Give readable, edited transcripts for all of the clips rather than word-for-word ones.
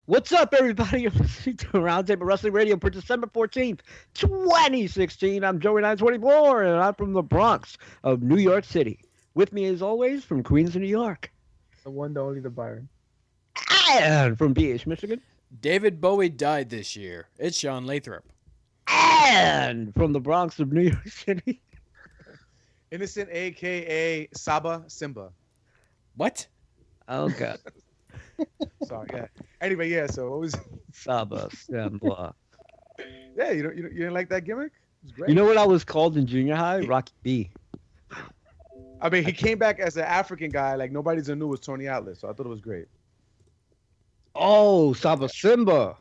What's up, everybody? You're listening to Roundtable Wrestling Radio for December 14th, 2016. I'm Joey 924, and I'm from the Bronx of New York City. With me, as always, from Queens, New York. The one, the only, the Byron. And from BH, Michigan. David Bowie died this year. It's Sean Lathrop. And from the Bronx of New York City. Innocent, a.k.a. Saba Simba. What? Oh, God. Sorry, yeah. Anyway, yeah, so what was... Saba Simba. Yeah, you didn't like that gimmick? It was great. You know what I was called in junior high? Rocky B. I mean, he came back as an African guy like nobody's knew was Tony Atlas, so I thought it was great. Oh, Saba Simba.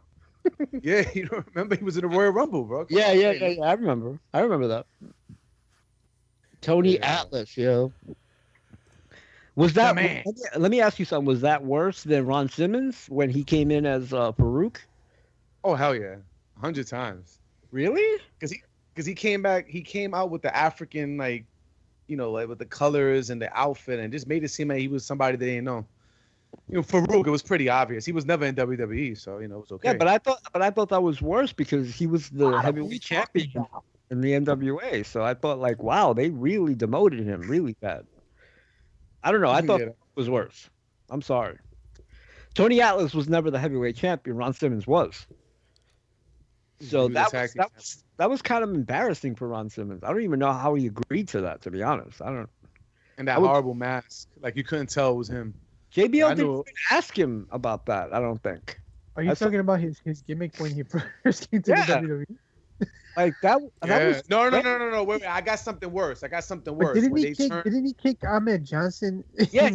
Yeah, you don't remember he was in the Royal Rumble, bro. Yeah. I remember that. Tony Atlas, yo. Was that man? Let me ask you something. Was that worse than Ron Simmons when he came in as Farouk? Oh hell yeah, 100 times. Really? Because he came back, he came out with the African like with the colors and the outfit, and just made it seem like he was somebody they didn't know. Farouk, it was pretty obvious. He was never in WWE, so it was okay. Yeah, but I thought that was worse because he was the heavyweight champion in the NWA. So I thought like, wow, they really demoted him really bad. I don't know. I thought it was worse. I'm sorry. Tony Atlas was never the heavyweight champion. Ron Simmons was. So that was kind of embarrassing for Ron Simmons. I don't even know how he agreed to that, to be honest. I don't. And that horrible mask, like you couldn't tell it was him. JBL didn't even ask him about that. I don't think. Are you talking about his gimmick when he first came to the WWE? Like that. Yeah. Was No. Wait. I got something worse. Didn't he kick Ahmed Johnson? Yeah,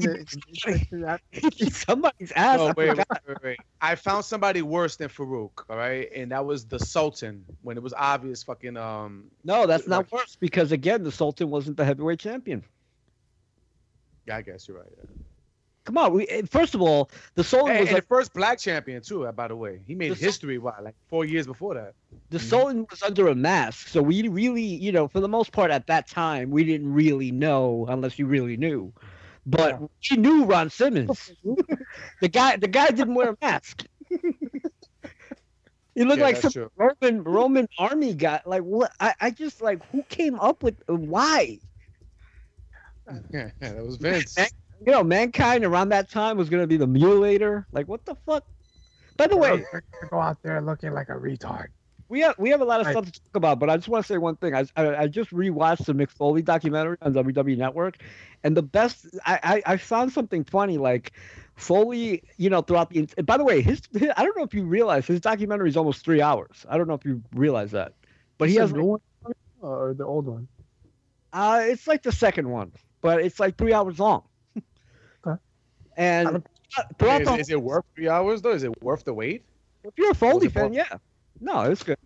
somebody's ass. No, wait. I found somebody worse than Farouk. All right, and that was the Sultan when it was obvious. Fucking No, that's not worse because again, the Sultan wasn't the heavyweight champion. Yeah, I guess you're right. Yeah. Come on, first of all, the Sultan was the first black champion too. By the way, he made history. Like 4 years before that. The Sultan was under a mask, so we really, for the most part at that time, we didn't really know unless you really knew. But we knew Ron Simmons. the guy didn't wear a mask. He looked like some Roman army guy. Like what? I just like who came up with why? Yeah, that was Vince. Mankind around that time was going to be the Mutilator. Like, what the fuck? By the way, go out there looking like a retard. We have a lot of stuff to talk about, but I just want to say one thing. I just rewatched the Mick Foley documentary on WWE Network, and the best I found something funny. Like Foley, throughout the. By the way, I don't know if you realize his documentary is almost 3 hours. I don't know if you realize that, but he has the new one or the old one. It's like the second one, but it's like 3 hours long. And is it worth 3 hours though? Is it worth the wait? If you're a Foley fan, yeah. No, it's good.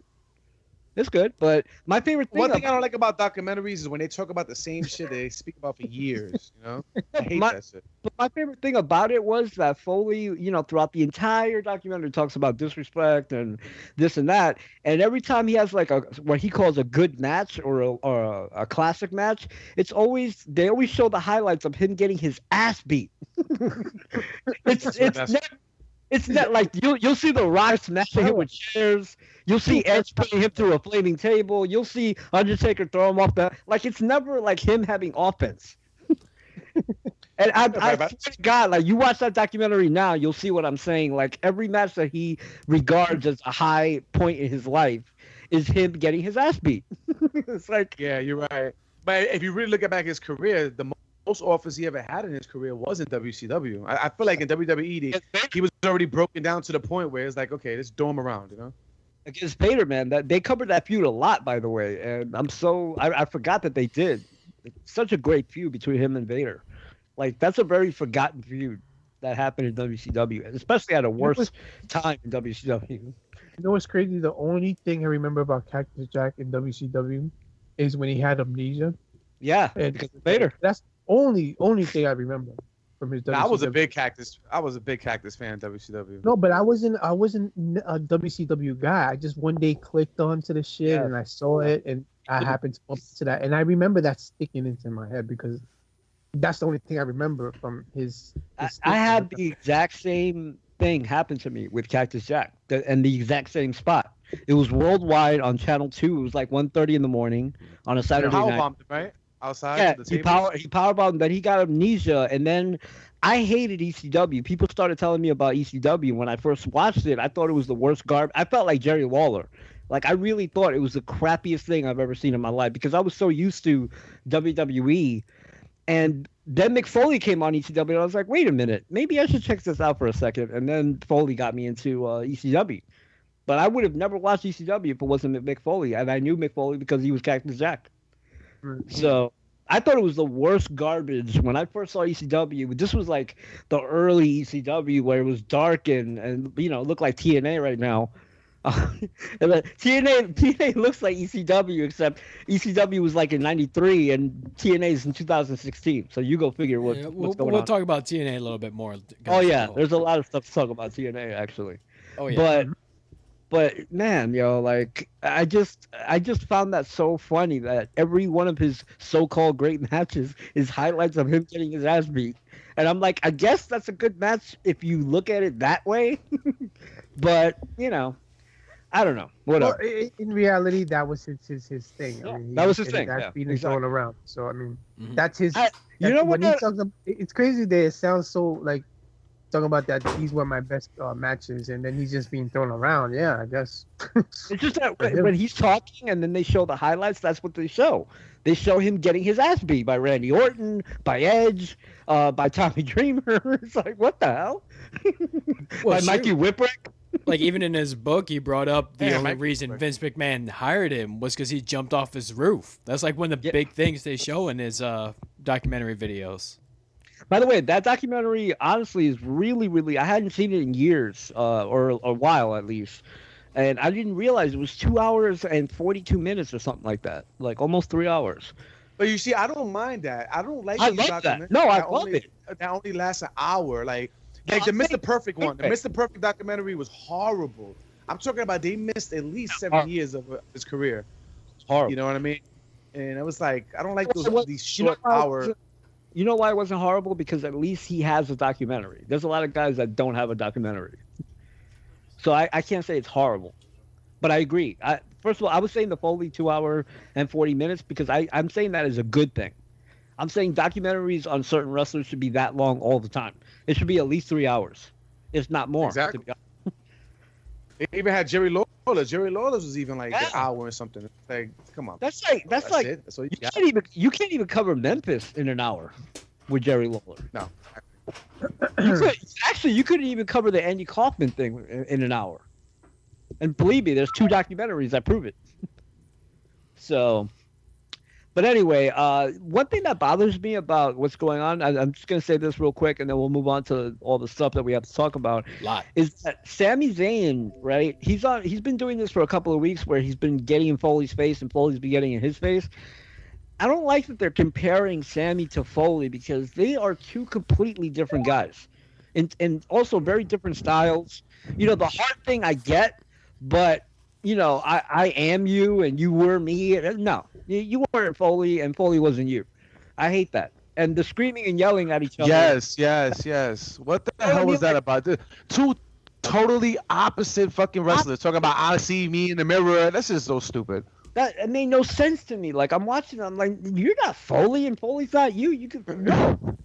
It's good. But my favorite thing. One thing I don't like about documentaries is when they talk about the same shit they speak about for years. I hate that shit. But my favorite thing about it was that Foley, throughout the entire documentary, talks about disrespect and this and that. And every time he has like what he calls a good match or a classic match, they always show the highlights of him getting his ass beat. It's not like you'll see The Rock smashing him with chairs. You'll see Edge putting him through a flaming table. You'll see Undertaker throw him off like it's never like him having offense. And I swear to God, like you watch that documentary now, you'll see what I'm saying. Like every match that he regards as a high point in his life is him getting his ass beat. It's like you're right. But if you really look back his career, the most offers he ever had in his career was in WCW. I feel like in WWE, he was already broken down to the point where it's like, okay, let's do him around, Against Vader, man. That they covered that feud a lot, by the way, and I forgot that they did. It's such a great feud between him and Vader. Like that's a very forgotten feud that happened in WCW, especially at a worse time in WCW. You know what's crazy? The only thing I remember about Cactus Jack in WCW is when he had amnesia. Yeah, because of Vader. That's only thing I remember from his WCW. I was a big Cactus fan of WCW. No, but I wasn't a WCW guy. I just one day clicked onto the shit and I saw it and I happened to bump into that. And I remember that sticking into my head because that's the only thing I remember from his I had the exact same thing happened to me with Cactus Jack, and the exact same spot. It was worldwide on Channel 2. It was like 1:30 in the morning on a Saturday night. Powerbombed him, right? Outside Yeah, of the table. he powerbombed, but he got amnesia, and then I hated ECW. People started telling me about ECW when I first watched it. I thought it was the worst garbage. I felt like Jerry Lawler. Like, I really thought it was the crappiest thing I've ever seen in my life because I was so used to WWE. And then Mick Foley came on ECW, and I was like, wait a minute, maybe I should check this out for a second. And then Foley got me into ECW. But I would have never watched ECW if it wasn't Mick Foley. And I knew Mick Foley because he was Cactus Jack. So I thought it was the worst garbage when I first saw ECW. This was like the early ECW where it was dark and you know, looked like TNA right now. TNA looks like ECW, except ECW was like in '93 and TNA is in 2016. So you go figure what's going on. We'll talk about TNA a little bit more. Oh yeah, there's a lot of stuff to talk about TNA actually. Oh yeah. But man, like I just found that so funny that every one of his so-called great matches is highlights of him getting his ass beat. And I'm like, I guess that's a good match if you look at it that way. But, you know, I don't know. Whatever. Well, in reality, that was his thing. Yeah, I mean, that was his thing. That's being exactly. thrown around. So I mean, that's his. You know when what? he talks about, it's crazy that it sounds so like talking about that these were my best matches, and then he's just being thrown around. Yeah, I guess. It's just that when he's talking and then they show the highlights, that's what they show. They show him getting his ass beat by Randy Orton, by Edge, by Tommy Dreamer. It's like, what the hell? By Mikey Whipwreck. Like, even in his book, he brought up the only reason Vince McMahon hired him was because he jumped off his roof. That's like one of the big things they show in his documentary videos. By the way, that documentary, honestly, is really, really... I hadn't seen it in years, or a while at least. And I didn't realize it was 2 hours and 42 minutes or something like that. Like, almost 3 hours. But you see, I don't mind that. I don't like I these love documentaries. that. No, I love it. That only lasts an hour. Like the Mr. Perfect one. The Mr. Perfect documentary was horrible. I'm talking about they missed at least 7 years of his career. Horrible. You know what I mean? And it was like, I don't like these short hour. You know why it wasn't horrible? Because at least he has a documentary. There's a lot of guys that don't have a documentary. So I can't say it's horrible. But I agree. First of all, I was saying the Foley 2 hour and 40 minutes because I'm saying that is a good thing. I'm saying documentaries on certain wrestlers should be that long all the time. It should be at least 3 hours, if not more. Exactly. They even had Jerry Lawler. Jerry Lawler's was even like an hour or something. Like, come on. That's like it. That's what you can't even cover Memphis in an hour with Jerry Lawler. No. You couldn't even cover the Andy Kaufman thing in an hour. And believe me, there's 2 documentaries that prove it. So, but anyway, one thing that bothers me about what's going on, I'm just going to say this real quick, and then we'll move on to all the stuff that we have to talk about, is that Sami Zayn, right? He's been doing this for a couple of weeks where he's been getting in Foley's face and Foley's been getting in his face. I don't like that they're comparing Sami to Foley because they are 2 completely different guys. And also very different styles. You know, the heart thing I get, but, you know, I am you and you were me. No, you weren't Foley and Foley wasn't you. I hate that. And the screaming and yelling at each other. Yes. What the hell was that about? 2 totally opposite fucking wrestlers talking about I see me in the mirror. That's just so stupid. That made no sense to me. Like, I'm watching, I'm like, you're not Foley and Foley's not you. You could, no.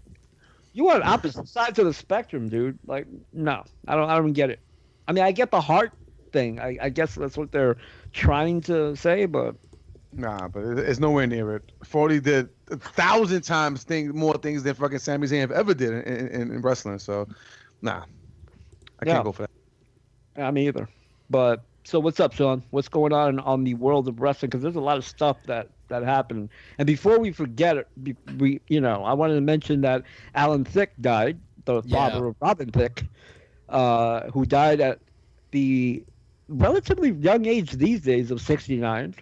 You are on opposite sides of the spectrum, dude. Like, no, I don't get it. I mean, I get the heart thing. I guess that's what they're trying to say, but nah, but it's nowhere near it. Foley did 1,000 times more things than fucking Sami Zayn ever did in wrestling. So, nah, I can't go for that. Yeah, me either. But so, what's up, Sean? What's going on the world of wrestling? Because there's a lot of stuff that happened. And before we forget it, I wanted to mention that Alan Thicke died, the father of Robin Thicke, who died at the relatively young age these days of 69.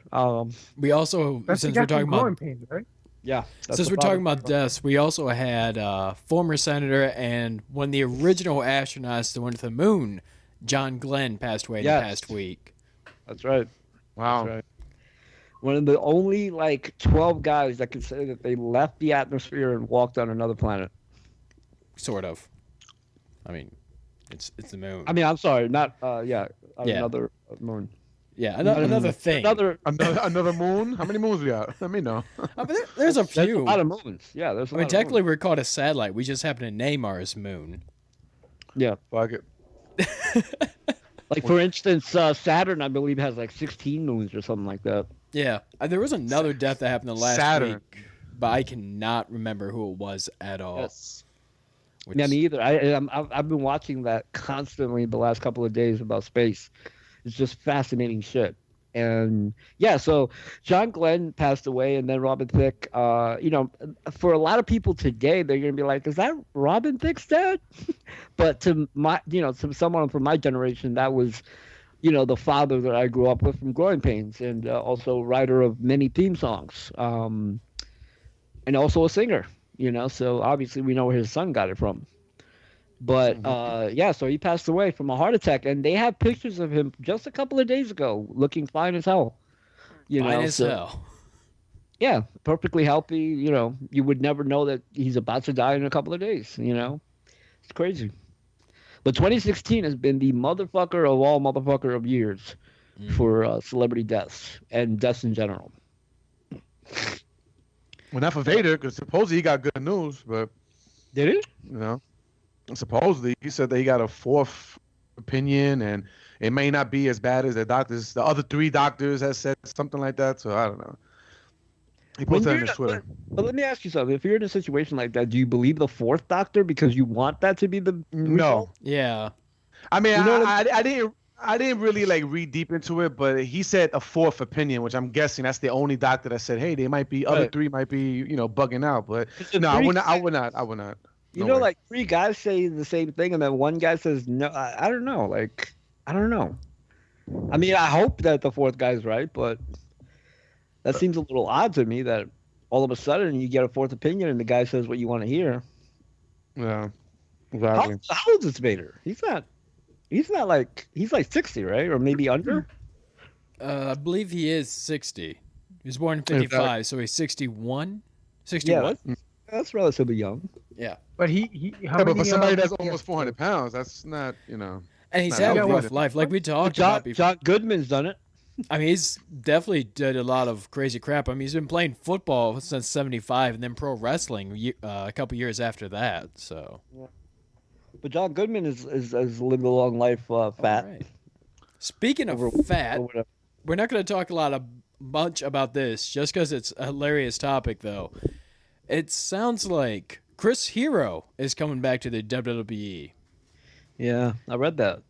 We also, since we're talking about pains, right? Yeah. Since we're talking about deaths, we also had former senator and one of the original astronauts that went to the moon, John Glenn, passed away the past week. That's right. Wow. That's right. One of the only 12 guys that can say that they left the atmosphere and walked on another planet. Sort of. I mean, It's the moon. I mean, I'm sorry, not another moon. Yeah, another thing. Another moon? How many moons we got? Let me know. There's a few. There's a lot of moons. Yeah, there's a lot of technically, moons. we're called a satellite. We just happen to name ours moon. Yeah. Fuck it. Like, for instance, Saturn, I believe, has like 16 moons or something like that. Yeah. There was another death that happened the last Saturn. week, but I cannot remember who it was at all. Yes. Yeah, me either. I've been watching that constantly the last couple of days about space. It's just fascinating shit. And yeah, so John Glenn passed away, and then Robin Thicke. For a lot of people today, they're gonna be like, "Is that Robin Thicke's dad?" But to to someone from my generation, that was, the father that I grew up with from Growing Pains, and also writer of many theme songs, and also a singer. So obviously we know where his son got it from. But so he passed away from a heart attack, and they have pictures of him just a couple of days ago, looking fine as hell. Fine as hell. Yeah, perfectly healthy. You would never know that he's about to die in a couple of days. It's crazy. But 2016 has been the motherfucker of all motherfucker of years for celebrity deaths and deaths in general. Well, not for Vader, because supposedly he got good news, but did he? Supposedly he said that he got a fourth opinion, and it may not be as bad as the doctors. The other 3 doctors has said something like that, so I don't know. He posted that on his Twitter. But let me ask you something. If you're in a situation like that, do you believe the 4th doctor because you want that to be the result? Yeah. I mean, I didn't really read deep into it, but he said a 4th opinion, which I'm guessing that's the only doctor that said, hey, they might be other 3 might be bugging out. But no, I would not. No way. 3 guys say the same thing, and then one guy says no. I don't know. I don't know. I mean, I hope that the 4th guy's right, but that seems a little odd to me that all of a sudden you get a 4th opinion and the guy says what you want to hear. Yeah, exactly. How old is Vader? He's like 60, right? Or maybe under? I believe he is 60. He was born in 55, so he's 61? 61. Yeah, that's relatively young. Yeah. But but for somebody that's almost 400 pounds, that's not, And he's had a rough life, like we talked about before. John Goodman's done it. I mean, he's definitely did a lot of crazy crap. I mean, he's been playing football since 75 and then pro wrestling a couple years after that, so. Yeah. But John Goodman has lived a long life fat. Right. Speaking of fat, we're not going to talk much about this just because it's a hilarious topic, though. It sounds like Chris Hero is coming back to the WWE. Yeah, I read that.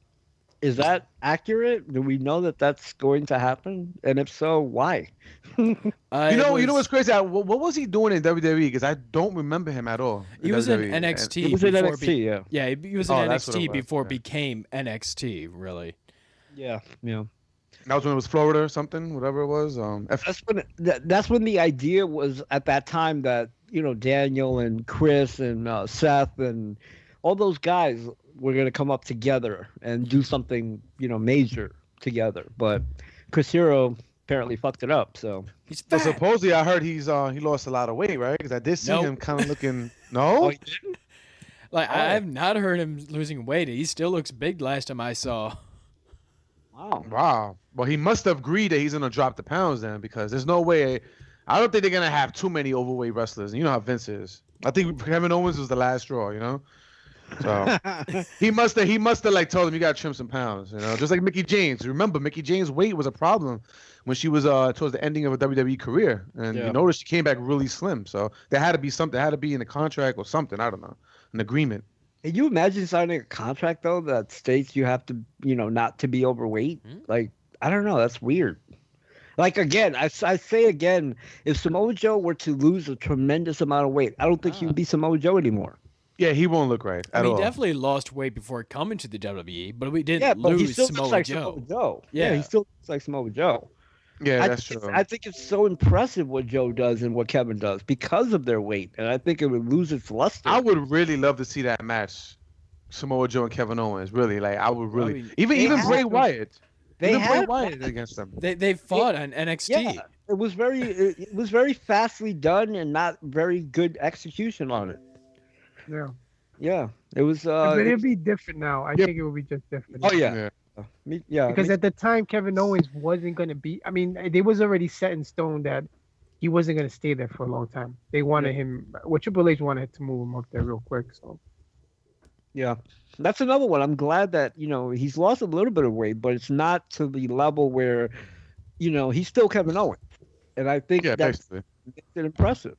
Is that accurate? Do we know that that's going to happen? And if so, why? You know what's crazy? What was he doing in WWE? Because I don't remember him at all. He was in NXT. He was in NXT, yeah. Yeah, he was in NXT before it became NXT, really. Yeah. That was when it was Florida or something, whatever it was. That's when the idea was at that time that Daniel and Chris and Seth and all those guys were going to come up together and do something major together. But Chris Hero apparently fucked it up. So he's fat. So supposedly I heard he lost a lot of weight, right? Because I did see him kind of looking. No. Oh, he didn't? I have not heard him losing weight. He still looks big last time I saw. Wow. Well, he must have agreed that he's going to drop the pounds then, because there's no way. I don't think they're going to have too many overweight wrestlers. You know how Vince is. I think Kevin Owens was the last straw, So he must have told him you got to trim some pounds, just like Mickie James. Remember, Mickie James' weight was a problem when she was towards the ending of her WWE career. And you notice she came back really slim. So there had to be something. There had to be in the contract or something. I don't know. An agreement. Can you imagine signing a contract, though, that states you have to, not to be overweight? Like, I don't know. That's weird. Like, again, I say again, if Samoa Joe were to lose a tremendous amount of weight, I don't think he would be Samoa Joe anymore. Yeah, he won't look right at all. He definitely lost weight before coming to the WWE, but we didn't lose Samoa Joe. Yeah, he still looks like Samoa Joe. Yeah, that's true. I think it's so impressive what Joe does and what Kevin does because of their weight, and I think it would lose its luster. I would really love to see that match, Samoa Joe and Kevin Owens. Really, I would really. Even Bray Wyatt. Bray Wyatt against them. They fought on NXT. Yeah, it was very fastly done and not very good execution on it. Yeah. Yeah. It was. But it'd be different now. I think it would be just different. Oh yeah. Because at the time, Kevin Owens wasn't going to be. I mean, it was already set in stone that he wasn't going to stay there for a long time. They wanted him. Well, Triple H wanted to move him up there real quick. So. Yeah, that's another one. I'm glad that he's lost a little bit of weight, but it's not to the level where, he's still Kevin Owens, and I think that's impressive.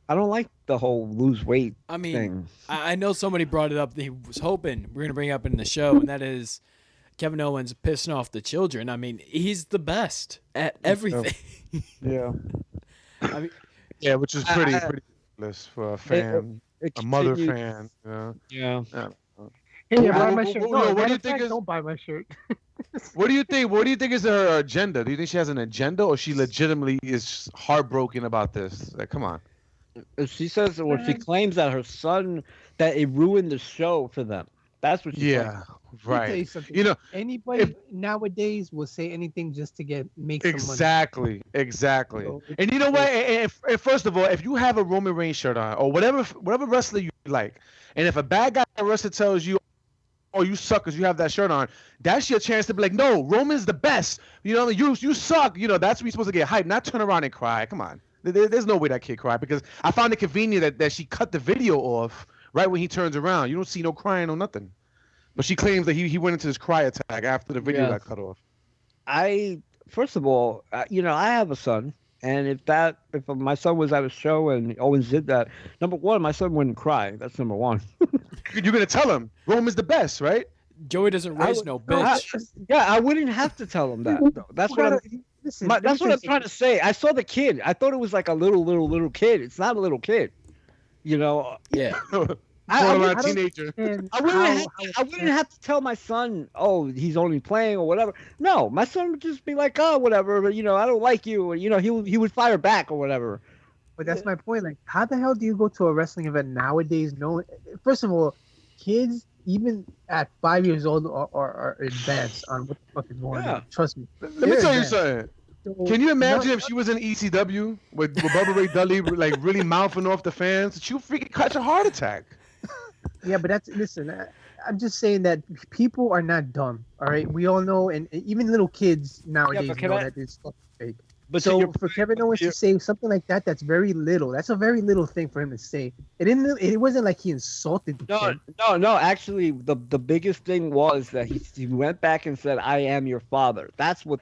I don't like the whole lose weight thing. I know somebody brought it up that he was hoping we're going to bring up in the show, and that is Kevin Owens pissing off the children. I mean, he's the best at everything. Yeah. Which is pretty ridiculous for a fan, a mother fan. Yeah. Hey, buy my shirt. What do you think? Don't buy my shirt. What do you think? What do you think is her agenda? Do you think she has an agenda, or she legitimately is heartbroken about this? Like, come on. She says, or she claims that her son, that it ruined the show for them. That's what she claims. Right. Anybody nowadays will say anything just to make some money. Exactly. So, and you know what? And first of all, if you have a Roman Reigns shirt on, or whatever wrestler you like, and if a bad guy wrestler tells you, "Oh, you suck because you have that shirt on," that's your chance to be like, "No, Roman's the best. You suck." That's when you're supposed to get hyped, not turn around and cry. Come on. There's no way that kid cried, because I found it convenient that she cut the video off right when he turns around. You don't see no crying or nothing. But she claims that he went into this cry attack after the video got cut off. First of all, I have a son, and if my son was at a show and Owens did that, number one, my son wouldn't cry. That's number one. You're gonna tell him Roman's the best, right? Joey doesn't raise no bitch. I wouldn't have to tell him that. Though. That's what I'm trying to say. I saw the kid. I thought it was like a little kid. It's not a little kid. Yeah. I'm a teenager. I wouldn't have to tell my son, "Oh, he's only playing" or whatever. No, my son would just be like, "Oh, whatever." But I don't like you. Or, he would fire back or whatever. But that's my point. Like, how the hell do you go to a wrestling event nowadays? First of all, kids even at 5 years old are advanced on what the fuck is going on. Trust me. Let me tell you something. Can you imagine if she was in ECW with Bubba Ray Dudley like really mouthing off the fans? She would freaking catch a heart attack. Yeah, but listen, I'm just saying that people are not dumb, all right? We all know, and even little kids nowadays know that it's fucking fake. But so for Kevin Owens to say something like that, that's very little. That's a very little thing for him to say. It wasn't like he insulted the kid. No. Actually, the biggest thing was that he went back and said, "I am your father." That's what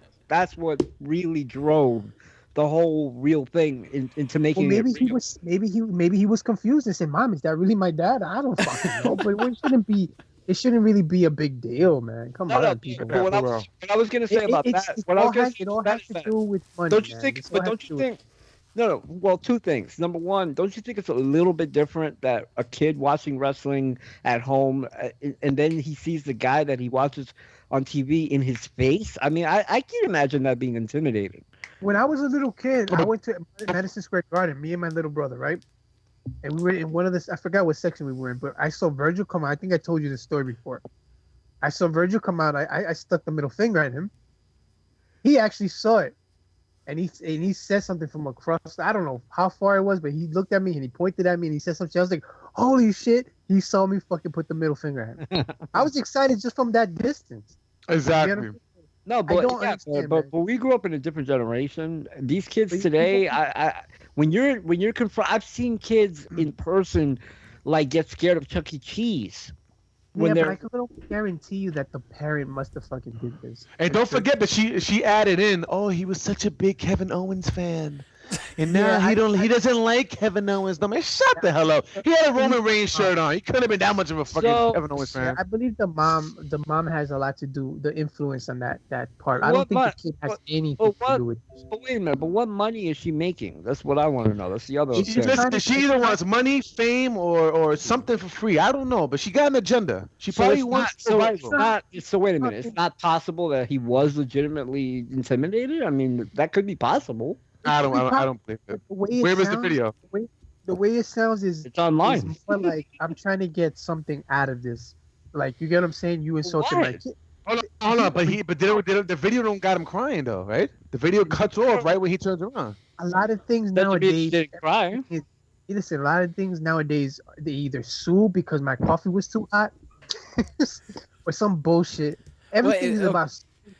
really drove the whole real thing into making. Well, maybe he was confused and said, "Mom, is that really my dad?" I don't fucking know, but it shouldn't really be a big deal, man. Come on, people. But what I was gonna say about that, it all has to do with money. Don't you think? But don't you think? No. Well, two things. Number one, don't you think it's a little bit different that a kid watching wrestling at home, and then he sees the guy that he watches on TV in his face? I mean, I can't imagine that being intimidating. When I was a little kid, I went to Madison Square Garden, me and my little brother, right? And we were in one of I forgot what section we were in, but I saw Virgil come out. I think I told you this story before. I saw Virgil come out. I stuck the middle finger at him. He actually saw it. And he said something from across. I don't know how far it was, but he looked at me and he pointed at me and he said something. I was like, "Holy shit!" He saw me fucking put the middle finger at him. I was excited just from that distance. Exactly. No, but we grew up in a different generation. These kids today, when you're confronted, I've seen kids in person like get scared of Chuck E. Cheese. But I can guarantee you that the parent must have fucking did this. And don't forget that she added in, "Oh, he was such a big Kevin Owens fan. And now he doesn't like Kevin Owens. No, man, shut the hell up. He had a Roman Reigns shirt on. He couldn't have been that much of a fucking Kevin Owens fan." I believe the mom has a lot to do, the influence on that part. I don't think the kid has anything to do with it. But wait a minute, but what money is she making? That's what I want to know. That's the other thing. She either wants money, fame, or something for free. I don't know, but she got an agenda. She probably wants survival. So wait a minute. It's not possible that he was legitimately intimidated? I mean, that could be possible. I don't believe it. Where was the video? The way it sounds is it's online. It's more like I'm trying to get something out of this. Like, you get what I'm saying? You insulted my kid. Hold on, but the video don't got him crying though, right? The video cuts off right when he turns around. A lot of things nowadays. Didn't cry. Listen, a lot of things nowadays they either sue because my coffee was too hot, or some bullshit. Everything is about.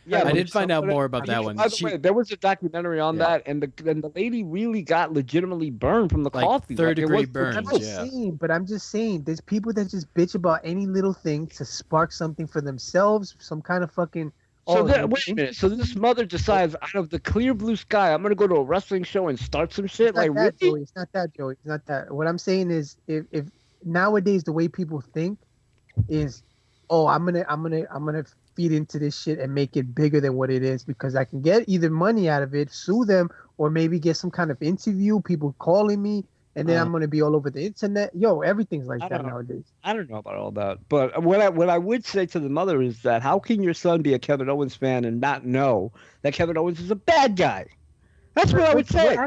Yeah, I did find out more about that one. By the way, there was a documentary on that, and the lady really got legitimately burned from the coffee. Third-degree burns. I'm just saying, there's people that just bitch about any little thing to spark something for themselves, some kind of fucking. Wait a minute. So this mother decides, out of the clear blue sky, I'm gonna go to a wrestling show and start some shit. Like, really? Joey, it's not that, Joey. It's not that. What I'm saying is, if nowadays the way people think is, oh, I'm gonna feed into this shit and make it bigger than what it is because I can get either money out of it, sue them, or maybe get some kind of interview, people calling me, and then I'm gonna be all over the internet. Yo, everything's like that nowadays. I don't know about all that, but what I would say to the mother is that how can your son be a Kevin Owens fan and not know that Kevin Owens is a bad guy? That's what I would say.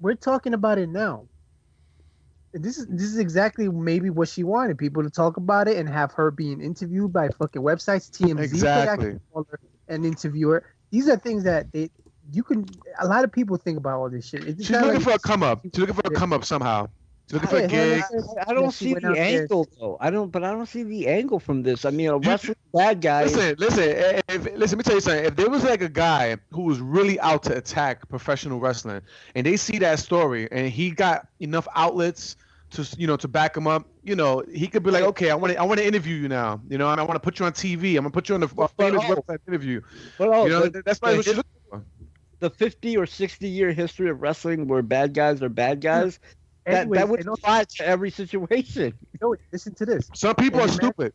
We're talking about it now. This is exactly maybe what she wanted, people to talk about it and have her being interviewed by fucking websites. TMZ exactly. Call her an interviewer. These are things that a lot of people think about all this shit. She's looking for a come up. She's looking for a come up somehow. She's looking for a gig. I don't see the angle though. I don't see the angle from this. I mean, a wrestling bad guy. Listen. Let me tell you something. If there was like a guy who was really out to attack professional wrestling, and they see that story, and he got enough outlets to back him up, he could be like, okay, I want to interview you now, and I want to put you on TV. I'm gonna put you on the famous website interview. That's probably what you're looking for. The 50 or 60-year history of wrestling where bad guys are bad guys, that would apply to every situation. Listen to this. Some people are stupid.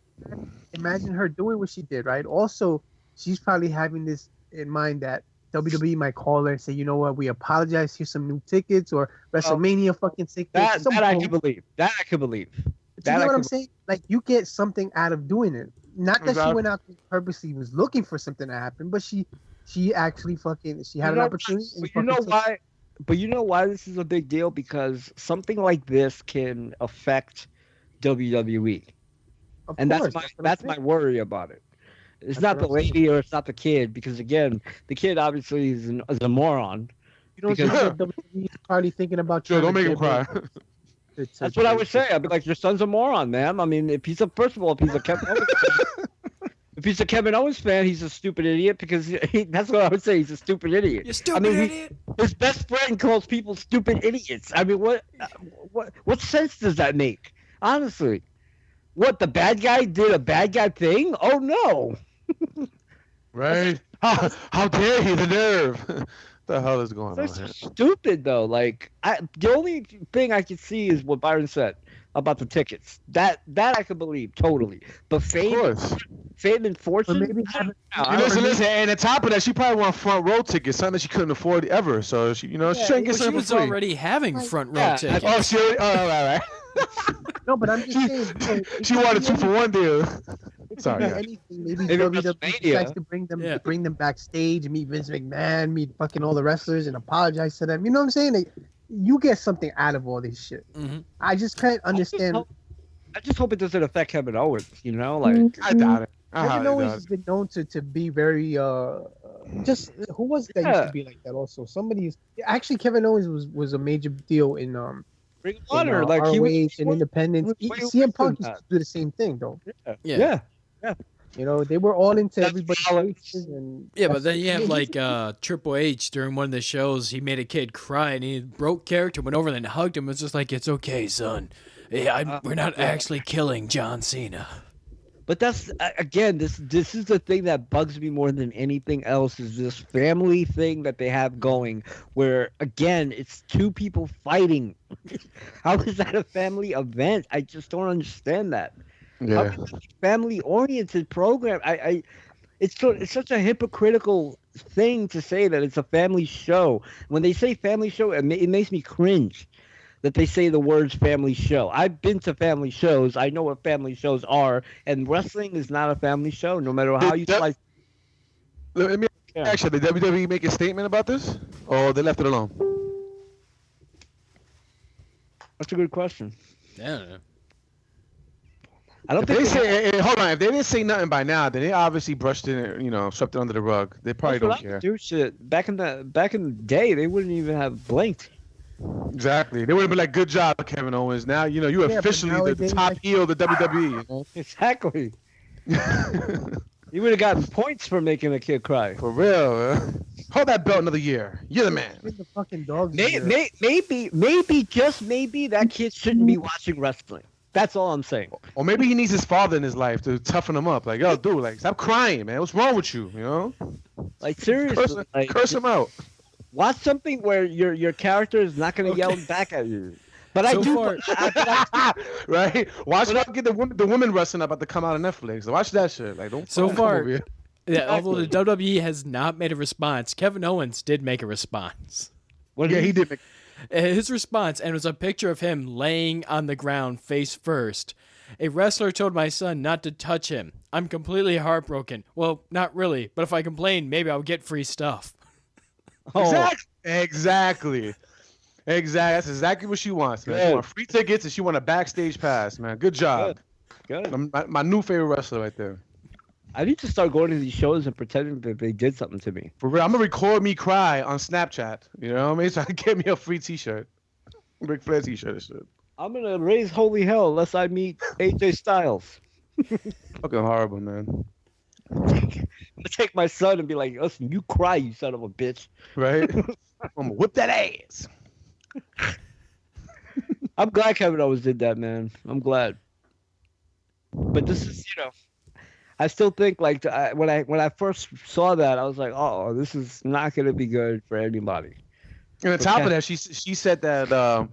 Imagine her doing what she did, right? Also, she's probably having this in mind that WWE might call her and say, you know what, we apologize, here's some new tickets, or WrestleMania fucking tickets. That I can believe. That I can believe. You know what I'm saying? Like, you get something out of doing it. Not that she went out and purposely was looking for something to happen, but she actually she had an opportunity. But you know why this is a big deal? Because something like this can affect WWE. That's my worry about it. It's not the lady or it's not the kid, because again, the kid obviously is a moron. You know, WWE's probably thinking about. Joe, don't make him cry. That's what I would say. I'd be like, your son's a moron, man. I mean, if he's a Kevin Owens fan, if he's a Kevin Owens fan, he's a stupid idiot, because that's what I would say. He's a stupid idiot. You stupid idiot. His best friend calls people stupid idiots. I mean, what sense does that make? Honestly, what, the bad guy did a bad guy thing? Oh no. Right? How dare he? The nerve. What the hell is going on here? Stupid though. Like, the only thing I could see is what Byron said about the tickets. That I could believe totally. But fame and fortune. Maybe listen. And on top of that, she probably won front row tickets, something that she couldn't afford ever. So she get something for free. She was already having front row tickets. Oh, she already. Oh, right. No, but I'm just saying. She wanted 2-for-1 deal. Sorry. Maybe WWE decides to bring them backstage, meet Vince McMahon, meet fucking all the wrestlers, and apologize to them. You know what I'm saying? You get something out of all this shit. Mm-hmm. I just can't understand. I just hope it doesn't affect Kevin Owens. You know, like, I doubt it. Kevin Owens has been known to be very just who was that used to be like that also. Actually Kevin Owens was a major deal in Ring of Honor, like ROH and Independence. CM Punk used to do the same thing though. Yeah. You know, they were all into everybody's faces but then you have like Triple H during one of the shows. He made a kid cry and he broke character, went over and hugged him. It's just like, it's okay, son. Yeah, we're not actually killing John Cena. But that's again, this is the thing that bugs me more than anything else, is this family thing that they have going, where again it's two people fighting. How is that a family event? I just don't understand that. Yeah. Family-oriented program. It's such a hypocritical thing to say that it's a family show. When they say family show, it makes me cringe that they say the words family show. I've been to family shows. I know what family shows are, and wrestling is not a family show, no matter how you slice. Let me actually, did WWE make a statement about this, or they left it alone? That's a good question. Yeah. I don't think they say. Hold on. If they didn't say nothing by now, then they obviously brushed it, swept it under the rug. They probably don't care. Do shit. Back in the day, they wouldn't even have blinked. Exactly. They would have been like, good job, Kevin Owens. Now, you're officially the top heel of the WWE. Exactly. You would have gotten points for making a kid cry. For real, man. Hold that belt another year. You're the man. The fucking dogs. Maybe, just maybe, that kid shouldn't be watching wrestling. That's all I'm saying. Or maybe he needs his father in his life to toughen him up. Like, yo, dude, like, stop crying, man. What's wrong with you? Like, seriously. Curse him out. Watch something where your character is not going to yell back at you. But I do. Right? Watch get the women wrestling about to come out on Netflix. Watch that shit. Like, don't. So far, yeah. Although the WWE has not made a response, Kevin Owens did make a response. He did make. His response, and it was a picture of him laying on the ground face first. A wrestler told my son not to touch him. I'm completely heartbroken. Well, not really, but if I complain, maybe I'll get free stuff. Exactly. That's exactly what she wants, man. She wants free tickets and she wants a backstage pass, man. Good job. Good. My new favorite wrestler right there. I need to start going to these shows and pretending that they did something to me. For real, I'm gonna record me cry on Snapchat. You know what I mean? So I can get me a free T-shirt, Ric Flair T-shirt and shit. I'm gonna raise holy hell unless I meet AJ Styles. Fucking horrible, man. I'm gonna take my son and be like, "Listen, you cry, you son of a bitch." Right? I'm gonna whip that ass. I'm glad Kevin Owens did that, man. I'm glad. But this is, I still think like when I first saw that, I was like, oh, this is not going to be good for anybody. And on top of that, she said that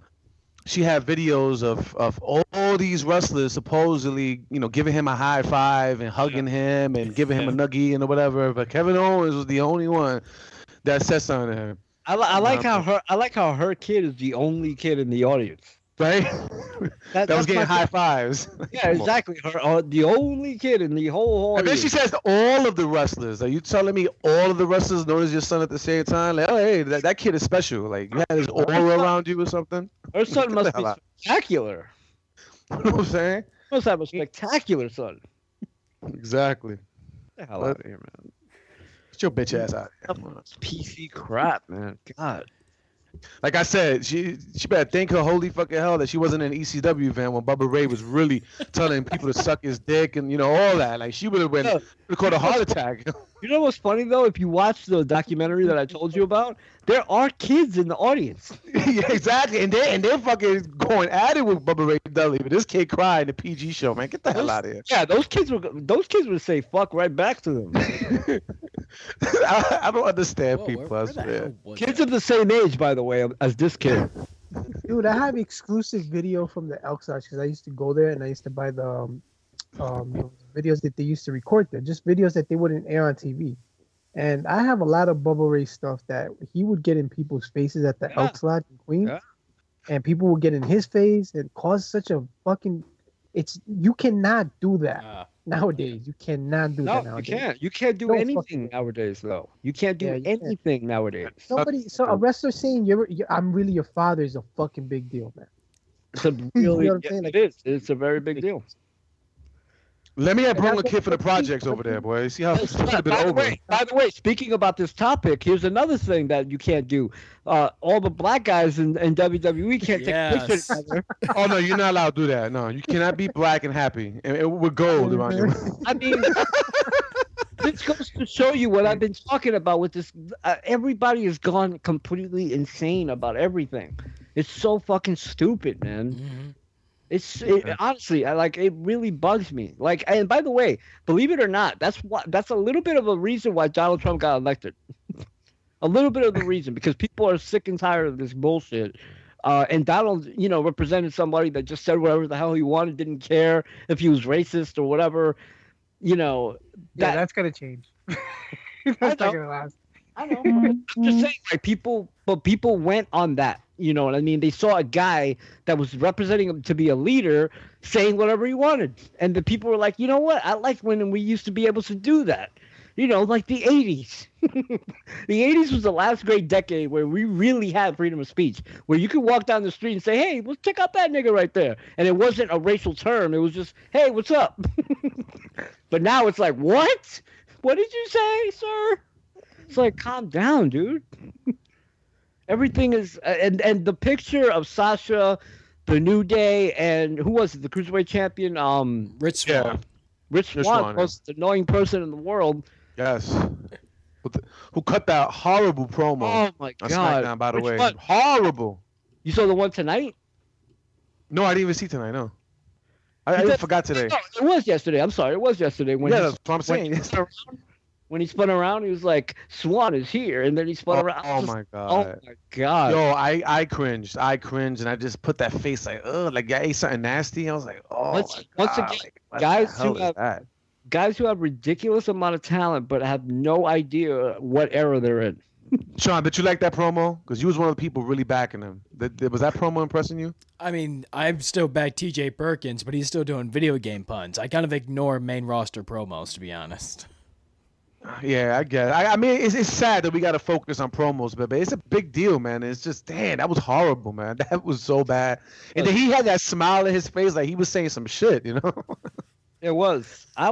she had videos of all these wrestlers supposedly, giving him a high five and hugging him and giving him a nuggie and whatever. But Kevin Owens was the only one that said something to him. I like how her kid is the only kid in the audience. Right? That was getting high fives. Yeah, exactly. Her the only kid in the whole audience. And then she says to all of the wrestlers, are you telling me all of the wrestlers notice your son at the same time? Like, oh, hey, that kid is special. Like, you had his aura around you or something? Her son must be spectacular. You know what I'm saying? Must have a spectacular son. Exactly. Get the hell out of here, man. Get your bitch ass out of here. PC crap, man. God. Like I said, she better thank her holy fucking hell that she wasn't in an ECW van when Bubba Ray was really telling people to suck his dick and all that. Like she would have caught a heart attack. You know what's funny though? If you watch the documentary that I told you about, there are kids in the audience. Yeah, exactly, and they're fucking going at it with Bubba Ray Dudley. But this kid cried in the PG show, man. Get the hell out of here. Yeah, those kids would say fuck right back to them. I don't understand people. I swear. Kids of the same age, by the way, as this kid. Dude, I have exclusive video from the Elks Lodge because I used to go there and I used to buy the videos that they used to record there, just videos that they wouldn't air on TV. And I have a lot of Bubba Ray stuff that he would get in people's faces at the Elks Lodge in Queens, and people would get in his face and cause such a fucking. You cannot do that nowadays. You cannot do that nowadays. You can't do anything nowadays, though. You can't do anything nowadays. A wrestler saying I'm really your father is a fucking big deal, man. It's a really, it is. It's a very big deal. Let me bring a kid for the projects over there, boy. See how it's been over. By the way, speaking about this topic, here's another thing that you can't do. All the black guys in WWE can't take pictures together. Oh no, you're not allowed to do that. No, you cannot be black and happy and with gold around you. I mean, this goes to show you what I've been talking about with this. Everybody has gone completely insane about everything. It's so fucking stupid, man. Mm-hmm. Honestly, it really bugs me. Like, and by the way, believe it or not, that's a little bit of a reason why Donald Trump got elected. A little bit of the reason, because people are sick and tired of this bullshit. And Donald, represented somebody that just said whatever the hell he wanted, didn't care if he was racist or whatever. That's gonna change. That's not gonna last. I know. I'm just saying, like, people went on that. You know what I mean? They saw a guy that was representing him to be a leader saying whatever he wanted. And the people were like, you know what? I like when we used to be able to do that. Like the 80s. The 80s was the last great decade where we really had freedom of speech, where you could walk down the street and say, hey, let's check out that nigga right there. And it wasn't a racial term. It was just, hey, what's up? But now it's like, what? What did you say, sir? It's like, calm down, dude. Everything is, and the picture of Sasha, the New Day, and who was it? The Cruiserweight Champion, Rich Swann. Yeah. Rich Rich Swann, Swann, most annoying person in the world. Yes. Who cut that horrible promo Oh my on god! SmackDown, by the Which way. one? Horrible. You saw the one tonight? No, I didn't even see tonight, no. I forgot today. No, it was yesterday. I'm sorry, it was yesterday. When Yeah, he, that's what I'm saying. when he spun around, he was like, "Swan is here," and then he spun around. Oh my god. Oh my god! Yo, I cringed, and I just put that face like, ugh, like I ate something nasty. I was like, oh Once my again, god, like, what guys the hell who is have that? guys who have ridiculous amount of talent but have no idea what era they're in. Sean, did you like that promo? Because you was one of the people really backing him. Was that promo impressing you? I mean, I'm still back TJ Perkins, but he's still doing video game puns. I kind of ignore main roster promos, to be honest. Yeah, I get it. I mean, it's sad that we got to focus on promos, but it's a big deal, man. It's just, damn, that was horrible, man. That was so bad. And then he had that smile in his face like he was saying some shit, you know? It was. Oh,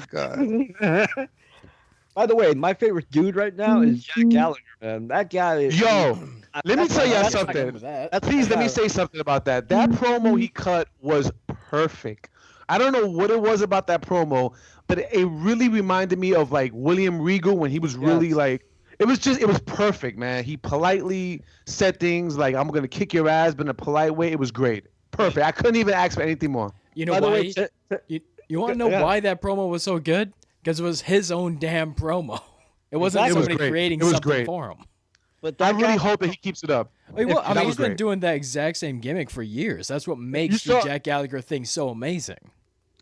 God. By the way, my favorite dude right now is Jack Gallagher, man. That guy is. Yo, let me tell you that's- something. That. Please let me say something about that. That promo he cut was perfect. I don't know what it was about that promo, but it really reminded me of like William Regal when he was really like, it was perfect, man. He politely said things like, I'm going to kick your ass, but in a polite way. It was great. Perfect. I couldn't even ask for anything more. You know By the why? way, You want to know why that promo was so good? Because it was his own damn promo. It wasn't Exactly. somebody It was great. creating It was something great. for him. but I that really guy, hope that he keeps it up. I mean, That he's was been great. doing that exact same gimmick for years. That's what makes saw- the Jack Gallagher thing so amazing.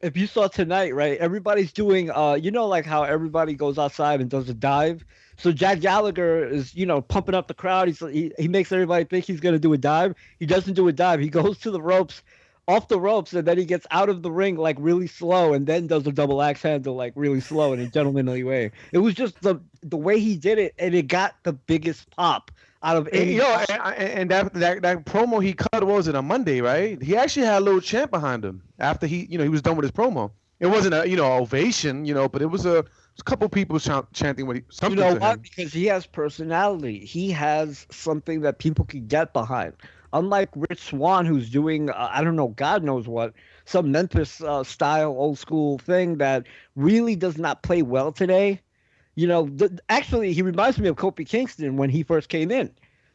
if you saw tonight, right? Everybody's doing, like how everybody goes outside and does a dive. So Jack Gallagher is, pumping up the crowd. He makes everybody think he's gonna do a dive. He doesn't do a dive. He goes to the ropes, off the ropes, and then he gets out of the ring like really slow, and then does a double axe handle like really slow in a gentlemanly way. It was just the way he did it, and it got the biggest pop out of any. And that promo he cut, what was it, on Monday, right? He actually had a little chant behind him after he was done with his promo. It wasn't a ovation, but it was a couple people chanting something You know to what? him. Because he has personality. He has something that people can get behind. Unlike Rich Swann, who's doing, I don't know, God knows what, some Memphis style old school thing that really does not play well today. Actually, he reminds me of Kofi Kingston when he first came in,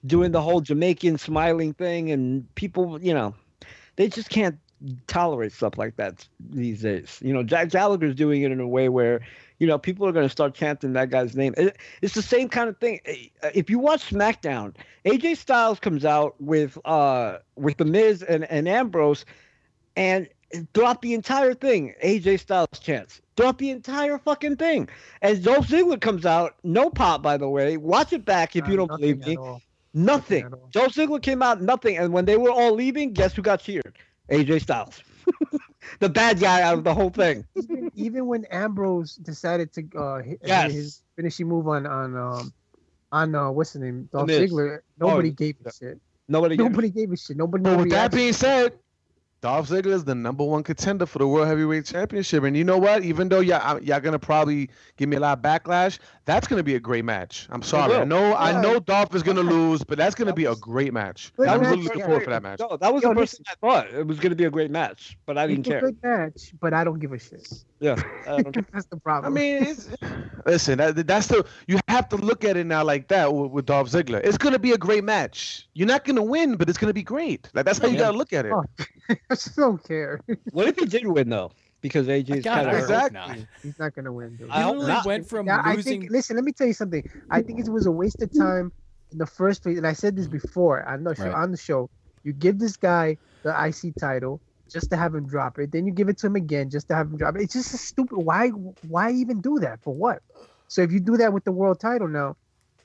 doing the whole Jamaican smiling thing, and people, they just can't tolerate stuff like that these days. Jack Gallagher's doing it in a way where, people are going to start chanting that guy's name. It's the same kind of thing. If you watch SmackDown, AJ Styles comes out with The Miz and Ambrose, and throughout the entire thing, AJ Styles chants. Throughout the entire fucking thing. And Dolph Ziggler comes out, no pop, by the way. Watch it back if you don't believe me. Nothing. Dolph Ziggler came out, nothing. And when they were all leaving, guess who got cheered? AJ Styles. The bad guy out of the whole thing. Even when Ambrose decided to hit his finishing move on what's his name, Dolph Ziggler, nobody gave a shit. Nobody gave a shit. Nobody. But with that being said, Dolph Ziggler is the #1 contender for the World Heavyweight Championship, and you know what? Even though y'all gonna probably give me a lot of backlash, that's gonna be a great match. I'm sorry, I know Dolph is gonna lose, but that's gonna be a great match. Good I'm match, really looking forward for that match. No, that was the first thing I thought. It was going to be a great match, but I didn't It's a care. good match, but I don't give a shit. Yeah. I don't care. That's the problem. I mean, listen, that's you have to look at it now like that with Dolph Ziggler. It's gonna be a great match. You're not gonna win, but it's gonna be great. Like that's how you gotta look at it. Oh, I just don't care. What if he did win, though? Because AJ's God, kind I of hope Exactly. not. He's not gonna win. Dude. I He hope literally not. went from I losing. think. Listen, let me tell you something. I think it was a waste of time in the first place, and I said this before. I'm not sure Right. on the show. You give this guy the IC title just to have him drop it, then you give it to him again just to have him drop it. It's just a stupid. Why even do that? For what? So if you do that with the world title now,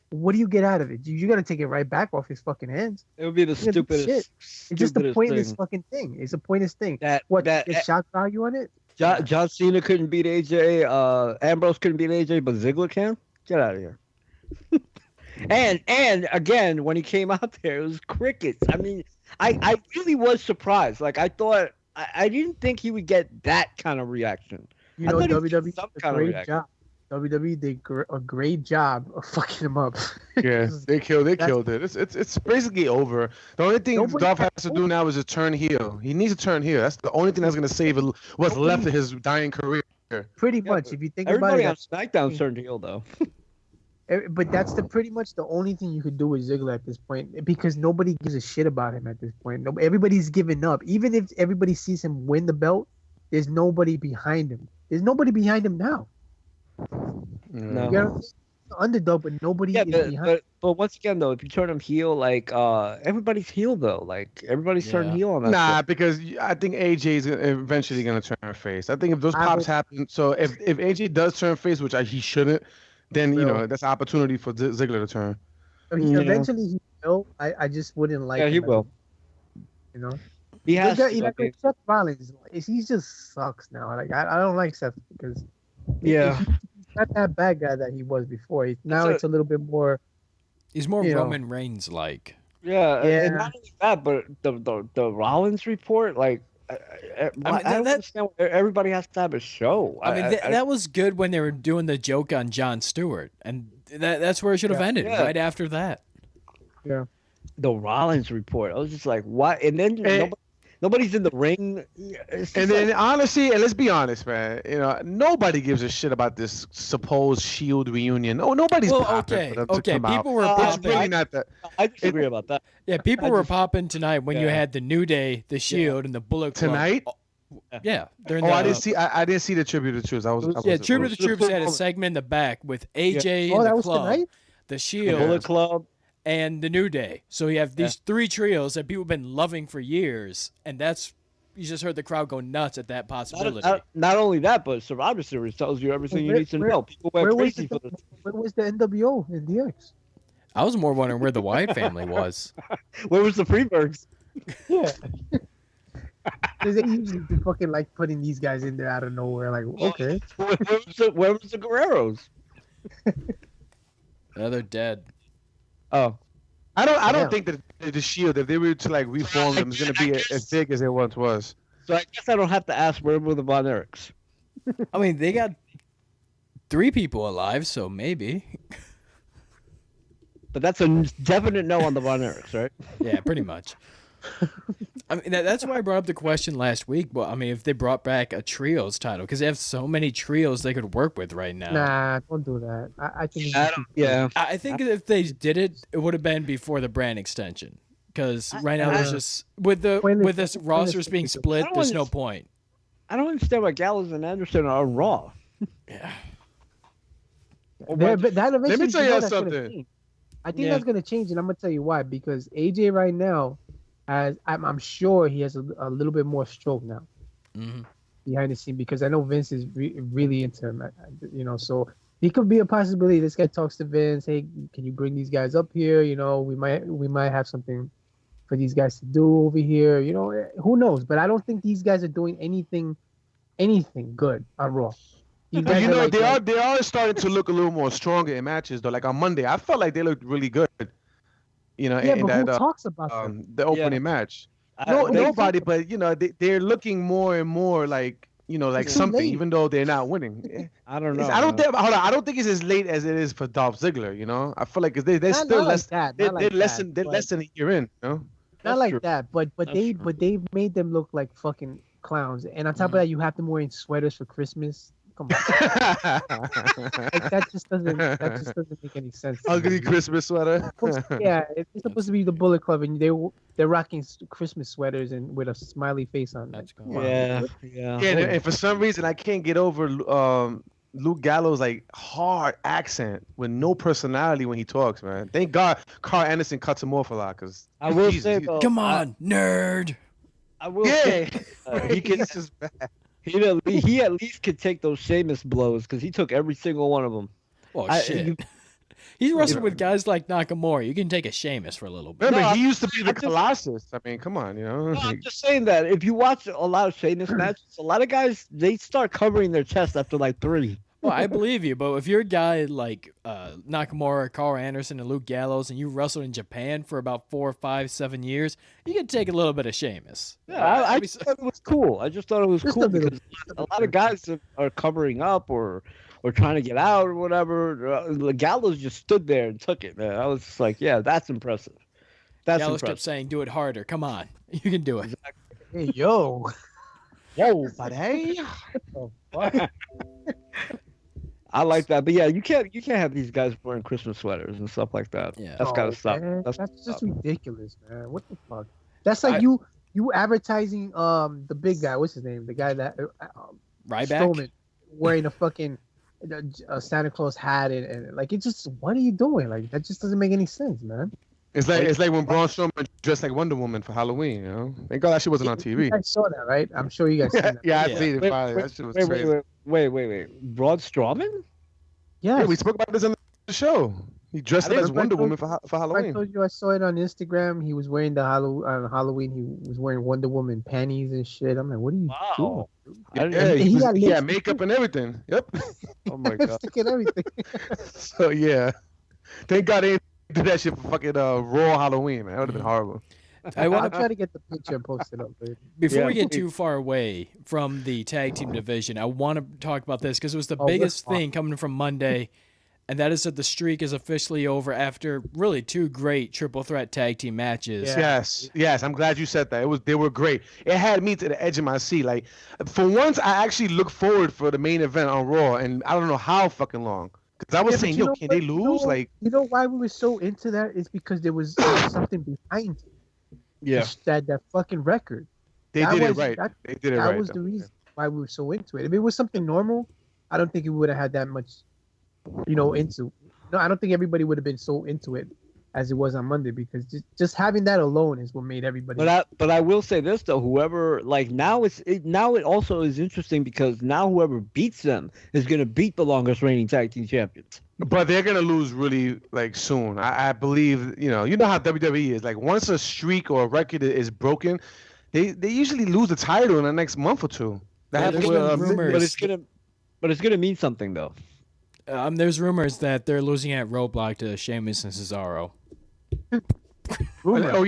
what do you get out of it? You got to take it right back off his fucking hands. It would be the You're gonna do stupidest. It's just a stupidest pointless thing. fucking thing. It's a pointless thing. That There's shock value on it? John Cena couldn't beat AJ. Ambrose couldn't beat AJ, but Ziggler can. Get out of here. and again, when he came out there, it was crickets. I mean, I really was surprised. Like I thought, I didn't think he would get that kind of reaction. You I know, thought he'd get WWE some did a kind of great reaction. job. WWE did a great job of fucking him up. Yeah, they killed it. It's basically over. The only thing Dolph has to do now is just turn heel. He needs to turn heel. That's the only thing that's gonna save what's left of his dying career. Pretty much, if you think about everybody it. on SmackDown turned heel though. But that's pretty much the only thing you could do with Ziggler at this point, because nobody gives a shit about him at this point. Everybody's given up. Even if everybody sees him win the belt, there's nobody behind him. There's nobody behind him now. No. You know, underdog, but nobody is behind. But once again, though, if you turn him heel, like everybody's heel though. Like everybody's turning heel on that. Nah, because I think AJ is eventually gonna turn face. I think if those pops happen, so if AJ does turn face, which he shouldn't, then you know that's an opportunity for Ziggler to turn. Eventually he will. I just wouldn't like. Yeah, he will. You know, he has. Seth Rollins, he just sucks now. Like I don't like Seth because he's not that bad guy that he was before. Now it's a little bit more. He's more Roman Reigns like. Yeah, and not only that, but the Rollins report, like. I don't understand why everybody has to have a show. I mean, that was good when they were doing the joke on Jon Stewart, and that's where it should have ended, right after that. Yeah. The Rollins report. I was just like, what? And then nobody's in the ring. And then, honestly, and let's be honest, man. You know, nobody gives a shit about this supposed Shield reunion. Oh, nobody's popping for them to come people out. were popping. It's really not that. I disagree about that. Yeah, people were popping tonight when you had the New Day, the Shield, and the Bullet Club. Tonight? Yeah, I didn't see. I didn't see the Tribute to the Troops. Tribute to the Troops had a segment in the back with AJ and the Club, the Shield, the Bullet Club, and the New Day. So you have these three trios that people have been loving for years, and you just heard the crowd go nuts at that possibility. Not only that, but Survivor Series tells you everything you need to know. People went crazy for this. Where was the NWO in DX? I was more wondering where the Wyatt family was. Where was the Freebergs? Yeah. Because they usually be fucking like putting these guys in there out of nowhere. Like, okay. Where was the Guerreros? They're dead. Oh. I don't think that the Shield, if they were to like reform them, is going to be as big as it once was. So I guess I don't have to ask where were the Von Erichs. I mean, they got 3 people alive, so maybe. But that's a definite no on the Von Erichs, right? Yeah, pretty much. I mean, that's why I brought up the question last week. But I mean, if they brought back a trios title, because they have so many trios they could work with right now. Nah, don't do that. I think. I think if they did it, it would have been before the brand extension. Because right now there's just with this rosters being split, there's no point. I don't understand why Gallows and Anderson are on Raw. Yeah. But that eventually, let me tell you something. I think that's gonna change, and I'm gonna tell you why. Because AJ right now I'm sure he has a little bit more stroke now behind the scene, because I know Vince is really into him, you know. So he could be a possibility. This guy talks to Vince, hey, can you bring these guys up here? You know, we might have something for these guys to do over here. You know, who knows? But I don't think these guys are doing anything good on Raw. But you know, they are starting to look a little more stronger in matches though. Like on Monday, I felt like they looked really good. You know, but who talks about the opening match? Nobody, but you know, they're looking more and more like, you know, like something, even though they're not winning. I don't know. I don't think it's as late as it is for Dolph Ziggler. You know, I feel like they're still less. They're less than a year in. You know, not like that, but they made them look like fucking clowns. And on top of that, you have them wearing sweaters for Christmas. Come on. Like, that just doesn't make any sense. Ugly Christmas sweater. Yeah, it's supposed to be the Bullet Club, and they're rocking Christmas sweaters and with a smiley face on. That's cool. Yeah. And for some reason, I can't get over Luke Gallows' like hard accent with no personality when he talks, man. Thank God Carl Anderson cuts him off a lot, because I will say, though, come on, nerd. I will say he can. This is bad. He at least could take those Sheamus blows, because he took every single one of them. Oh, shit. He's wrestling with guys like Nakamura. You can take a Sheamus for a little bit. Remember, he used to be the Colossus. I mean, come on, you know. No, I'm just saying that if you watch a lot of Sheamus matches, a lot of guys, they start covering their chest after like 3. Well, I believe you, but if you're a guy like Nakamura, Carl Anderson, and Luke Gallows, and you wrestled in Japan for about 4, 5, 7 years, you can take a little bit of Sheamus. Yeah, I just thought it was cool. I just thought it was cool because a lot of guys are covering up or or trying to get out or whatever. Gallows just stood there and took it, man. I was just like, yeah, that's impressive. That's Gallows kept impressive. saying, "Do it harder. Come on, you can do it." Hey, yo. Whoa, buddy. I like that, but yeah, you can't have these guys wearing Christmas sweaters and stuff like that. Yeah. That's gotta stop. Man, That's just ridiculous, man. What the fuck? That's like you advertising the big guy. What's his name? The guy that Ryback. Strowman wearing a fucking Santa Claus hat and like it just. What are you doing? Like that just doesn't make any sense, man. It's like when Braun Strowman dressed like Wonder Woman for Halloween. You know, thank God that shit wasn't on You TV. guys saw that, right? I'm sure you guys seen that. Yeah, I Yeah. seen it. Finally. That shit was crazy. wait. Braun Strowman? Yeah, Yeah, we spoke about this in the show. He dressed up as Wonder Woman for I Halloween. told you I saw it on Instagram. He was wearing the Halloween. He was wearing Wonder Woman panties and shit. I'm like, what are you Wow. doing? Yeah, And he got had lipstick- makeup and everything. Yep. Oh my god. lipstick and everything. So yeah, thank God they didn't do that shit for fucking Raw Halloween, man. That would have been horrible. I I'll want to try to get the picture and post it up. Baby. Before Yeah, we get please. too far away from the tag team division, I want to talk about this because it was the Oh, biggest let's thing coming from Monday, and that is that the streak is officially over after really two great triple threat tag team matches. Yeah. Yes. I'm glad you said that. They were great. It had me to the edge of my seat. Like, for once, I actually look forward for the main event on Raw, and I don't know how fucking long. Because I was Yeah, but saying, you yo, know can what? they lose? Like, you know why we were so into that? It's because there was something behind it. Yeah. That fucking record. they That did it was- right. that- They did it That right. was though. the reason why we were so into it. If it was something normal, I don't think we would have had that much, into. No, I don't think everybody would have been so into it as it was on Monday because just having that alone is what made everybody. But I will say this though, whoever like now it also is interesting because now whoever beats them is gonna beat the longest reigning tag team champions. But they're gonna lose really like soon. I believe you know how WWE is. Like once a streak or a record is broken, they usually lose the title in the next month or two. That Yeah, happens there's with been rumors. But it's gonna mean something though. There's rumors that they're losing at Roadblock to Sheamus and Cesaro. Oh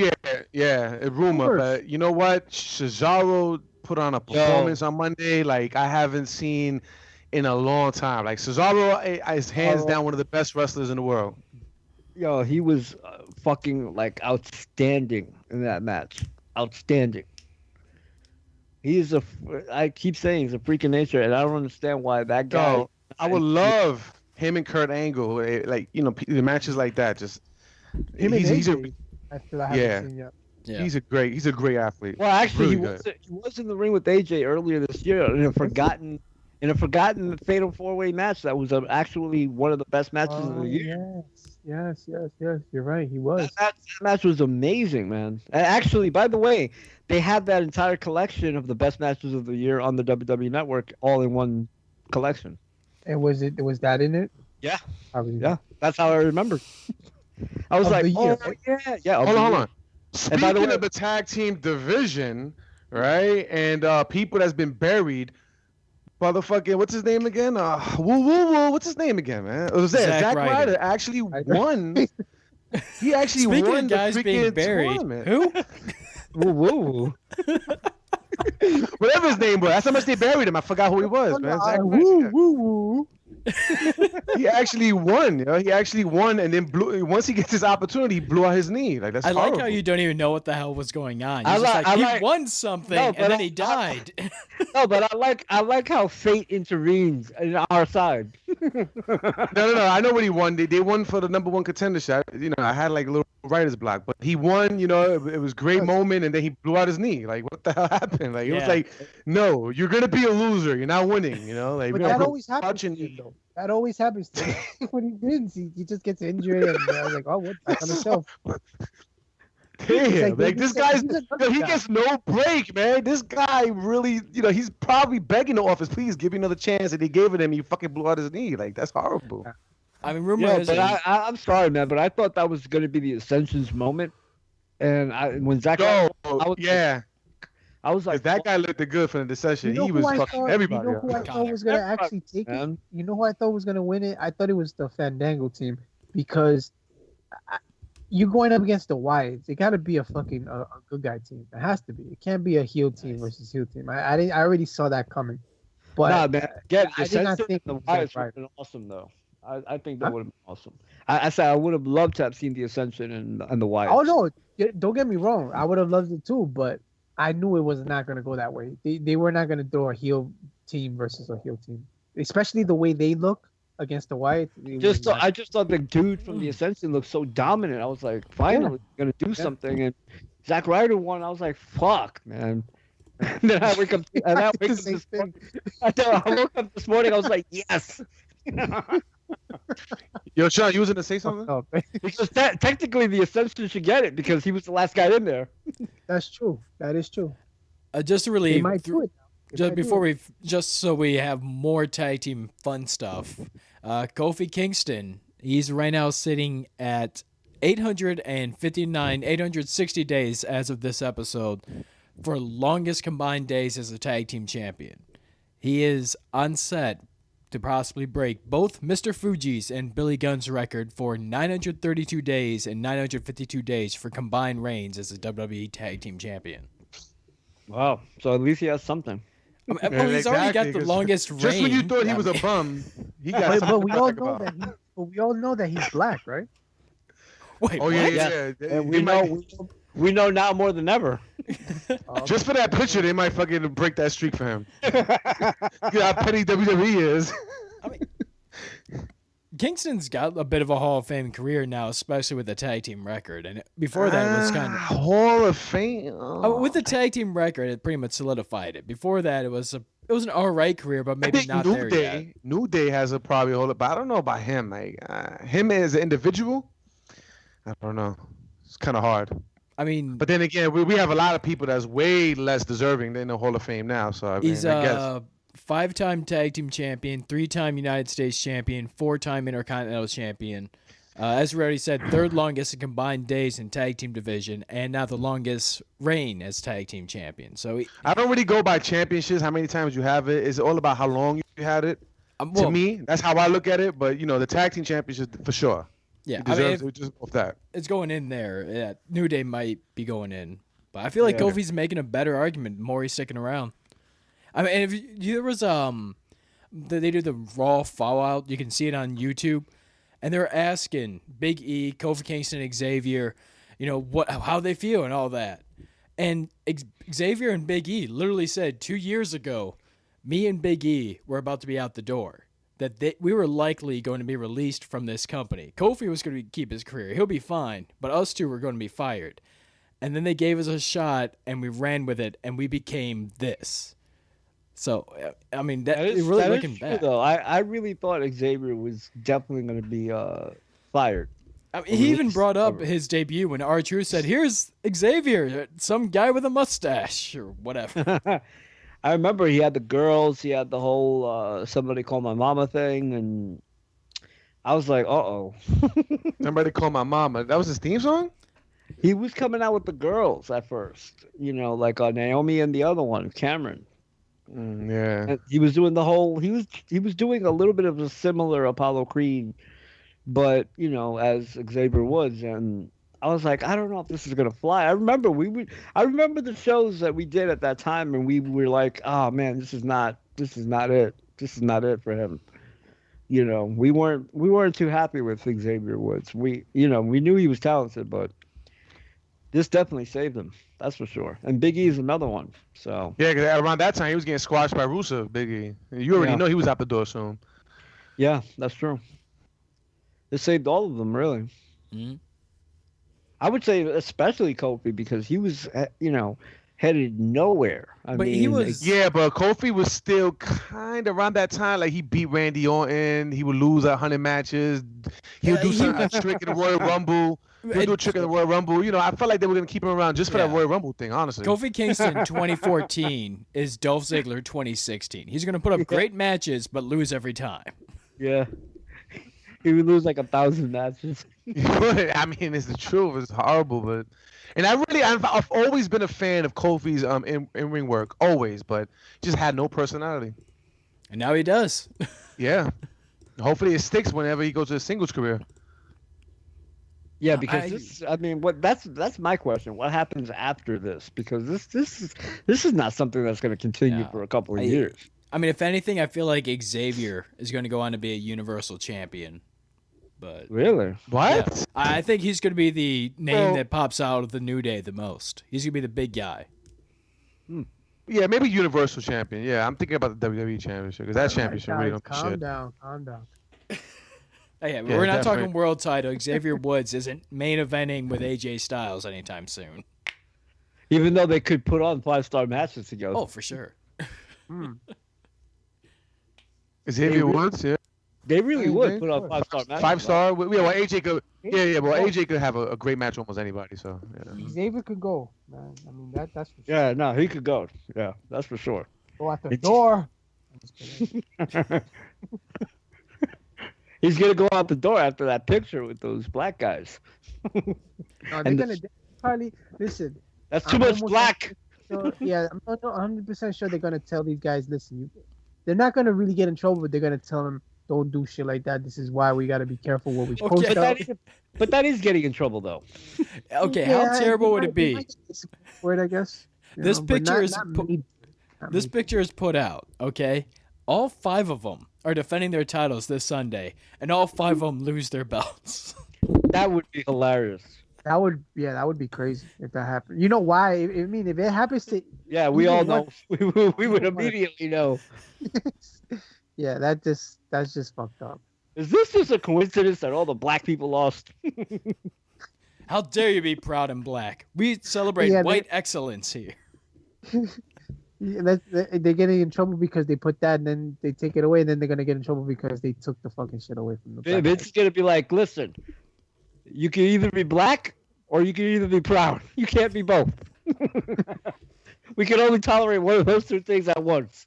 yeah, a rumor. Rumors. But you know what? Cesaro put on a performance on Monday like I haven't seen in a long time. Like Cesaro is hands down one of the best wrestlers in the world. Yo, he was fucking like outstanding in that match. Outstanding. I keep saying he's a freak of nature, and I don't understand why that guy. Yo, I would love him and Kurt Angle, like the matches like that. Just Him and he's a AJ, I feel I haven't yeah. seen yet. Yeah. he's a great athlete. Well, actually, Really he was in the ring with AJ earlier this year in a forgotten fatal four-way match that was actually one of the best matches of the year. Yes. You're right. He was. That match was amazing, man. And actually, by the way, they had that entire collection of the best matches of the year on the WWE Network, all in one collection. And was that in it? Yeah. Probably. Yeah, that's how I remember. I was Of like, the year, oh right? yeah. Hold on. And by Speaking the way- of the tag team division, right, and people that's been buried, motherfucking, what's his name again? What's his name again, man? It was Zack Ryder. Ryder actually won. He actually Speaking won of guys the being freaking buried, tournament. who? Woo woo. Whatever his name was. That's how much they buried him. I forgot who he was, man. Zack Ryder. Woo. He actually won. He actually won, and then blew. Once he gets his opportunity, he blew out his knee. Like that's I like horrible. how you don't even know what the hell was going on. I You're just like- like, I he like- won something, No, and but then I- he died. No, but I like how fate intervenes in our side. No. I know what he won. They won for the #1 contender shot. I had like a little writer's block, but he won. It was a great moment, and then he blew out his knee. Like what the hell happened? Like it was Yeah. like, no, you're gonna be a loser. You're not winning. Like But we're that gonna always happens watching to him, though. That always happens to him. When he wins, he just gets injured, and I was like, oh, what? Back on the shelf. Damn, like, like this he's a- guy's, he's a he guy. gets no break, man. This guy really, he's probably begging the office, please give me another chance, and they gave it him. He fucking blew out his knee. Like that's horrible. I mean, rumor Yeah, is but that I'm sorry, man, but I thought that was going to be the Ascension's moment. And when Zack, Yo, was- yeah, I was like like, that guy looked good for the session. He was fucking everybody. You know who I thought was gonna actually take it? man. You know who I thought was gonna win it? I thought it was the Fandango team because you going up against the Wyatts. It got to be a fucking a good guy team. It has to be. It can't be a heel team versus heel team. I already saw that coming. But nah, man, get I did not Ascension think and it the was that Wyatts would right. have been awesome though. I think that Huh? would have been awesome. I said I would have loved to have seen the Ascension and the Wyatts. Oh no, don't get me wrong. I would have loved it too, but I knew it was not going to go that way. They were not going to do a heel team versus a heel team, especially the way they look against the Wyatts. I just thought the dude from the Ascension looked so dominant. I was like, finally, gonna do something. And Zack Ryder won. I was like, fuck, man. And then I wake up. And I wake up this morning. I woke up this morning. I was like, yes. Yo, Sean, you was gonna say something? Oh, Because technically the Ascension should get it because he was the last guy in there. that's true. That is true. Just to They relieve, might do it. just so we have more tag team fun stuff. Kofi Kingston, he's right now sitting at 860 days as of this episode for longest combined days as a tag team champion. He is on set to possibly break both Mr. Fuji's and Billy Gunn's record for 932 days and 952 days for combined reigns as a WWE tag team champion. Wow. So at least he has something. Well, he's already got the longest reign. Just when you thought he was a bum, he got But something we to all talk know about. that we all know that he's black, right? Wait, Oh yeah, what? yeah. And They might- we know now more than ever. just for that picture, they might fucking break that streak for him. You know how petty WWE is. I mean, Kingston's got a bit of a Hall of Fame career now, especially with the tag team record. And before that, it was kind of Hall of Fame. with the tag team record, it pretty much solidified it. Before that, it was an all right career, but I maybe think not New there Day, yet. New Day has a probably hold up, but I don't know about him. Like him as an individual, I don't know. It's kind of hard. I mean, But then again, we have a lot of people that's way less deserving than the Hall of Fame now. So I mean, he's I guess. a 5-time tag team champion, 3-time United States champion, 4-time Intercontinental champion. As we already said, third longest in combined days in tag team division, and now the longest reign as tag team champion. So I don't really go by championships, how many times you have it. It's all about how long you had it. To me, that's how I look at it. But, the tag team championship, for sure. yeah, It I mean, deserves it just off that. it's going in there. Yeah, New Day might be going in, but I feel like Kofi's making a better argument the more he's sticking around. I mean, if there was they do the Raw Fallout, you can see it on YouTube, and they're asking Big E, Kofi Kingston, Xavier, how they feel and all that, and Xavier and Big E literally said 2 years ago, me and Big E were about to be out the door. That we were likely going to be released from this company. Kofi was going to keep his career. He'll be fine. But us two were going to be fired. And then they gave us a shot, and we ran with it, and we became this. So, I mean, that is really looking true, back. though. I really thought Xavier was definitely going to be fired. I mean, he even brought up his debut when R-Truth said, here's Xavier, some guy with a mustache, or whatever. I remember he had the girls, he had the whole somebody call my mama thing, and I was like, uh-oh. Somebody call my mama. That was his theme song? He was coming out with the girls at first, like Naomi and the other one, Cameron. Yeah. And he was doing the whole, he was doing a little bit of a similar Apollo Creed, but, as Xavier Woods, and I was like, I don't know if this is gonna fly. I remember the shows that we did at that time, and we were like, oh man, this is not it. This is not it for him. We weren't too happy with Xavier Woods. We knew he was talented, but this definitely saved him. That's for sure. And Big E is another one. So Yeah, because around that time he was getting squashed by Rusev, Big E. You already know he was out the door soon. yeah, that's true. It saved all of them, really. Mm-hmm. I would say especially Kofi because he was, headed nowhere. But he was... Yeah, but Kofi was still kind of around that time. Like he beat Randy Orton. He would lose 100 matches. He would do a trick in the Royal Rumble. He would do a trick in the Royal Rumble. I felt like they were gonna keep him around just for that Royal Rumble thing. Honestly, Kofi Kingston 2014 is Dolph Ziggler 2016. He's gonna put up great matches but lose every time. Yeah. He would lose like 1,000 matches. I mean, it's the truth. It's horrible, but I've always been a fan of Kofi's in ring work, always, but just had no personality. And now he does. Yeah, hopefully it sticks whenever he goes to a singles career. Yeah, because that's my question. What happens after this? Because this is not something that's going to continue for a couple of years. I mean, if anything, I feel like Xavier is going to go on to be a Universal Champion. But Really? What? yeah, I think he's going to be the name that pops out of the New Day the most. He's going to be the big guy. Yeah, maybe Universal Champion. Yeah, I'm thinking about the WWE Championship because that championship really don't be Calm shit. down, calm down. Hey, we're not definitely. talking world title. Xavier Woods isn't main eventing with AJ Styles anytime soon. Even though they could put on 5-star matches together. Oh, for sure. Xavier Woods, yeah. They really Yeah, would they put on would. 5-star matches. 5-star. Yeah, well, AJ could. Yeah. Well, AJ could have a great match with almost anybody. So. Yeah. Xavier could go, man. I mean, that's for sure. Yeah, no, he could go. Yeah, that's for sure. Go out the door. I'm just kidding. He's gonna go out the door after that picture with those black guys. No, they're And gonna probably listen. That's too I'm much almost black. So, yeah, I'm not 100% sure they're gonna tell these guys, listen, they're not gonna really get in trouble, but they're gonna tell them, don't do shit like that. This is why we gotta be careful what we post. But that is getting in trouble though. Okay, Yeah, how terrible would it be? Word, I guess. You This know, but picture not- is not put- me. Not This me. picture is put out, okay? All 5 of them are defending their titles this Sunday, and all 5 of them lose their belts. That would be hilarious. That would be crazy if that happened. You know why? I mean, if it happens to, Yeah, we You all know know. We would immediately know. yeah, that's just fucked up. Is this just a coincidence that all the black people lost? How dare you be proud and black? We celebrate Yeah, white excellence here. Yeah, they're getting in trouble because they put that and then they take it away, and then they're gonna get in trouble because they took the fucking shit away from the black It's guys. gonna be like, listen, you can either be black or you can either be proud. You can't be both. We can only tolerate one of those two things at once.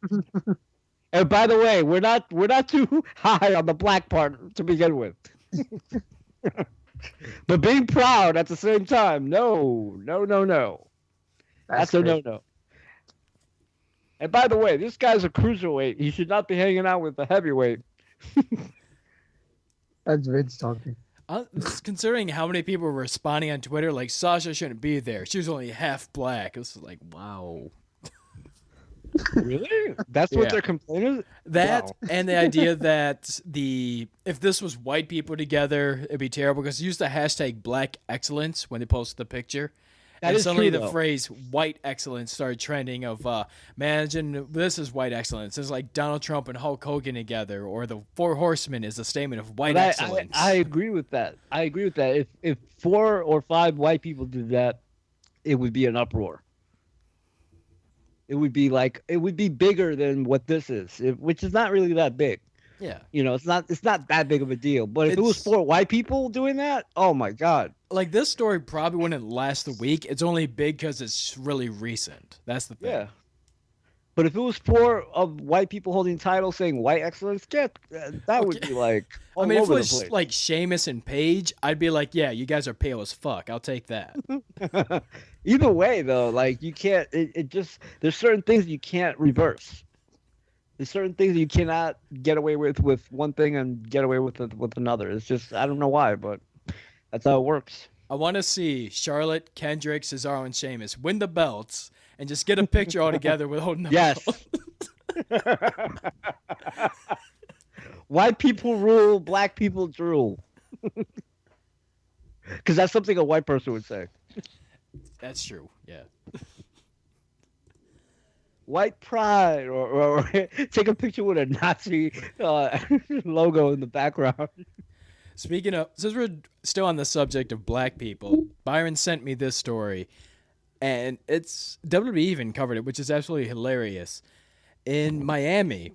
And by the way, we're not too high on the black part to begin with. But being proud at the same time, no. That's a crazy. no. And by the way, this guy's a cruiserweight. He should not be hanging out with the heavyweight. That's Vince talking. Considering how many people were responding on Twitter, like, Sasha shouldn't be there. She was only half black. It was like, wow. Really? That's what Yeah. they're complaining? That Wow. and the idea that if this was white people together, it'd be terrible because they used the hashtag Black Excellence when they posted the picture. That And is suddenly true, the though. phrase white excellence started trending of imagine this is white excellence. It's like Donald Trump and Hulk Hogan together, or the Four Horsemen is a statement of white But excellence. I agree with that. If 4 or 5 white people did that, it would be an uproar. It would be bigger than what this is, which is not really that big. yeah. You know, it's not that big of a deal. But if it was It's- 4 white people doing that, oh my God. Like, this story probably wouldn't last the week. It's only big because it's really recent. That's the thing. Yeah. But if it was 4 of white people holding titles saying white excellence, that would Okay. be like all I mean, if it over the was place. like Sheamus and Paige, I'd be like, yeah, you guys are pale as fuck. I'll take that. Either way, though, like you can't. It just there's certain things you can't reverse. There's certain things you cannot get away with one thing and get away with another. It's just I don't know why, but that's how it works. I want to see Charlotte, Kendrick, Cesaro, and Sheamus win the belts and just get a picture all together with holding the Yes. belt. White people rule, black people drool. Because that's something a white person would say. That's true. Yeah. White pride, or take a picture with a Nazi logo in the background. Speaking of, since we're still on the subject of black people, Byron sent me this story, and it's WWE even covered it, which is absolutely hilarious. In Miami,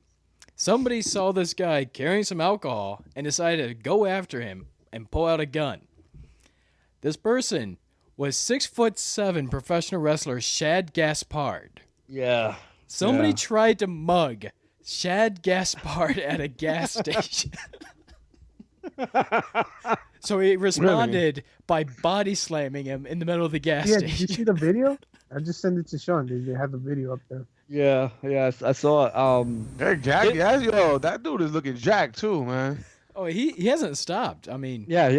somebody saw this guy carrying some alcohol and decided to go after him and pull out a gun. This person was 6'7" professional wrestler Shad Gaspard. Yeah. Somebody Yeah. tried to mug Shad Gaspard at a gas station. So he responded by body slamming him in the middle of the gas Yeah, did you station. see the video? I just sent it to Sean. They have the video up there. Yeah, I saw it. Hey, Jack, yo, that dude is looking jacked too, man. Oh, he hasn't stopped. I mean, Yeah,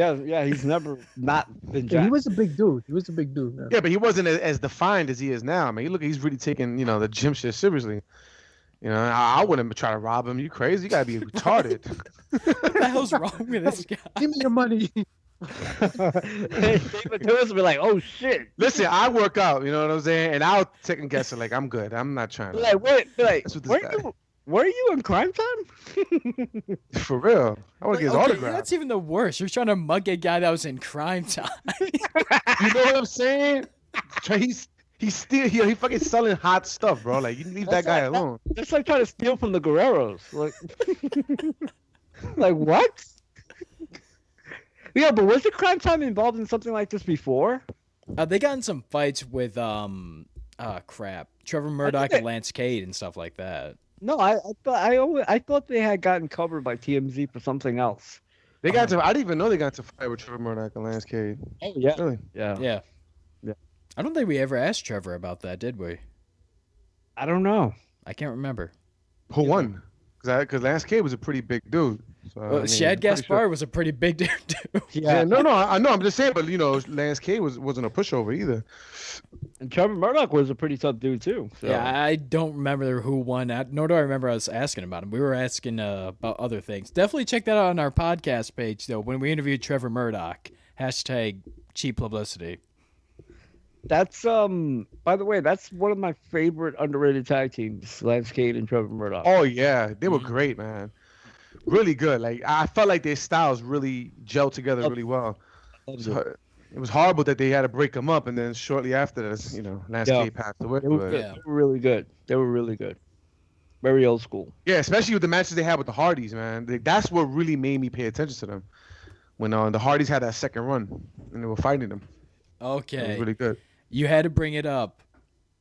he's never not been Yeah, he jacked. was a big dude. Man. Yeah, but he wasn't as defined as he is now. I mean, he's really taking the gym shit seriously. You know, I wouldn't try to rob him. You crazy? You gotta be retarded. What the hell's wrong with this guy? Give me your money. David Lewis would be like, "Oh shit!" Listen, I work out. You know what I'm saying? And I'll second guess it. Like I'm good. I'm not trying to. Like what? Like That's what this guy- were you in Crime Time? For real. I want to get his autograph. That's even the worst. You're trying to mug a guy that was in Crime Time. You know what I'm saying? He fucking selling hot stuff, bro. Like you leave that guy alone. That's like trying to steal from the Guerreros. Like, like what? Yeah, but was the Crime Time involved in something like this before? They got in some fights with Trevor Murdoch and Lance Cade and stuff like that. No, I thought they had gotten covered by TMZ for something else. They got to. I didn't even know they got to fight with Trevor Murdoch and Lance Cade. Oh yeah, Really? Yeah. I don't think we ever asked Trevor about that, did we? I don't know. I can't remember. Who won? Because Lance Cade was a pretty big dude. So, I mean, Shad I'm pretty Gaspar sure- was a pretty big dude too. Yeah, no, I know. I'm just saying, but you know, Lance Cade wasn't a pushover either. And Trevor Murdoch was a pretty tough dude too. So. Yeah, I don't remember who won, nor do I remember us asking about him. We were asking about other things. Definitely check that out on our podcast page, though, when we interviewed Trevor Murdoch. # cheap publicity. That's by the way, that's one of my favorite underrated tag teams, Lance Cade and Trevor Murdoch. Oh yeah, they were great, man. Really good. Like I felt like their styles really gelled together really well. So, it was horrible that they had to break them up, and then shortly after this, you know, Lance Cade passed away. They were really good. They were really good. Very old school. Yeah, especially with the matches they had with the Hardys, man. That's what really made me pay attention to them. When the Hardys had that second run, and they were fighting them. Okay. It was really good. You had to bring it up.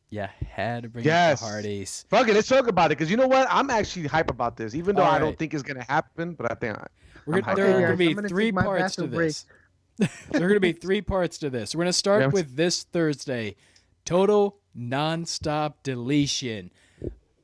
Yeah, had to bring up the Hardys. Fuck it, let's talk about it, because you know what? I'm actually hype about this, even though All I right. don't think it's going to happen, but I think There are going to be 3 parts to this. There are going to be 3 parts to this. We're going to start with this Thursday. Total Nonstop Deletion.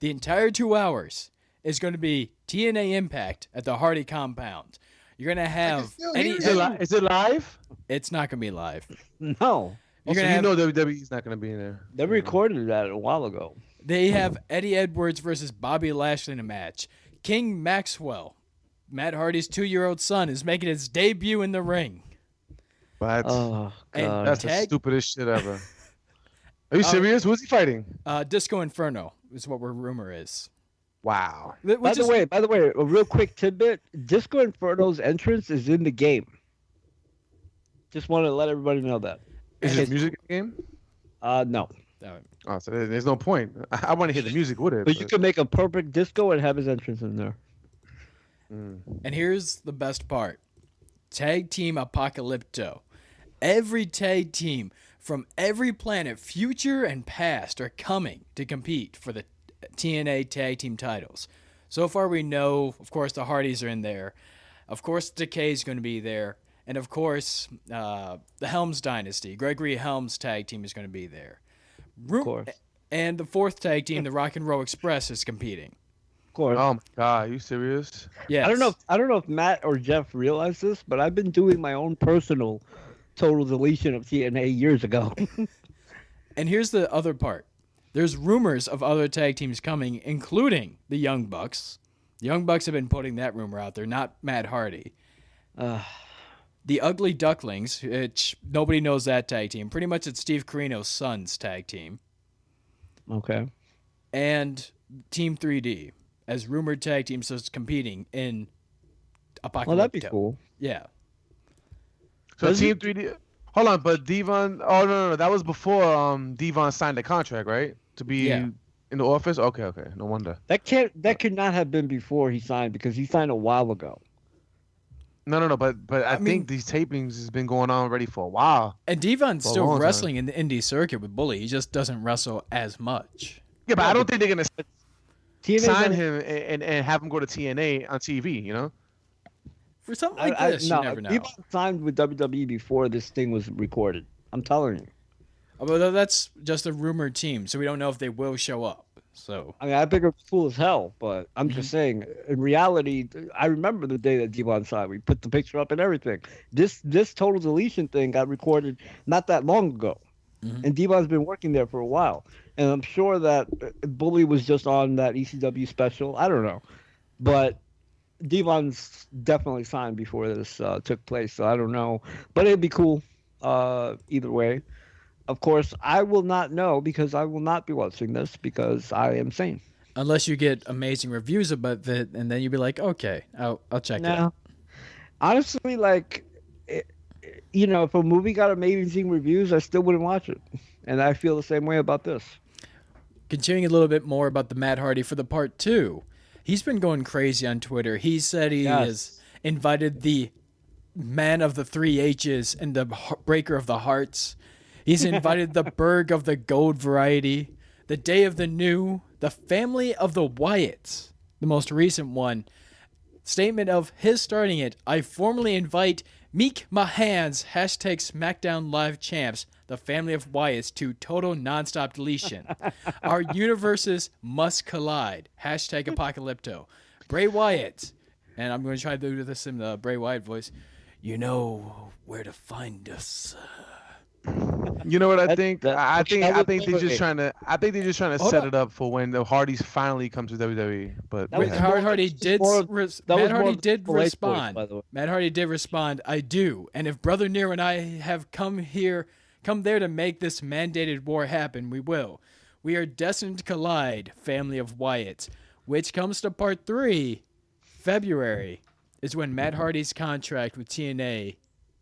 The entire 2 hours is going to be TNA Impact at the Hardy compound. You're going to have... Is it live? It's not going to be live. No. You're Also, gonna have, WWE's not going to be in there. They recorded that a while ago. They have Eddie Edwards versus Bobby Lashley in a match. King Maxwell, Matt Hardy's 2-year-old son, is making his debut in the ring. What? Oh, God. That's the stupidest shit ever. Are you serious? Who's he fighting? Disco Inferno is what rumor is. Wow. By the way, a real quick tidbit: Disco Inferno's entrance is in the game. Just want to let everybody know that. Is his music in the game? No. Oh, so there's no point. I want to hear the music with it. But you can make a perfect disco and have his entrance in there. And here's the best part: Tag Team Apocalypto. Every tag team from every planet, future and past, are coming to compete for the TNA Tag Team titles. So far, we know, of course, the Hardys are in there. Of course, Decay's going to be there. And, of course, the Helms Dynasty, Gregory Helms tag team is going to be there. Of course. And the 4th tag team, the Rock and Roll Express, is competing. Of course. Oh, my God. Are you serious? Yes. I don't know if Matt or Jeff realize this, but I've been doing my own personal total deletion of TNA years ago. And here's the other part. There's rumors of other tag teams coming, including the Young Bucks. The Young Bucks have been putting that rumor out there, not Matt Hardy. The Ugly Ducklings, which nobody knows that tag team. Pretty much it's Steve Corino's son's tag team. Okay. And Team 3D as rumored tag teams that's competing in Apocalypto. Well, that'd be cool. Yeah. So Team 3D... Hold on, but Devon... Oh, no. That was before Devon signed the contract, right? To be in the office? Okay. No wonder. That could not have been before he signed, because he signed a while ago. No, but I think these tapings has been going on already for a while. And Devon's still wrestling in the indie circuit with Bully. He just doesn't wrestle as much. Yeah, but I don't think they're going to sign him and have him go to TNA on TV, you know? For something like this, you never know. Devon signed with WWE before this thing was recorded. I'm telling you. Although that's just a rumored team, so we don't know if they will show up. So I mean, I think it's cool as hell, but I'm just saying, in reality, I remember the day that Devon signed. We put the picture up and everything. This total deletion thing got recorded not that long ago. and Devon's been working there for a while. And I'm sure that Bully was just on that ECW special. I don't know, but Devon's definitely signed before this took place, so I don't know. But it'd be cool either way. Of course, I will not know because I will not be watching this because I am sane. Unless you get amazing reviews about it, and then you'd be like, okay, I'll check it out. Honestly, like, if a movie got amazing reviews, I still wouldn't watch it. And I feel the same way about this. Continuing a little bit more about the Matt Hardy for the part 2. He's been going crazy on Twitter. He said he has invited the man of the 3 H's and the breaker of the hearts. He's invited the Berg of the gold variety, the Day of the New, the family of the Wyatts, the most recent one. Statement of his starting it. I formally invite Meek Mahans, #Smackdown Live Champs, the family of Wyatts to total nonstop deletion. Our universes must collide. #Apocalypto. Bray Wyatt. And I'm going to try to do this in the Bray Wyatt voice. You know where to find us. You know what I think? I think they're just trying to set it up for when the Hardys finally come to WWE. But Matt Hardy did respond. Matt Hardy did respond. I do. And if Brother Nero and I have come there to make this mandated war happen, we will. We are destined to collide, family of Wyatt. Which comes to part 3, February, is when Matt Hardy's contract with TNA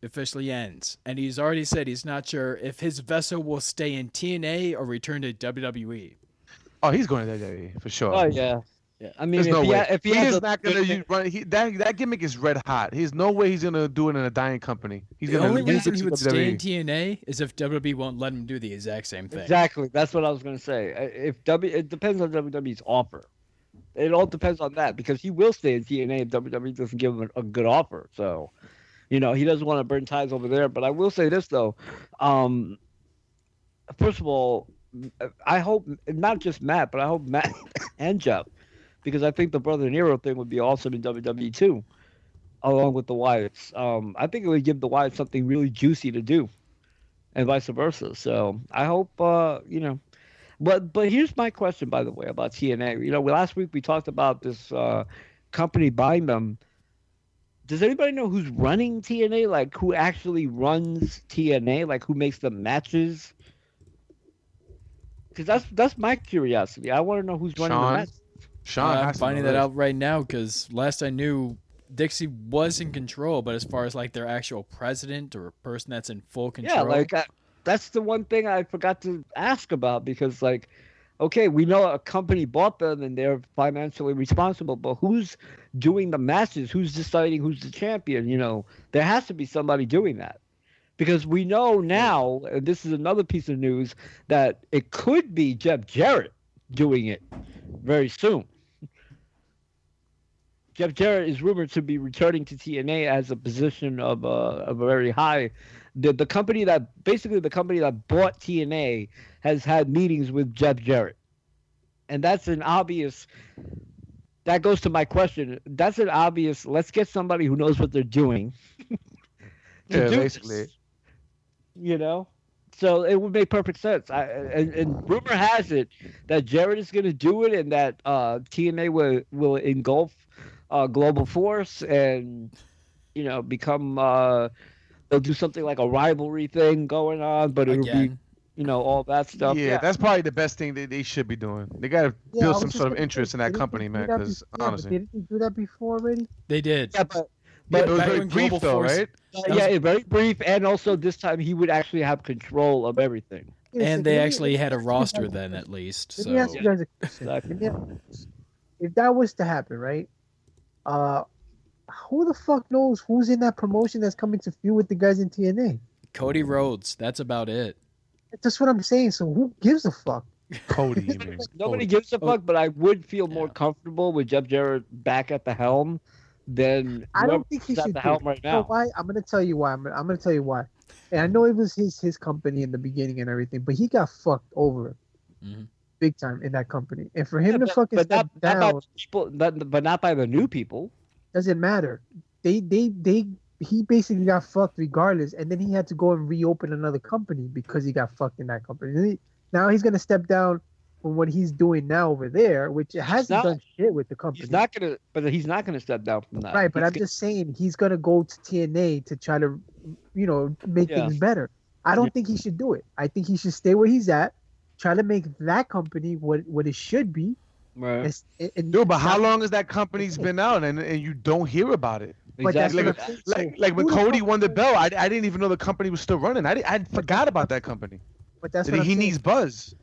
officially ends, and he's already said he's not sure if his vessel will stay in TNA or return to WWE. Oh, he's going to WWE for sure. Oh yeah. I mean, if he is not gonna that gimmick is red hot. There's no way he's gonna do it in a dying company. The only reason he would stay in TNA is if WWE won't let him do the exact same thing. Exactly. That's what I was gonna say. It depends on WWE's offer. It all depends on that because he will stay in TNA if WWE doesn't give him a good offer. So. He doesn't want to burn ties over there. But I will say this, though. First of all, I hope not just Matt, but I hope Matt and Jeff, because I think the Brother Nero thing would be awesome in WWE, too, along with the Wyatts. I think it would give the Wyatts something really juicy to do and vice versa. So I hope, But here's my question, by the way, about TNA. Last week we talked about this company buying them. Does anybody know who's running TNA? Like, who actually runs TNA? Like, who makes the matches? Because that's my curiosity. I want to know who's running the matches. I'm finding that out right now because last I knew, Dixie was in control. But as far as, like, their actual president or person that's in full control. Yeah, like, that's the one thing I forgot to ask about because, like, okay, we know a company bought them and they're financially responsible, but who's doing the matches? Who's deciding who's the champion? There has to be somebody doing that. Because we know now, and this is another piece of news, that it could be Jeff Jarrett doing it very soon. Jeff Jarrett is rumored to be returning to TNA as a position of a very high. The company that bought TNA has had meetings with Jeff Jarrett. And that's an obvious, that goes to my question. That's an obvious, let's get somebody who knows what they're doing. Basically. So it would make perfect sense. And rumor has it that Jarrett is going to do it and that TNA will engulf Global Force and, become, they'll do something like a rivalry thing going on, but it'll be, all that stuff. Yeah, that's probably the best thing that they should be doing. They got to build some sort of interest in that company, man, because honestly. Didn't they do that before already? They did. Yeah, but it was very brief, though, right? Very brief, and also this time he would actually have control of everying. And they actually had a roster then, at least. Let me ask you guys a question. If that was to happen, right? Who the fuck knows who's in that promotion that's coming to feud with the guys in TNA? Cody Rhodes. That's about it. That's what I'm saying. So who gives a fuck? Cody, you mean? Nobody gives a fuck, but I would feel more comfortable with Jeff Jarrett back at the helm than I don't think he should at the helm right now. Why? I'm gonna tell you why. I'm gonna tell you why. And I know it was his company in the beginning and everything, but he got fucked over big time in that company. And for him to fucking step down, but not by the new people. Doesn't matter. They he basically got fucked regardless, and then he had to go and reopen another company because he got fucked in that company. Now he's gonna step down from what he's doing now over there, which hasn't done shit with the company. He's not gonna step down from that. Right, but I'm just saying he's gonna go to TNA to try to, make things better. I don't think he should do it. I think he should stay where he's at, try to make that company what it should be. Right. Dude, but how long has that company's been out and you don't hear about it? Exactly. Like when Cody won the belt, I didn't even know the company was still running. I forgot about that company. But that's he needs buzz.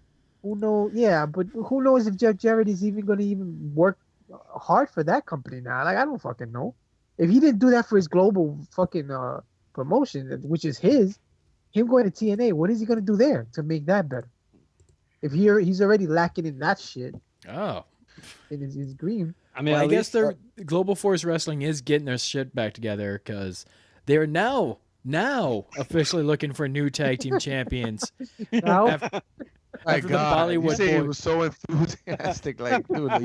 Who knows? Yeah, but who knows if Jeff Jarrett is even going to even work hard for that company now? Like, I don't fucking know. If he didn't do that for his global fucking promotion, which is him going to TNA, what is he going to do there to make that better? If he's already lacking in that shit. Oh. In his green. I mean, I guess their Global Force Wrestling is getting their shit back together because they're now officially looking for new tag team champions. After My God, the Bollywood you say it boy. was so enthusiastic. Like, dude, I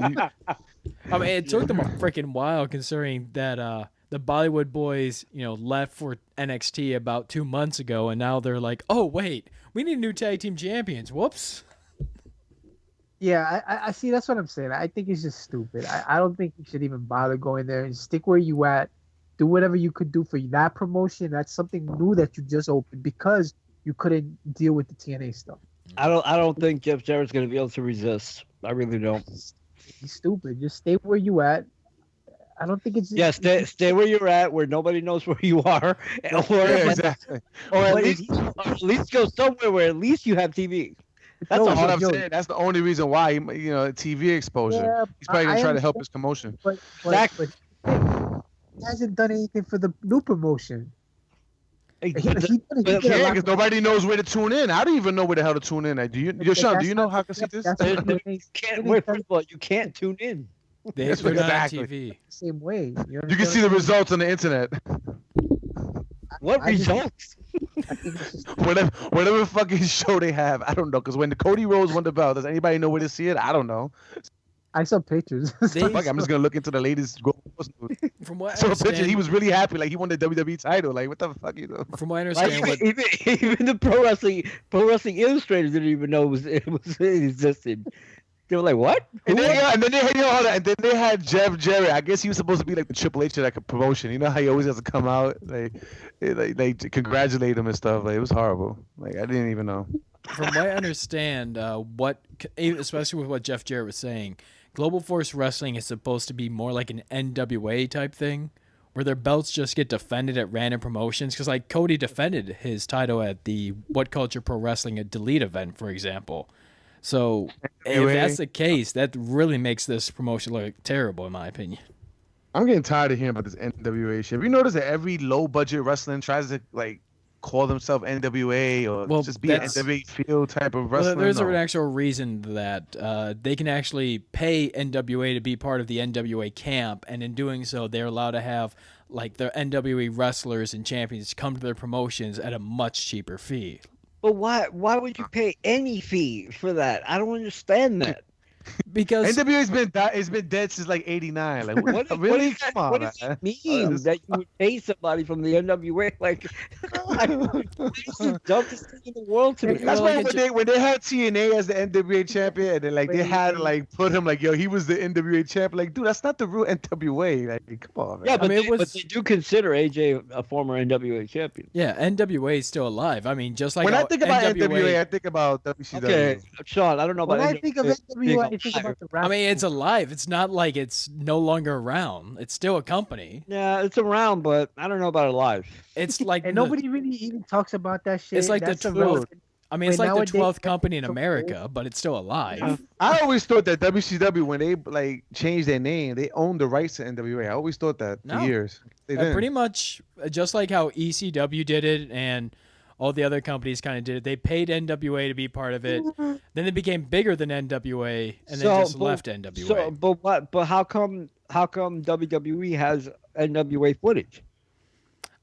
mean, it took them a freaking while considering that the Bollywood boys, left for NXT about 2 months ago, and now they're like, oh wait, we need new tag team champions. Whoops. Yeah, I see. That's what I'm saying. I think it's just stupid. I don't think you should even bother going there and stick where you at. Do whatever you could do for that promotion. That's something new that you just opened because you couldn't deal with the TNA stuff. I don't think Jeff Jarrett's going to be able to resist. I really don't. He's stupid. Just stay where you at. I don't think it's stay where you're at, where nobody knows where you are, exactly. or at least go somewhere where at least you have TV. That's all I'm saying. That's the only reason why TV exposure. Yeah, he's probably gonna try to help his promotion. But he hasn't done anything for the new promotion. Because nobody knows where to tune in. I don't even know where the hell to tune in. Do you, Sean? Do you know how to see this? You can't. First of all, you can't tune in. They're not on TV. Same way. You can see the results on the internet. What results? Whatever fucking show they have, I don't know. Because when the Cody Rhodes won the belt, does anybody know where to see it? I don't know. I saw pictures. Fuck, I'm just gonna look into the latest. From what I saw understand, pictures. He was really happy, like he won the WWE title. Like what the fuck, From what I understand, even the Pro Wrestling Illustrated didn't even know it existed. They were like, "What?" And then they had Jeff Jarrett. I guess he was supposed to be like the Triple H of like a promotion. You know how he always has to come out, they congratulate him and stuff. Like it was horrible. Like I didn't even know. From what I understand, especially with what Jeff Jarrett was saying, Global Force Wrestling is supposed to be more like an NWA type thing, where their belts just get defended at random promotions. Because like Cody defended his title at the What Culture Pro Wrestling at Delete event, for example. So if that's the case, that really makes this promotion look terrible, in my opinion. I'm getting tired of hearing about this NWA shit. Have you noticed that every low budget wrestling tries to like call themselves NWA or just be an NWA feel type of wrestling? Well, there's an actual reason that they can actually pay NWA to be part of the NWA camp, and in doing so, they're allowed to have like their NWA wrestlers and champions come to their promotions at a much cheaper fee. But why would you pay any fee for that? I don't understand that. Because NWA's been dead since like '89. Like what does that mean that you would pay somebody from the NWA? Like, it's the dumbest thing in the world to me. That's why when they had TNA as the NWA champion, and then like they had like put him like, yo, he was the NWA champion. Like, dude, that's not the real NWA. Like, come on, man. Yeah, but they do consider AJ a former NWA champion. Yeah, NWA is still alive. I mean, just like when I think about NWA, I think about WCW. Okay, Sean, I don't know about when I think of NWA. I mean, it's alive. It's not like it's no longer around. It's still a company. Yeah, it's around, but I don't know about alive. It's like and nobody really even talks about that shit. It's like the 12th. I mean, it's like the 12th company in America, but it's still alive. I always thought that WCW, when they like changed their name, they owned the rights to NWA. I always thought that for years. They didn't. Pretty much, just like how ECW did it, and all the other companies kind of did it. They paid NWA to be part of it. Then they became bigger than NWA, and then just left NWA. But how come WWE has NWA footage?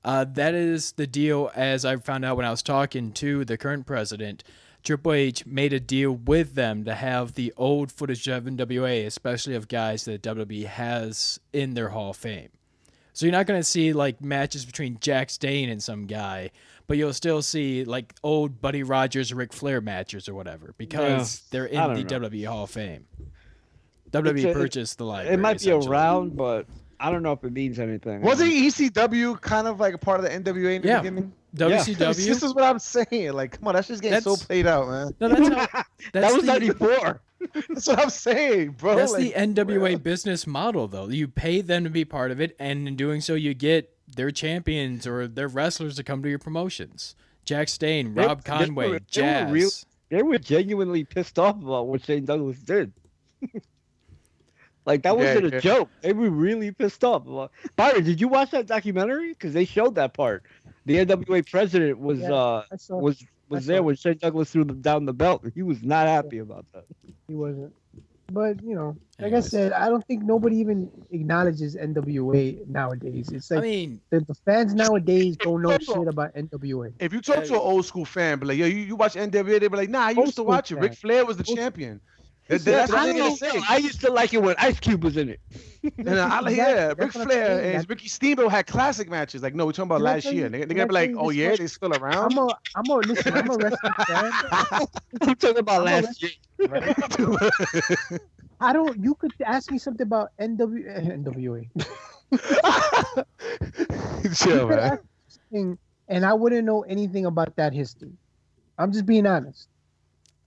That is the deal, as I found out when I was talking to the current president. Triple H made a deal with them to have the old footage of NWA, especially of guys that WWE has in their Hall of Fame. So you're not going to see like matches between Jack Stane and some guy, but you'll still see like old Buddy Rogers or Ric Flair matches or whatever because they're in the WWE Hall of Fame. WWE purchased the library. It might be around, but I don't know if it means anything. Wasn't ECW kind of like a part of the NWA in the beginning? WCW. This is what I'm saying. Like, come on, that's just getting so played out, man. No, that was 94. That's what I'm saying, bro. That's the NWA business model, though. You pay them to be part of it, and in doing so, you get their champions or their wrestlers to come to your promotions. Jack Stane, Rob Conway, Jazz. They were genuinely pissed off about what Shane Douglas did. Like, that wasn't a joke. They were really pissed off. Byron, did you watch that documentary? Because they showed that part. The NWA president was there when Shane Douglas threw down the belt. He was not happy about that. He wasn't. But, you know, like I said, I don't think nobody even acknowledges NWA nowadays. It's like the fans nowadays don't know shit about NWA. If you talk to an old school fan, but like, yo, you watch NWA, they be like, nah, I used to watch it. Ric Flair was the champion. That's what they're gonna say. I used to like it when Ice Cube was in it. Ric Flair and Ricky Steamboat had classic matches. Like, no, we're talking about last year. They're gonna be like, oh yeah, they're still around. I'm a wrestling fan. I'm talking about last year. You could ask me something about NWA. Chill, man. And I wouldn't know anything about that history. I'm just being honest.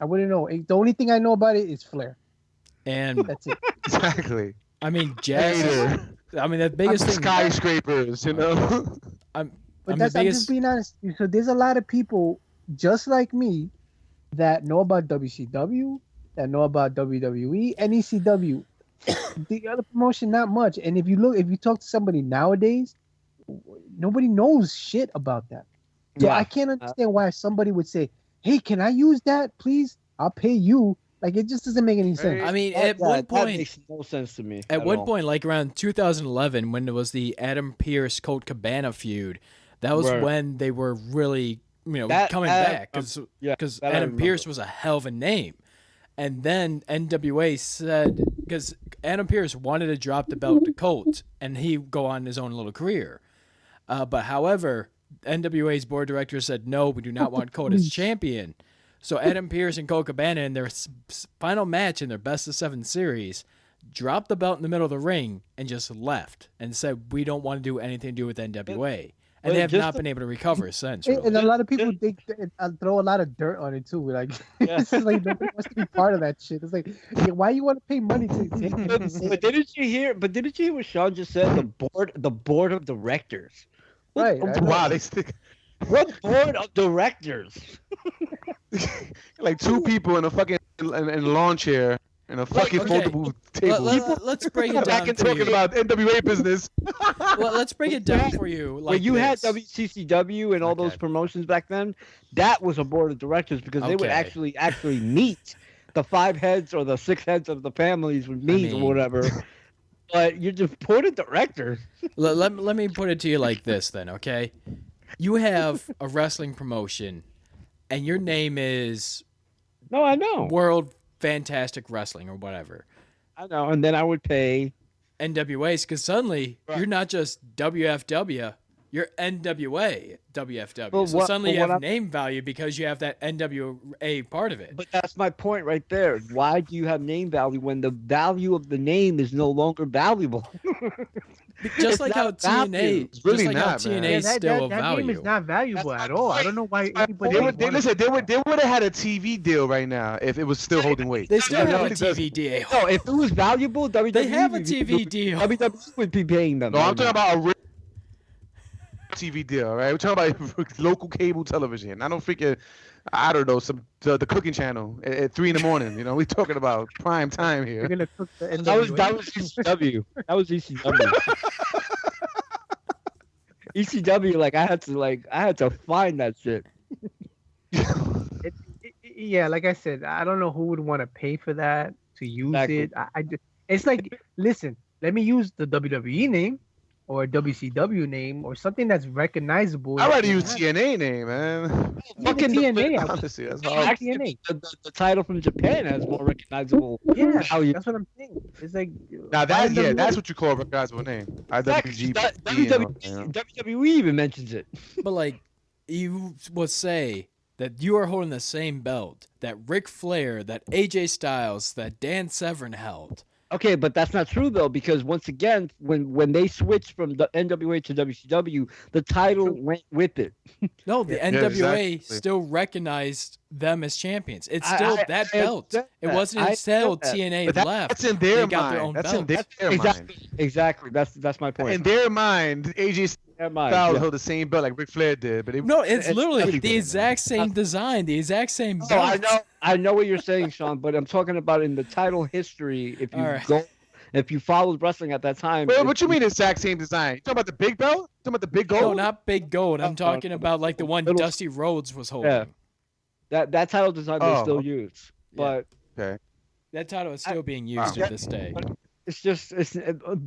I wouldn't know. The only thing I know about it is Flair. And that's it. Exactly. I mean, Jazz. I mean, the biggest thing. Skyscrapers, you know. I'm just being honest. So there's a lot of people just like me that know about WCW, that know about WWE and ECW. The other promotion, not much. And if you talk to somebody nowadays, nobody knows shit about that. So I can't understand why somebody would say, hey, can I use that, please? I'll pay you. Like, it just doesn't make any sense. I mean, at one point, that makes no sense to me. At one point, like around 2011, when there was the Adam Pearce Colt Cabana feud, that was when they were really, coming back because Adam Pearce was a hell of a name. And then NWA said, because Adam Pearce wanted to drop the belt to Colt and he go on his own little career. But however, NWA's board of directors said, no, we do not want Colt as champion. So Adam Pearce and Colt Cabana in their final match in their best of 7 series dropped the belt in the middle of the ring and just left and said, we don't want to do anything to do with NWA. And they have not been able to recover since. Really. And a lot of people throw a lot of dirt on it too. Like, it's like nobody wants to be part of that shit. It's like, why you want to pay money to take it? But didn't you hear what Sean just said? The board of directors. Right. Wow, they stick. What board of directors? Like 2 people in a fucking in a lawn chair and a fucking foldable table. Let's break it down. Talking about NWA business. Well, let's break it down for you. Like when you had WCCW and all those promotions back then, that was a board of directors because they would actually meet. The 5 heads or the 6 heads of the families would meet or whatever. But you're just board of directors. Let me put it to you like this then, okay? You have a wrestling promotion, and your name is... No, I know. World Fantastic Wrestling or whatever. I know, and then I would pay... NWA, because suddenly you're not just WFW, you're NWA WFW. So suddenly you have name value because you have that NWA part of it. But that's my point right there. Why do you have name value when the value of the name is no longer valuable? Just like how TNA, it's really just like how TNA is still that value. name is not valuable at all. I don't know why anybody. They would have had a TV deal right now if it was still holding weight. They still have a TV deal. No, if it was valuable, WWE they have a TV deal. WWE would be paying them. No, I'm talking about a real TV deal, right? We're talking about local cable television. I don't know, the cooking channel at 3 a.m. You know, we're talking about prime time here. You're gonna cook that was ECW. That was ECW. ECW, like I had to find that shit. Yeah, like I said, I don't know who would want to pay for that to use it. It's like, listen, let me use the WWE name. or a WCW name or something that's recognizable. I'd rather use TNA name, man. Fucking TNA. Honestly, that's hard. Actually, the title from Japan has more recognizable value. That's what I'm saying. It's like Now that's what you call a recognizable name. WWE even mentions it. But like, you would say that you are holding the same belt that Ric Flair, that AJ Styles, that Dan Severn held. Okay, but that's not true though, because once again, when they switched from the NWA to WCW, the title went with it. No, the NWA still recognized them as champions. It's still that belt. It wasn't until TNA left. That's in their got their mind. own That's belt. in their mind. Exactly. That's my point. In their mind, AJ Styles held the same belt like Ric Flair did, but it's literally the exact same design, the exact same belt. I know what you're saying, Sean, but I'm talking about in the title history. If you followed wrestling at that time. Wait, what you mean exact same design? You talking about the big belt? You talking about the big gold? No, not big gold. I'm talking about like the one Dusty Rhodes was holding. Yeah. That title design they still use. But okay. That title is still being used to this day. It's just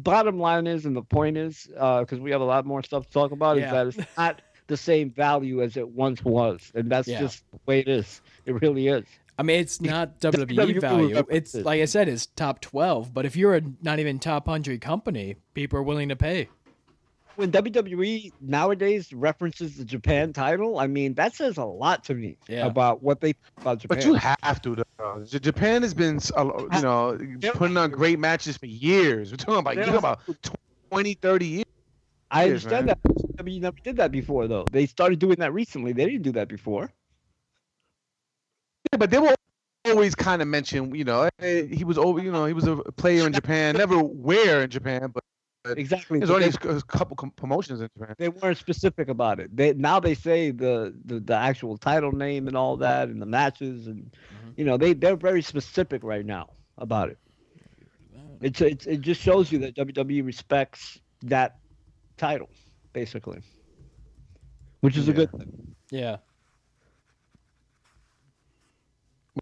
bottom line is, and the point is, because we have a lot more stuff to talk about, is that it's not the same value as it once was, and that's just the way it is. It really is. I mean, it's not WWE value. It's like I said, it's top 12. But if you're a not even top 100 company, people are willing to pay. When WWE nowadays references the Japan title, I mean, that says a lot to me about what they think about Japan. But you have to, though. Japan has been, putting on great matches for years. We're talking about 20, 30 years. I understand that. WWE never did that before, though. They started doing that recently. They didn't do that before. Yeah, but they will always kind of mention, he was a player in Japan, never where in Japan, but exactly. There's only a couple promotions in Japan. They weren't specific about it. They say the actual title name and all that, and the matches, and they're very specific right now about it. It just shows you that WWE respects that title, basically, which is a good thing. Yeah.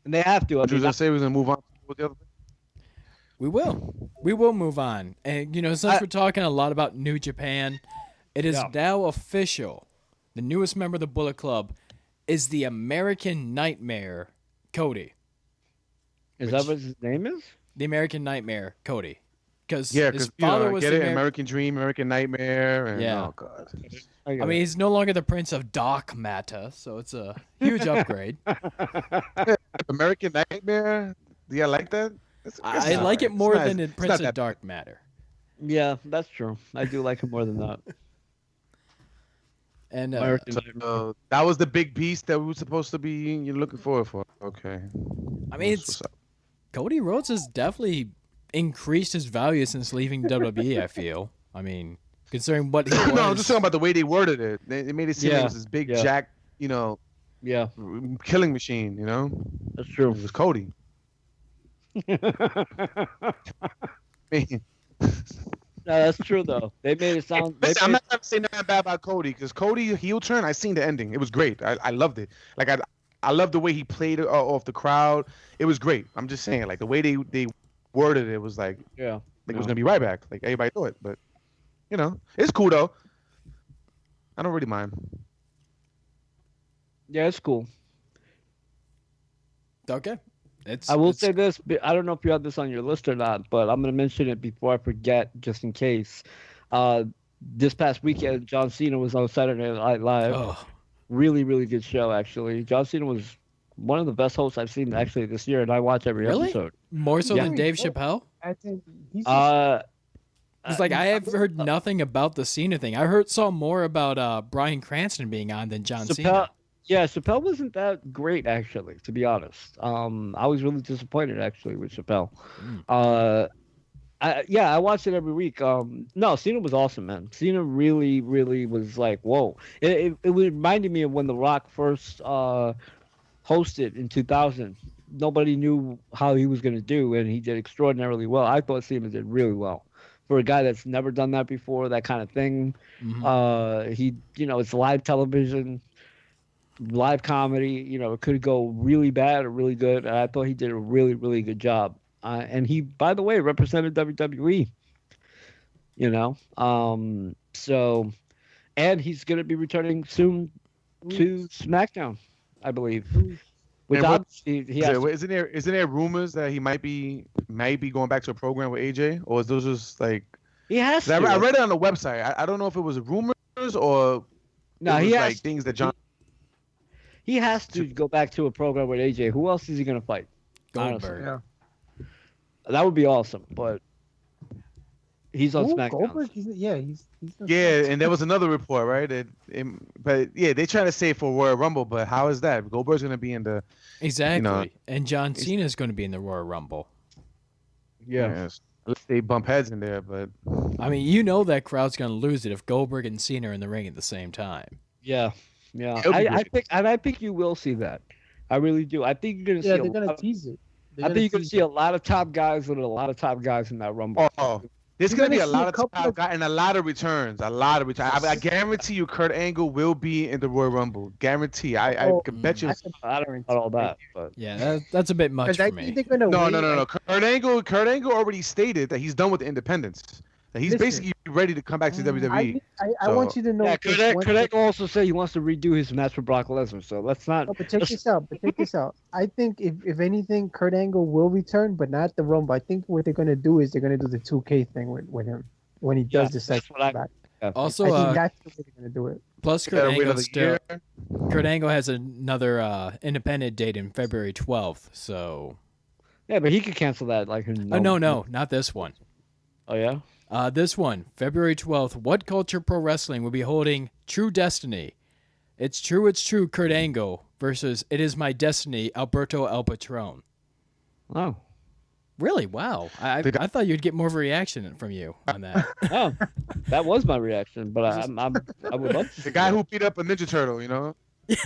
And they have to. I was going to say we're going to move on with the other thing. We will move on. And, since we're talking a lot about New Japan, it is now official. The newest member of the Bullet Club is the American Nightmare, Cody. Is that what his name is? The American Nightmare, Cody. Because his father was American Dream, American Nightmare. And, oh, God. I mean, he's no longer the Prince of Dark Matter, so it's a huge upgrade. American Nightmare? Do you like that? I like it more than the Prince of Dark Matter. Yeah, that's true. I do like it more than that. And so that was the big beast that we were supposed to be looking forward for. Okay. I mean, Cody Rhodes has definitely increased his value since leaving WWE, I feel. I mean, considering what he was. No, I'm just talking about the way they worded it. They made it seem like it was this big jack, killing machine, That's true. It was Cody. No, that's true though. They made it sound. Listen, I'm not going to say nothing bad about Cody because Cody heel turn. I seen the ending. It was great. I loved it. Like I loved the way he played off the crowd. It was great. I'm just saying, like the way they worded it was like, it was gonna be right back. Like everybody knew it, but it's cool though. I don't really mind. Yeah, it's cool. Okay. I will say this. I don't know if you have this on your list or not, but I'm going to mention it before I forget, just in case. This past weekend, John Cena was on Saturday Night Live. Oh. Really, really good show, actually. John Cena was one of the best hosts I've seen actually this year, and I watch every episode. More so than Dave Chappelle? I think he's it's like I have heard nothing about the Cena thing. I saw more about Bryan Cranston being on than John Cena. Yeah, Chappelle wasn't that great, actually, to be honest. I was really disappointed, actually, with Chappelle. I watched it every week. No, Cena was awesome, man. Cena really, really was like, whoa. It reminded me of when The Rock first hosted in 2000. Nobody knew how he was going to do, and he did extraordinarily well. I thought Cena did really well. For a guy that's never done that before, that kind of thing. It's live television. Live comedy, it could go really bad or really good. And I thought he did a really, really good job. And he, by the way, represented WWE. You know, so, and he's going to be returning soon to SmackDown, I believe. Which And what- obviously he has. Isn't there rumors that he might be going back to a program with AJ, or is those just like? He has 'Cause to. I read it on the website. I don't know if it was rumors or No, it he was has. like things that John. He has to go back to a program with AJ. Who else is he going to fight? Goldberg. Yeah. That would be awesome, but he's on Ooh, SmackDown. Goldberg, he's on Yeah, and there was another report, right? But yeah, they're trying to say for Royal Rumble, but how is that? Goldberg's going to be in the Exactly. And John Cena is going to be in the Royal Rumble. yes. Unless they bump heads in there, but I mean, you know that crowd's going to lose it if Goldberg and Cena are in the ring at the same time. Yeah. It'll be I think you will see that. I really do. I think you're going to see. Yeah, they're gonna tease it. I think you're going to see a lot of top guys and a lot of top guys in that Rumble. oh, there's You're going to be gonna a see a lot of couple top of- guys and a lot of returns. I guarantee you, Kurt Angle will be in the Royal Rumble. Guarantee. I can bet you. I don't know about all that, but Yeah, that's a bit much Because I for think me. they're gonna No, wait. no. Kurt Angle already stated that he's done with the independents. That he's Listen. basically ready to come back to WWE. I want you to know. yeah, this Kurt one Angle also said he wants to redo his match with Brock Lesnar. So let's not. No, but check this out. I think if anything, Kurt Angle will return, but not the Rumble. I think what they're gonna do is they're gonna do the 2K thing with him when he does Yeah, the that's second what I- back. Also, I think that's the way they're gonna do it. plus Gotta wait another year. Kurt Angle has another independent date in February 12th. So, Yeah, but he could cancel that. Like, no, not this one. Oh yeah. This one, February 12th, What Culture Pro Wrestling will be holding True Destiny. It's true, Kurt Angle versus It Is My Destiny, Alberto El Patron. Oh. Really? Wow. I thought you'd get more of a reaction from you on that. Oh, that was my reaction, but I would love to. The guy who beat up a Ninja Turtle, you know? Yeah.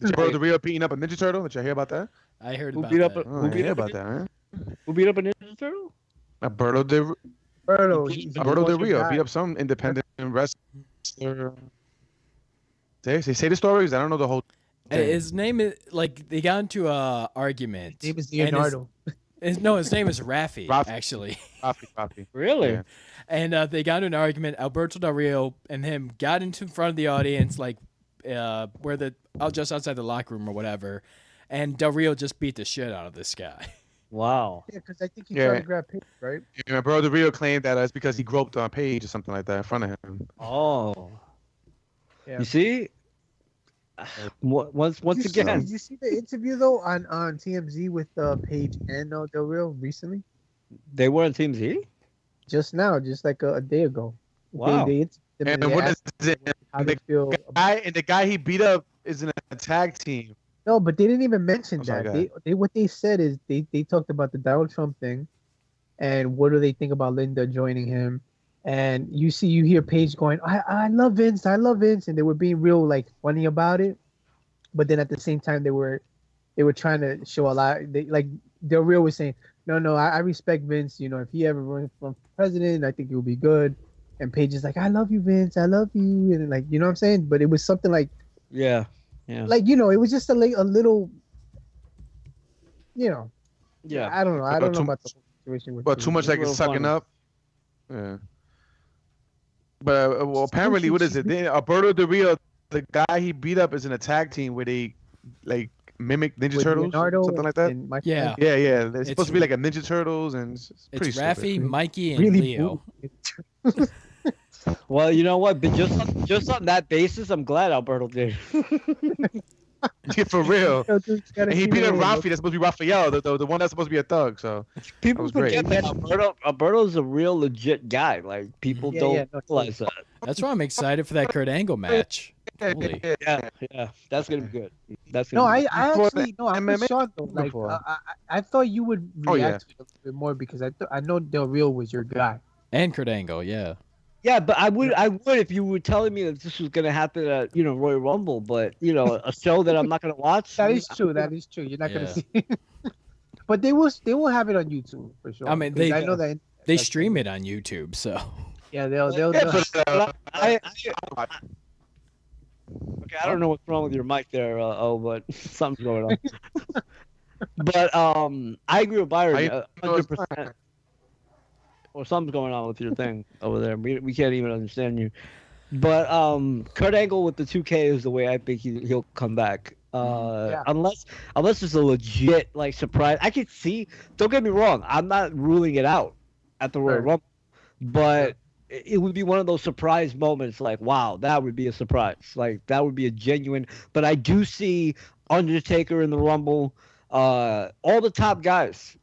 Did you hear the real beating up a Ninja Turtle? Did you hear about that? I heard Who about beat up that. Oh, I didn't hear about that, man. Who beat up a Ninja Turtle? Alberto Del Rio beat up some independent wrestler. They say the story because I don't know the whole thing. His name is, like, they got into a argument. His name is and his- Leonardo. his name is Rafi, Rafi. actually. Coffee. Really? Yeah. And they got into an argument. Alberto Del Rio and him got into front of the audience, like just outside the locker room or whatever. And Del Rio just beat the shit out of this guy. Wow. Yeah, because I think he Yeah. tried to grab Paige, right? Yeah, bro, the Rio claimed that it's because he groped on Paige or something like that in front of him. Oh. Yeah. You see? Once again. Did you see the interview though on TMZ with Paige and Del Rio recently? They were on Team Z? Just now, just like a day ago. Wow. They interviewed them And they what asked is it? how they feel. The guy he beat up is in a tag team. No, but they didn't even mention Oh, sorry, that. go They what they said is they talked about the Donald Trump thing, and what do they think about Linda joining him? And you hear Paige going, I love Vince, and they were being real like funny about it, but then at the same time they were trying to show a lot. Like Del Rio was saying, no, I respect Vince. You know, if he ever runs for president, I think it will be good. And Paige is like, I love you, Vince, I love you, and like, you know what I'm saying? But it was something like. Yeah. Like, you know, it was just a little, you know. Yeah. I don't know. I But don't know too- about the whole situation with. But too much like a it's little sucking funny. up. Yeah. But well, apparently, what is it? Alberto Del Rio, the guy he beat up, is in a tag team where they like mimic Ninja with Turtles, Leonardo something like that. and Michael Yeah. Yeah. It's It's- supposed to be like a Ninja Turtles, and it's pretty It's stupid. Rafi, Mikey, and really Leo. brutal. Well, you know what? But just on that basis, I'm glad Alberto did. Yeah, for real. Yo, dude, you gotta And he keep beat it up real. Rafi. That's supposed to be Raphael, the one that's supposed to be a thug. So People was great. forget that Alberto's a real legit guy. Like people Yeah, don't yeah, no, realize that. That's why I'm excited for that Kurt Angle match. Holy. Yeah, that's gonna be good. That's No, gonna be I Before actually no. I'm MMA shocked though. Like before. I thought you would Oh, yeah. react to it a little bit more because I know Del Rio was your guy. And Kurt Angle, yeah. Yeah, but I would if you were telling me that this was gonna happen at Royal Rumble, but a show that I'm not gonna watch. That is true. That is true. You're not Yeah. gonna see. But they will have it on YouTube for sure. I mean, 'Cause they- I know that They stream it on YouTube, so. Yeah, they'll Yeah, they'll- I don't know what's wrong with your mic there, but something's going on. But I agree with Byron, 100%. or something's going on with your thing over there. We can't even understand you. But Kurt Angle with the 2K is the way I think he'll come back. Unless it's a legit like surprise. I could see. Don't get me wrong. I'm not ruling it out at the Royal Rumble, but it would be one of those surprise moments. Like, wow, that would be a surprise. Like that would be a genuine. But I do see Undertaker in the Rumble. All the top guys,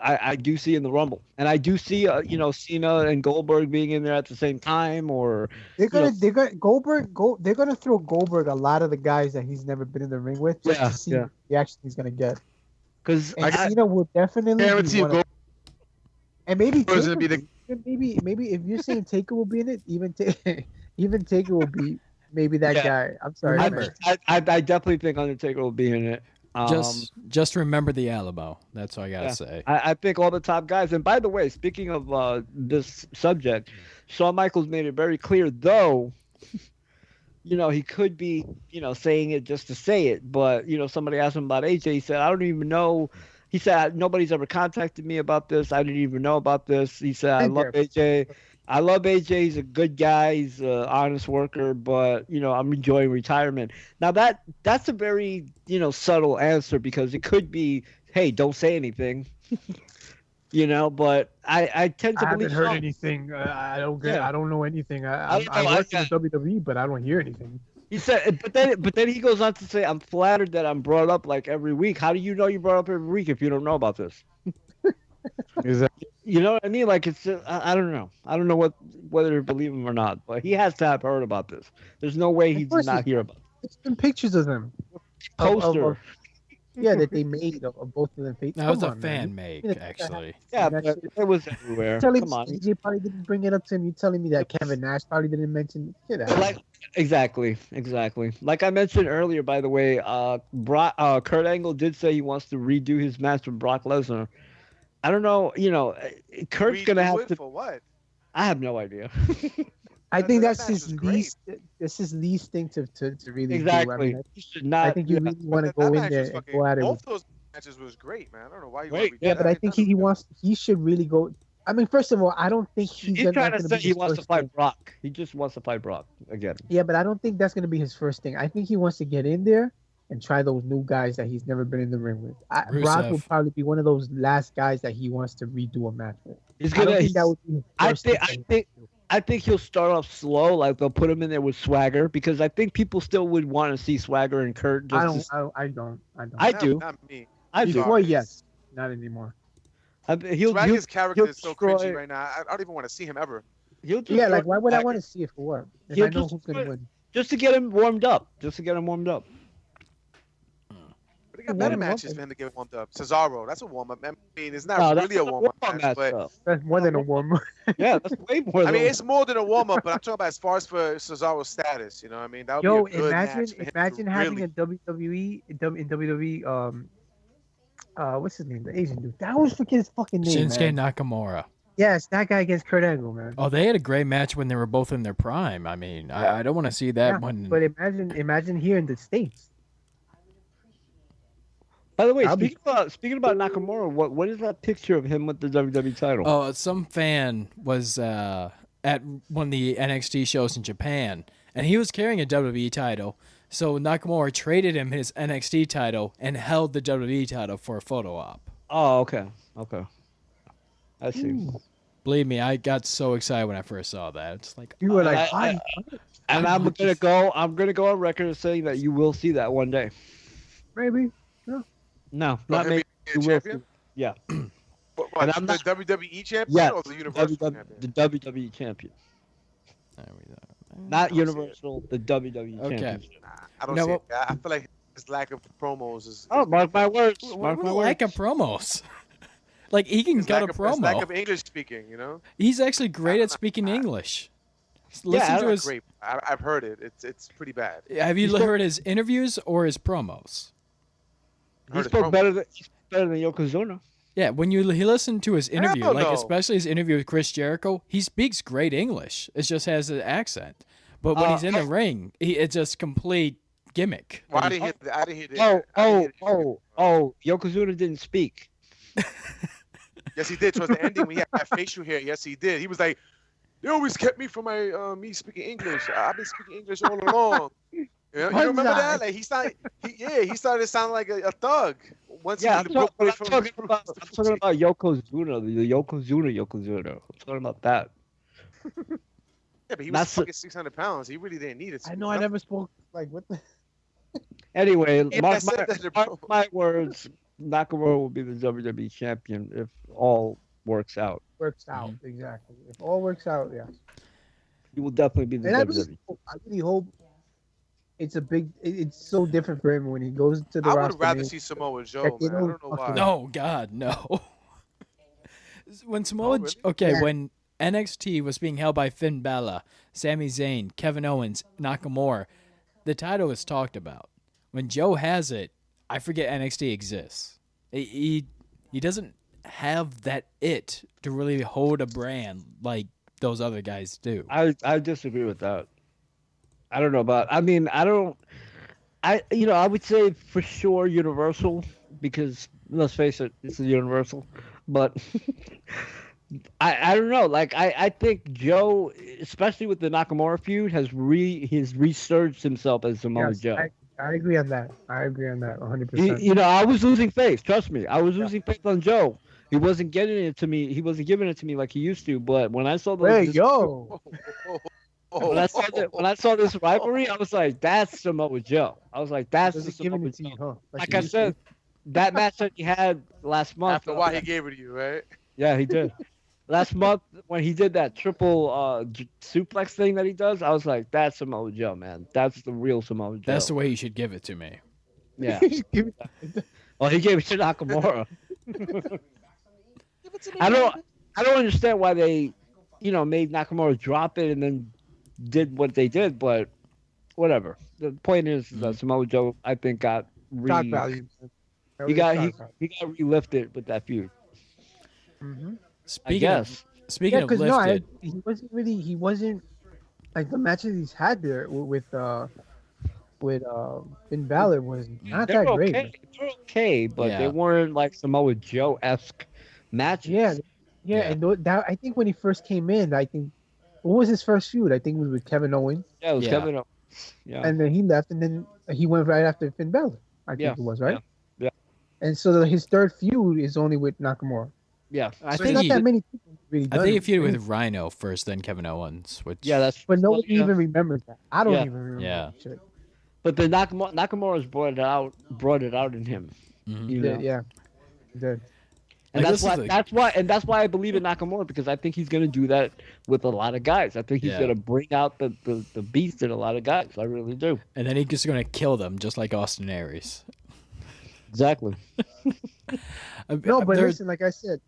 I do see in the Rumble, and I do see, Cena and Goldberg being in there at the same time, or they're gonna throw Goldberg a lot of the guys that he's never been in the ring with just to see the reaction he's gonna get. Because Cena will definitely guarantee you and maybe Taker, maybe if you're saying Taker will be in it, even Taker will be maybe that guy. I'm sorry, I definitely think Undertaker will be in it. Just remember the Alamo. That's all I gotta say. I think all the top guys. And by the way, speaking of this subject, Shawn Michaels made it very clear, though. He could be, saying it just to say it. But somebody asked him about AJ. He said, "I don't even know." He said, "Nobody's ever contacted me about this. I didn't even know about this." He said, "I love AJ. I love AJ. He's a good guy. He's an honest worker, but I'm enjoying retirement." Now that's a very subtle answer, because it could be, "Hey, don't say anything," But I tend to believe. I haven't heard anything. I don't know anything. I work in the WWE, but I don't hear anything. He said, but then he goes on to say, "I'm flattered that I'm brought up like every week." How do you know you're brought up every week if you don't know about this? Exactly. You know what I mean? Like, it's just, I don't know. I don't know whether to believe him or not, but he has to have heard about this. There's no way he did not hear about it. It's been pictures of them. Poster. That they made of both of them. That was a fan make, actually. Yeah, but it was everywhere. Come on. AJ probably didn't bring it up to him. You telling me that Kevin Nash probably didn't mention it? Exactly. Like I mentioned earlier, by the way, Kurt Angle did say he wants to redo his match with Brock Lesnar. I don't know, Kurt's going to have to. For what? I have no idea. I think that's his least. That's his least thing to really do. I mean, he should not. I think you really want to go in there and go at it. Both those matches was great, man. I don't know why you. But I think he should really go. I mean, first of all, I don't think he's trying to say he wants to fight Brock. He just wants to fight Brock again. Yeah, but I don't think that's going to be his first thing. I think he wants to get in there and try those new guys that he's never been in the ring with. Brock will probably be one of those last guys that he wants to redo a match with. I think he'll start off slow, like they'll put him in there with Swagger, because I think people still would want to see Swagger and Kurt. I don't. I do. Not me. I do. Before, yes, not anymore. Swagger's character is so cringy right now. I don't even want to see him ever. Like why would I want to see it for what? If I know who's gonna win. Just to get him warmed up. But they got better matches for him to get warmed up. Cesaro, that's a warm up. I mean, it's not really a warm up match, but that's more than a warm up. Yeah, that's way more. I mean, it's more than a warm up, but I'm talking about as far as for Cesaro's status. You know what I mean? That would be a good imagine having a WWE in WWE. What's his name? The Asian dude. I always forget his fucking name. Shinsuke Nakamura. Yes, that guy against Kurt Angle, man. Oh, they had a great match when they were both in their prime. I mean, I don't want to see that one. But imagine here in the States. By the way, speaking about Nakamura, what is that picture of him with the WWE title? Oh, some fan was at one of the NXT shows in Japan, and he was carrying a WWE title. So Nakamura traded him his NXT title and held the WWE title for a photo op. Oh, okay. I see. Ooh. Believe me, I got so excited when I first saw that. It's like you were like, and I'm gonna go on record saying that you will see that one day. Maybe. No, not maybe. You will see. Yeah. What, the WWE champion or the Universal champion? The WWE champion. Not Universal, the WWE championship. I don't see it. I feel like his lack of promos is. Oh, mark my words. Lack of promos. Like, he can cut a promo. His lack of English speaking, you know? He's actually great at speaking English. Listen to his. Great. I've heard it. It's pretty bad. Have you heard his interviews or his promos? He spoke better than Yokozuna. Yeah, when you listen to his interview, especially his interview with Chris Jericho, he speaks great English. It just has an accent. But when he's in the ring, it's just complete gimmick. Well, I didn't hear that. Yokozuna didn't speak. Yes, he did. Towards the ending, when he had that facial hair. Yes, he did. He was like, "They always kept me from my me speaking English. I've been speaking English all along." You remember that? Like he started sounding like a thug. Once Yeah, he broke away from. I'm talking about Yokozuna, the Yokozuna. I'm talking about that. Yeah, but he was fucking 600 pounds. He really didn't need it. I know. I never spoke like what the. Anyway, Yeah, mark my words. Nakamura will be the WWE champion if all works out. Works out, exactly. If all works out, yes. He will definitely be the WWE. I really hope it's it's so different for him when he goes to the roster. I would rather see Samoa Joe, man. I don't know why. No, God, no. When when NXT was being held by Finn Balor, Sami Zayn, Kevin Owens, Nakamura, the title was talked about. When Joe has it, I forget NXT exists. He doesn't have that it to really hold a brand like those other guys do. I disagree with that. I don't know about. I mean, I would say for sure Universal, because let's face it, it's a Universal. But I don't know. Like I think Joe, especially with the Nakamura feud, has resurged himself as Samoa Joe. I agree on that. 100%. I was losing faith. Trust me, I was losing faith on Joe. He wasn't getting it to me. He wasn't giving it to me like he used to. But when I saw when I saw this rivalry, I was like, "That's Samoa Joe." I was like, "That's the Samoa Joe." You, huh? Like I said, that match that he had last month. After why he gave it to you, right? Yeah, he did. Last month when he did that triple suplex thing that he does, I was like, "That's Samoa Joe, man. That's the real Samoa Joe." That's the way you should give it to me. Yeah. Well, he gave it to Nakamura. I don't understand why they, made Nakamura drop it and then did what they did, but whatever. The point is that Samoa Joe, I think, got value. He got relifted with that feud. Mm-hmm. Speaking of lifted, he wasn't like the matches he's had there with Finn Balor was not that great. They're okay, but they weren't like Samoa Joe-esque matches. Yeah. And that, I think when he first came in, what was his first feud? I think it was with Kevin Owens. Yeah, it was Kevin Owens. Yeah. And then he left, and then he went right after Finn Balor. I think it was, right? Yeah. And so his third feud is only with Nakamura. Yeah, I think not that many people really. I think he feuded with Rhino first, then Kevin Owens. Which but nobody even remembers that. I don't even remember. Yeah. That shit. But the Nakamura's brought it out in him. Mm-hmm. He did. And that's why I believe in Nakamura, because I think he's gonna do that with a lot of guys. I think he's gonna bring out the beast in a lot of guys. I really do. And then he's just gonna kill them, just like Austin Aries. Exactly. No, but listen, like I said,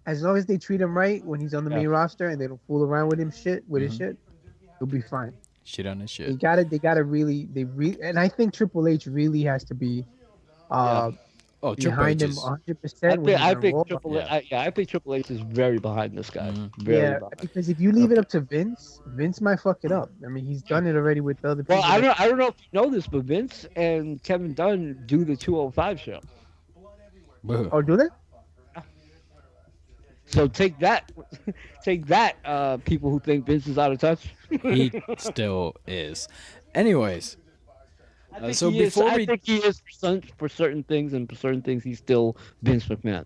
as long as they treat him right when he's on the main roster and they don't fool around with his shit, he'll be fine. Shit on his shit. They gotta really, and I think Triple H really has to be behind him 100%. I think Triple H is very behind this guy. Behind. Because if you leave it up to Vince might fuck it up. I mean, he's done it already with other people. Well, I don't know if you know this, but Vince and Kevin Dunn do the 205 show. Oh, do they? So take that, people who think Vince is out of touch. He still is. Anyways, I think he is for certain things, and for certain things he's still Vince McMahon.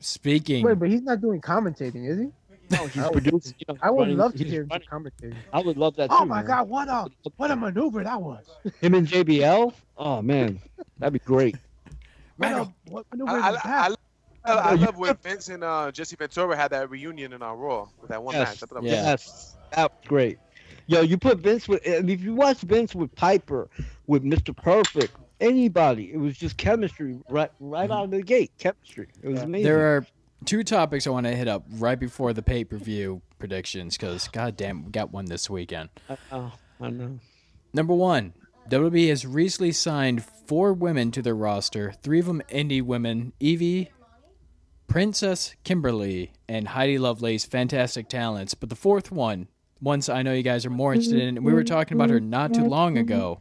Speaking. Wait, but he's not doing commentating, is he? No, he's producing. I would love to hear him commentating. I would love that too. Oh my God, what a maneuver that was! Him and JBL. Oh man, that'd be great. What maneuver was that? I love when Vince and Jesse Ventura had that reunion in our Raw with that one match. That was great. Yo, you put Vince with. I mean, if you watch Vince with Piper, with Mr. Perfect, anybody, it was just chemistry right out of the gate. Chemistry. It was amazing. There are two topics I want to hit up right before the pay-per-view predictions, because goddamn, we got one this weekend. I know. Number one, WWE has recently signed 4 women to their roster. 3 of them indie women: Evie, Princess Kimberly, and Heidi Lovelace, fantastic talents. But the 4th one, once I know you guys are more interested in, and we were talking about her not too long ago.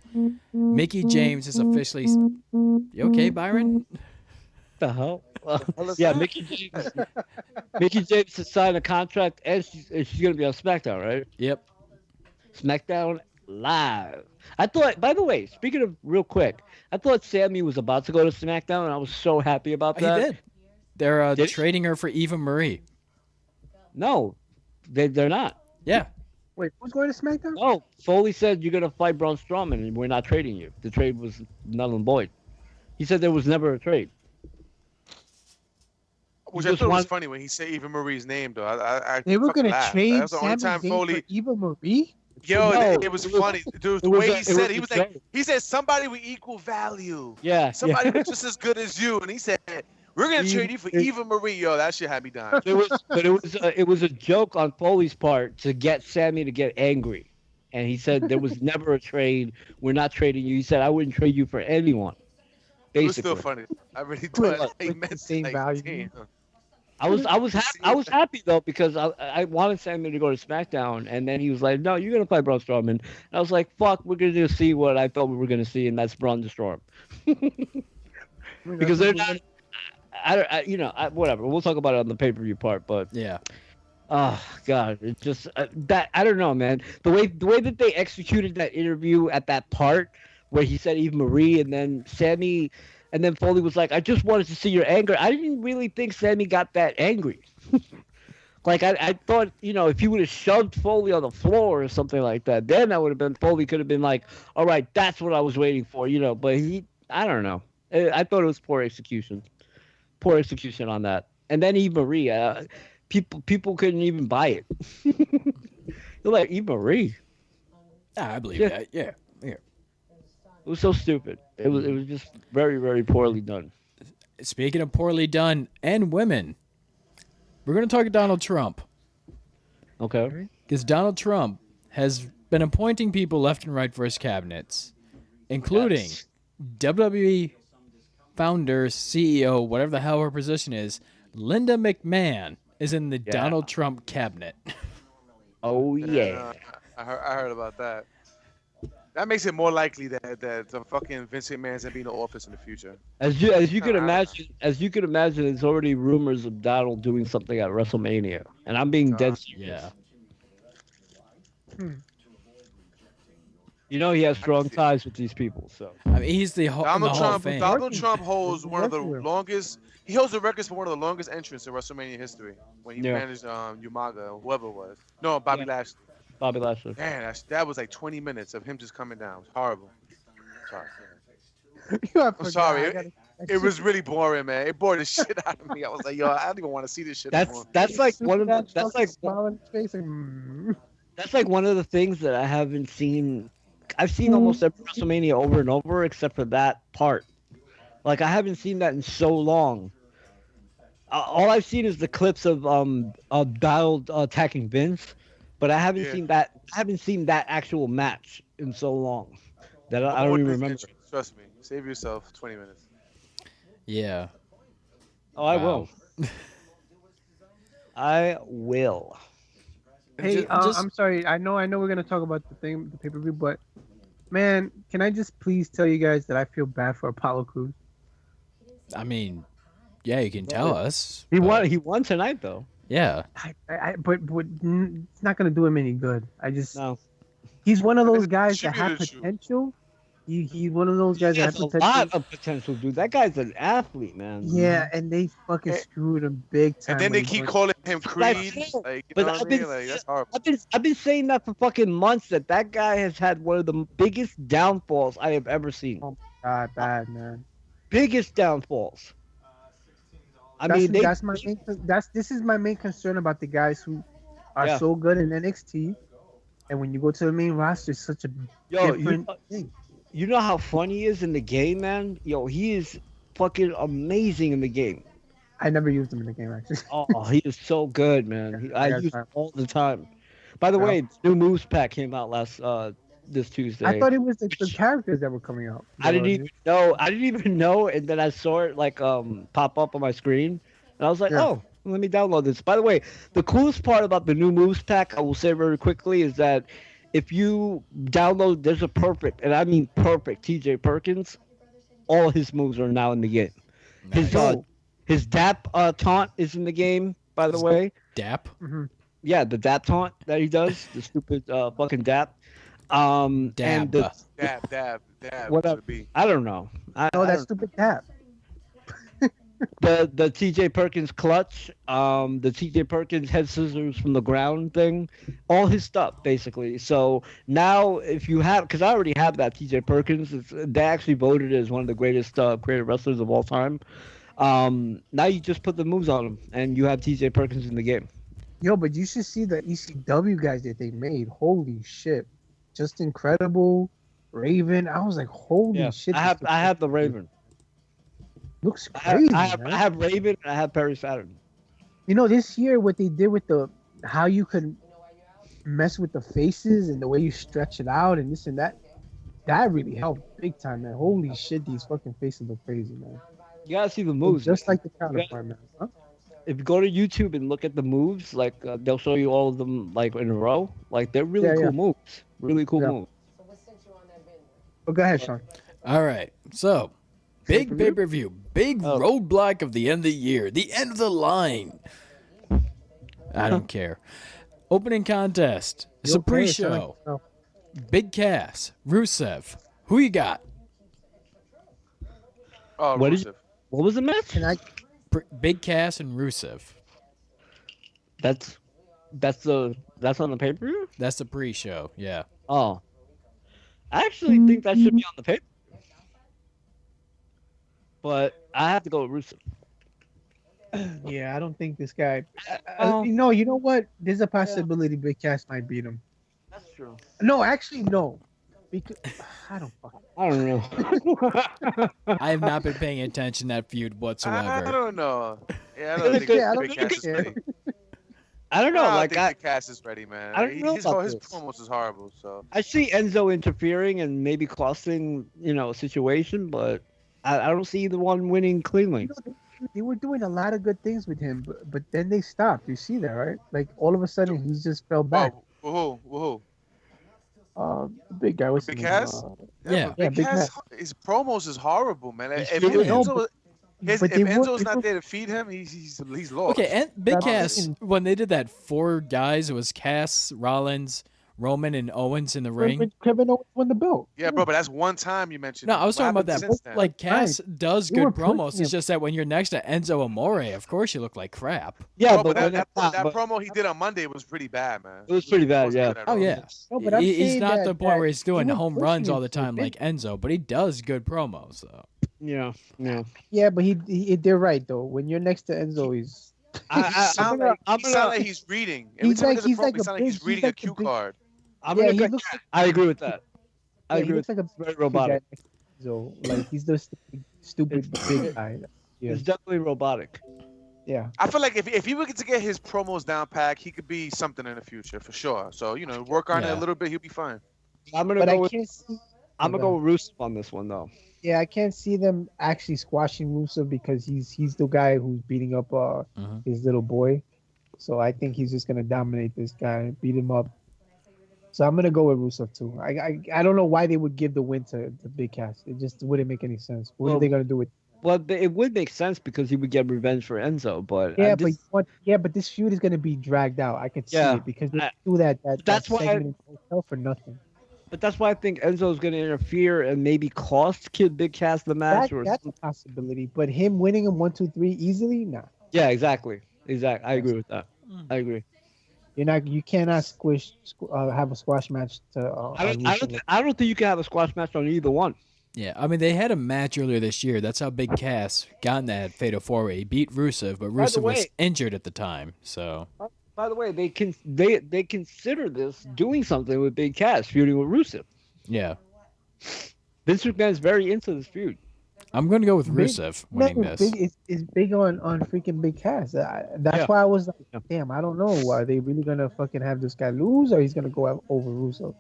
Mickie James is officially... You okay, Byron? the hell? Yeah, Mickie James has signed a contract, and she's gonna be on SmackDown, right? Yep. SmackDown Live. I thought, by the way, speaking of real quick, I thought Sammy was about to go to SmackDown, and I was so happy about that. He did. They're Did- trading her for Eva Marie. No, they're not. Yeah. Wait, who's going to SmackDown? No, Foley said you're gonna fight Braun Strowman, and we're not trading you. The trade was null and void. He said there was never a trade. Which He I just thought was want- funny when he said Eva Marie's name, though. They were fucking going to laughed. trade That was the only Sami time Zayn Foley. for Eva Marie? Yo, No, it was funny. Dude, the it was way a- he it said was it, he a was like, joke. he said somebody with equal value. Yeah, Somebody yeah. was just as good as you, and he said, "We're gonna trade you for Eva Marie." Yo, that shit had me dying. It was a joke on Foley's part to get Sammy to get angry, and he said there was never a trade. We're not trading you. He said I wouldn't trade you for anyone. It was Basically, still funny. I really Wait, thought he with meant the same like, value. damn. I was happy though because I wanted Sammy to go to SmackDown, and then he was like, "No, you're gonna fight Braun Strowman." And I was like, "Fuck, we're gonna just see what I thought we were gonna see, and that's Braun Strowman." Because they're not. Whatever. We'll talk about it on the pay-per-view part, but Yeah. oh god, it's just that I don't know, man. The way that they executed that interview at that part where he said Eve Marie and then Sammy, and then Foley was like, "I just wanted to see your anger." I didn't really think Sammy got that angry. Like I thought, if he would have shoved Foley on the floor or something like that, then I would have been Foley could have been like, "All right, that's what I was waiting for," But I don't know. I thought it was poor execution on that. And then Eve Marie, people couldn't even buy it. They're like, Eve Marie. I believe Yeah. that. Yeah. It was so stupid. It was just very, very poorly done. Speaking of poorly done and women, we're going to talk Donald Trump. Okay. Because Donald Trump has been appointing people left and right for his cabinets, including Yes. WWE founder, CEO, whatever the hell her position is, Linda McMahon is in the Yeah. Donald Trump cabinet. Oh yeah. I heard about that. That makes it more likely that the fucking Vince McMahon's gonna be in the office in the future. As you could imagine, there's already rumors of Donald doing something at WrestleMania, and I'm being dead serious. Yeah. He has strong ties with these people, so. I mean, he's the in the Hall of Fame. Donald Trump holds one of the Working with him. longest. He holds the records for one of the longest entrants in WrestleMania history when he Yeah. managed Umaga or whoever it was. No, Bobby Lashley. Bobby Lashley. Man, that was like 20 minutes of him just coming down. It was horrible. Sorry. I'm sorry. It was really boring, man. It bored the shit out of me. I was like, yo, I don't even want to see this shit anymore. That's like one of the, that's like smile on his face. Like, That's like one of the things that I haven't seen. I've seen almost every WrestleMania over and over except for that part. Like I haven't seen that in so long. All I've seen is the clips of Donald attacking Vince, but I haven't seen that. I haven't seen that actual match in so long that I don't even remember. Trust me. Save yourself 20 minutes. Yeah. Oh, I Wow. will. I will. hey, Just- I'm sorry. I know we're gonna talk about the pay-per-view, but man, can I just please tell you guys that I feel bad for Apollo Crews? I mean, yeah, you can tell us. He but- won. He won tonight, though. Yeah. But it's not gonna do him any good. No, He's one of those It guys should that be have the truth. potential. He's one of those guys he that has have a potential. lot of potential, dude. That guy's an athlete, man. Yeah, and they fucking screwed him big time. And then they when he keep went- calling him Creed. know, Like, you but know what I I've been- mean? Like, that's horrible. I've been saying that for fucking months. That guy has had one of the biggest downfalls I have ever seen. God, bad man. Biggest downfalls. I mean, This is my main concern about the guys who are Yeah. so good in NXT, and when you go to the main roster, it's such a different thing. you know how funny he is in the game, man. Yo, he is fucking amazing in the game. I never used him in the game actually. Oh, he is so good, man. I Yeah, use yeah. him all the time. By the way, new moves pack came out this Tuesday. I thought it was the characters that were coming out. I didn't even know, and then I saw it like pop up on my screen, and I was like, Yeah. oh, let me download this. By the way, the coolest part about the new moves pack, I will say very quickly, is that if you download, there's a perfect, and I mean perfect, TJ Perkins. All his moves are now in the game. His DAP taunt is in the game, by the way. DAP? Mm-hmm. Yeah, the DAP taunt that he does, the stupid fucking DAP. Dab. And the, Dab. whatever. I don't know. That stupid tap. The TJ Perkins clutch, the TJ Perkins head scissors from the ground thing, all his stuff basically. So now, if you have, because I already have that TJ Perkins, they actually voted as one of the greatest wrestlers of all time. Now you just put the moves on him, and you have TJ Perkins in the game. Yo, but you should see the ECW guys that they made. Holy shit, just incredible. Raven, I was like, holy shit. I have the Raven. Looks crazy. I have Raven and I have Perry Saturn. You know, this year what they did with how you could mess with the faces and the way you stretch it out and this and that really helped big time, man. Holy shit, these fucking faces look crazy, man. You gotta see the moves, just like the counterpart, man. Huh? If you go to YouTube and look at the moves, like they'll show you all of them like in a row. Like they're really cool moves. Really cool moves. Well, go ahead, Sean. All right, so big pay-per-view, big roadblock of the end of the year, the end of the line. I don't care. Opening contest. It's a pre-show. Big Cass, Rusev. Who you got? Oh, Rusev. What was the match? Big Cass and Rusev. That's on the pay-per-view? That's the pre-show, yeah. Oh. I actually think that should be on the pay-per-view. But I have to go with Rusev. Yeah, I don't think this guy. You know what? There's a possibility Big Cass might beat him. That's true. No, actually, no. Because I don't know. I have not been paying attention to that feud whatsoever. I don't know. Yeah, I don't think Big Cass is ready. I don't know. I think Big Cass is ready, man. I don't know his promos is horrible. So I see Enzo interfering and maybe costing a situation, but I don't see the one winning cleanly. They were doing a lot of good things with him, but then they stopped. You see that, right? Like all of a sudden, he just fell back. Whoa. The big guy was Big Cass. Big Cass. His promos is horrible, man. If Enzo's not there to feed him, he's lost. Okay, and Big Cass, when they did that 4 guys, it was Cass, Rollins, Roman, and Owens in the ring. Kevin Owens won the belt. Yeah, bro, but that's one time you mentioned. No, I was talking about that. Like, Cass does good promos. It's just that when you're next to Enzo Amore, of course you look like crap. Yeah, but that promo he did on Monday was pretty bad, man. It was pretty bad, yeah. Oh, yeah. No, but he's not the point where he's doing home runs all the time like Enzo, but he does good promos, though. Yeah. Yeah, but they're right, though. When you're next to Enzo, he's... He sounds like he's reading. He's like he's reading a cue card. I agree with that. I agree. Looks like a very robotic. So, like he's the stupid big guy. Yeah. It's definitely robotic. Yeah. I feel like if he were to get his promos down pat, he could be something in the future for sure. So work on it a little bit, he'll be fine. I'm gonna go with Rusev on this one though. Yeah, I can't see them actually squashing Rusev because he's the guy who's beating up his little boy. So I think he's just gonna dominate this guy, beat him up. So I'm gonna go with Rusev too. I don't know why they would give the win to Big Cass. It just wouldn't make any sense. What are they gonna do with? Well, it would make sense because he would get revenge for Enzo, but but this feud is gonna be dragged out. I can see it because they do that. That's why for nothing. But that's why I think Enzo's gonna interfere and maybe cost Big Cass the match. That's a possibility. But him winning him 1, 2, 3 easily, nah. Yeah, exactly. I agree with that. I agree. You cannot have a squash match to. I don't think you can have a squash match on either one. Yeah, I mean they had a match earlier this year. That's how Big Cass got in that Fatal 4-Way. He beat Rusev, but Rusev was injured at the time. So. By the way, they consider this doing something with Big Cass feuding with Rusev. Yeah. Vince McMahon's very into this feud. I'm going to go with Rusev winning this. Is big on freaking Big Cass. That's why I was like, damn, I don't know. Are they really going to fucking have this guy lose or he's going to go over Rusev?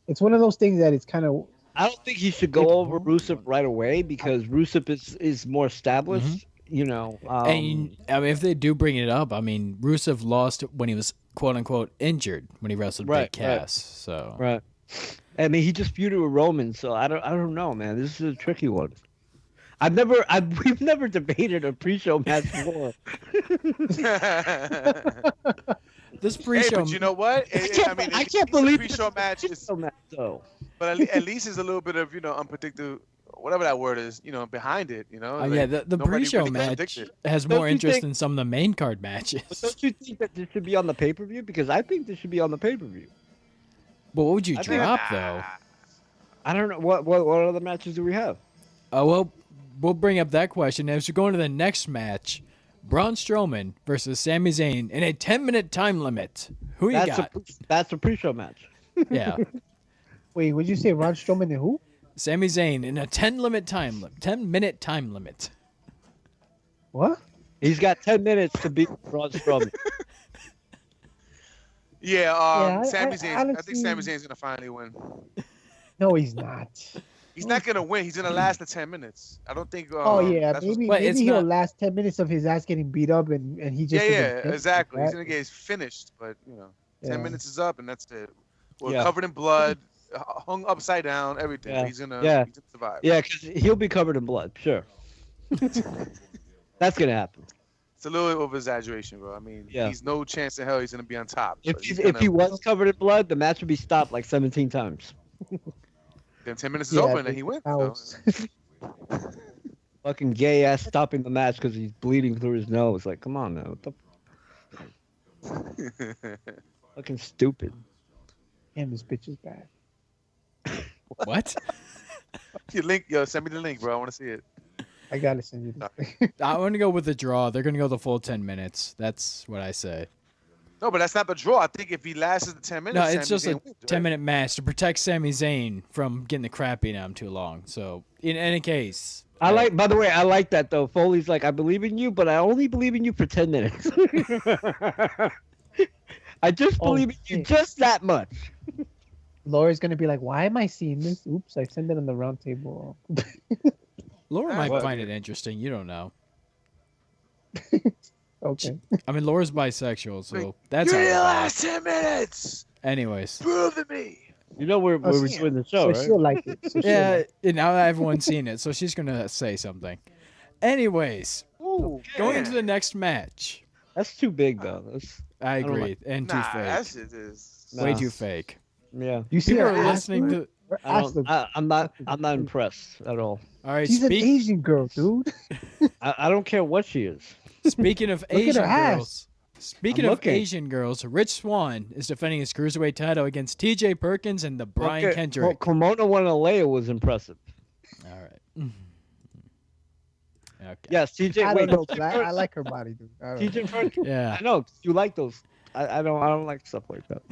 It's one of those things that it's kind of... I don't think he should go over Rusev right away because Rusev is more established, and I mean, if they do bring it up, I mean, Rusev lost when he was quote-unquote injured when he wrestled Big Cass. So. Right. I mean, he just feuded with Roman, so I don't know, man. This is a tricky one. we've never debated a pre-show match before. This pre-show. But you know what? I can't believe the pre-show match is. Match, though. But at least there's a little bit of unpredictable, whatever that word is, behind it. Yeah, the pre-show match has more interest than some of the main card matches. But don't you think that this should be on the pay-per-view? Because I think this should be on the pay-per-view. But what would you drop though? I don't know. What other matches do we have? Well, we'll bring up that question as we go into the next match. Braun Strowman versus Sami Zayn in a 10-minute time limit. Who you got? That's a pre-show match. Yeah. Wait, would you say Braun Strowman and who? Sami Zayn in a 10-minute time limit. What? He's got 10 minutes to beat Braun Strowman. Sami Zayn. I think Sami Zayn's gonna finally win. No, he's not. He's not gonna win. He's gonna last the 10 minutes. I don't think. Maybe he'll last 10 minutes of his ass getting beat up, and he just exactly. He's gonna get finished, but 10 minutes is up, and that's it. We're covered in blood, hung upside down, everything. Yeah. He's gonna survive. Yeah, because he'll be covered in blood. Sure. That's gonna happen. It's a little over exaggeration, bro. I mean, he's no chance in hell he's gonna be on top. If he was covered in blood, the match would be stopped like 17 times. Then 10 minutes is open and he wins. So. Fucking gay ass stopping the match because he's bleeding through his nose. Like, come on now. What the fucking stupid. Damn, this bitch is bad. What? Send me the link, bro. I want to see it. I gotta send you this. I want to go with the draw. They're gonna go the full 10 minutes. That's what I say. No, but that's not the draw. I think if he lasts the 10 minutes, no, it's just a 10-minute match to protect Sami Zayn from getting the crap beat out of him too long. So, in any case, by the way, I like that though. Foley's like, I believe in you, but I only believe in you for 10 minutes. I just believe in you just that much. Laura's gonna be like, why am I seeing this? Oops, I sent it on the round table. Laura might find it interesting. You don't know. Okay. I mean, Laura's bisexual, so that's Give me the last 10 minutes. Anyways. Prove to me. You know where we're doing the show, so right? She'll like it. So now everyone's seen it, so she's gonna say something. Anyways, going into the next match. That's too big, though. I agree, and too fake. That shit is way too fake. Yeah. You see, people are listening to. I'm not impressed at all. All right, she's an Asian girl, dude. I don't care what she is. Speaking of Asian girls, Rich Swann is defending his cruiserweight title against T.J. Perkins and the Brian Kendrick. Well, Kimona Wanalea was impressive. All right. Okay. Yes, T.J. I don't know, I like her body, dude. T.J. Perkins. Yeah. I know you like those. I don't like stuff like that.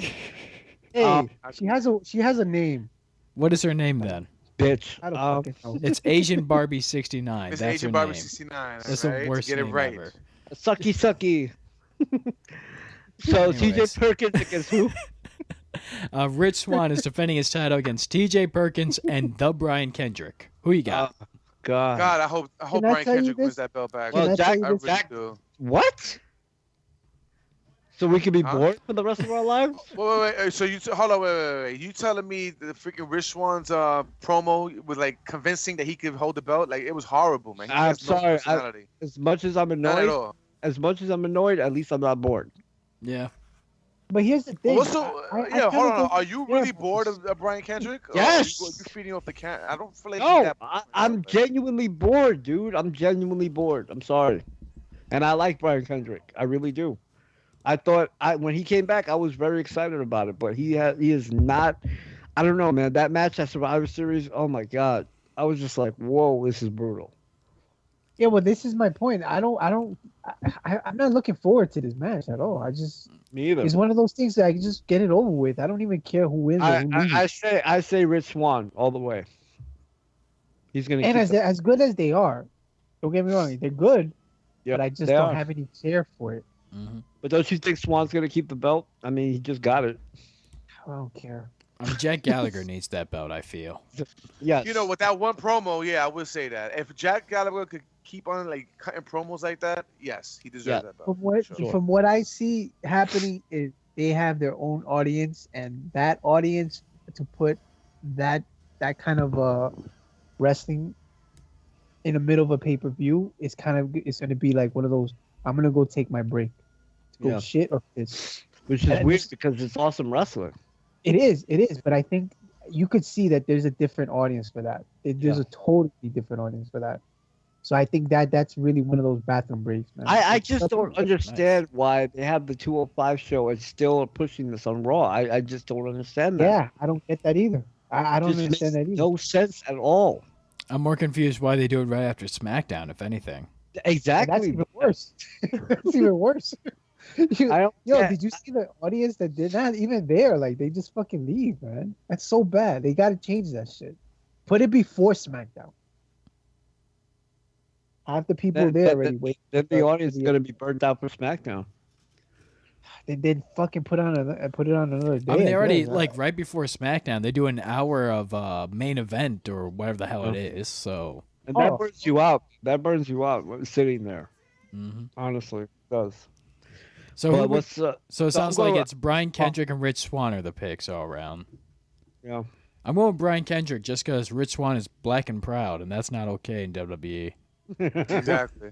Hey, she has a name. What is her name then? Bitch. I don't fucking know. It's Asian Barbie 69. It's That's Asian her Barbie name. 69. That's right? the worst Get it name right. ever. Sucky. So Anyways. T.J. Perkins against who? Rich Swann is defending his title against T.J. Perkins and the Brian Kendrick. Who you got? God, I hope Brian Kendrick wins that belt back. Well, I really do. What? So we could be bored for the rest of our lives? Wait. So hold on. Wait. You telling me the freaking Rich Swann's promo was like convincing that he could hold the belt? Like it was horrible, man. I'm sorry. As much as I'm annoyed, not at all. At least I'm not bored. Yeah. But here's the thing. Hold on. Are you really bored of Brian Kendrick? Yes. Or are you feeding off the can? I don't feel like No, I'm genuinely bored, dude. I'm genuinely bored. I'm sorry. And I like Brian Kendrick. I really do. I thought when he came back, I was very excited about it, but he is not. I don't know, man. That match at Survivor Series, oh my god, I was just like, whoa, this is brutal. Yeah, well, this is my point. I'm not looking forward to this match at all. Me either. It's one of those things that I can just get it over with. I don't even care who wins. I say Rich Swann all the way. He's gonna. And as good as they are, don't get me wrong, they're good. Yeah, but I just don't have any care for it. Mm-hmm. But don't you think Swann's gonna keep the belt? I mean, he just got it. I don't care. Jack Gallagher needs that belt, I feel. Yes. You know, with that one promo, yeah, I would say that. If Jack Gallagher could keep on like cutting promos like that, yes, he deserves that belt. From what I see happening is they have their own audience, and that audience to put that kind of wrestling in the middle of a pay-per-view, it's going to be like one of those, I'm going to go take my break. To go shit or piss. Which is weird because it's awesome wrestling. It is. But I think you could see that there's a different audience for that. There's a totally different audience for that. So I think that's really one of those bathroom breaks, man. I just don't understand why they have the 205 show and still pushing this on Raw. I just don't understand that. Yeah, I don't get that either. I don't understand that either. No sense at all. I'm more confused why they do it right after SmackDown, if anything. Exactly. That's even worse. That's even worse. Did you see the audience that they're not even there? Like, they just fucking leave, man. That's so bad. They got to change that shit. Put it before SmackDown. Half the people there already wait. Then the audience is gonna be burnt out for SmackDown. They did fucking put it on another day. I mean, they already like right before SmackDown, they do an hour of main event or whatever the hell it is. So and that burns you out. That burns you out sitting there. Mm-hmm. Honestly, it does. So so it sounds like it's Brian Kendrick and Rich Swann are the picks all around. Yeah, I'm going with Brian Kendrick just because Rich Swann is black and proud, and that's not okay in WWE. Exactly.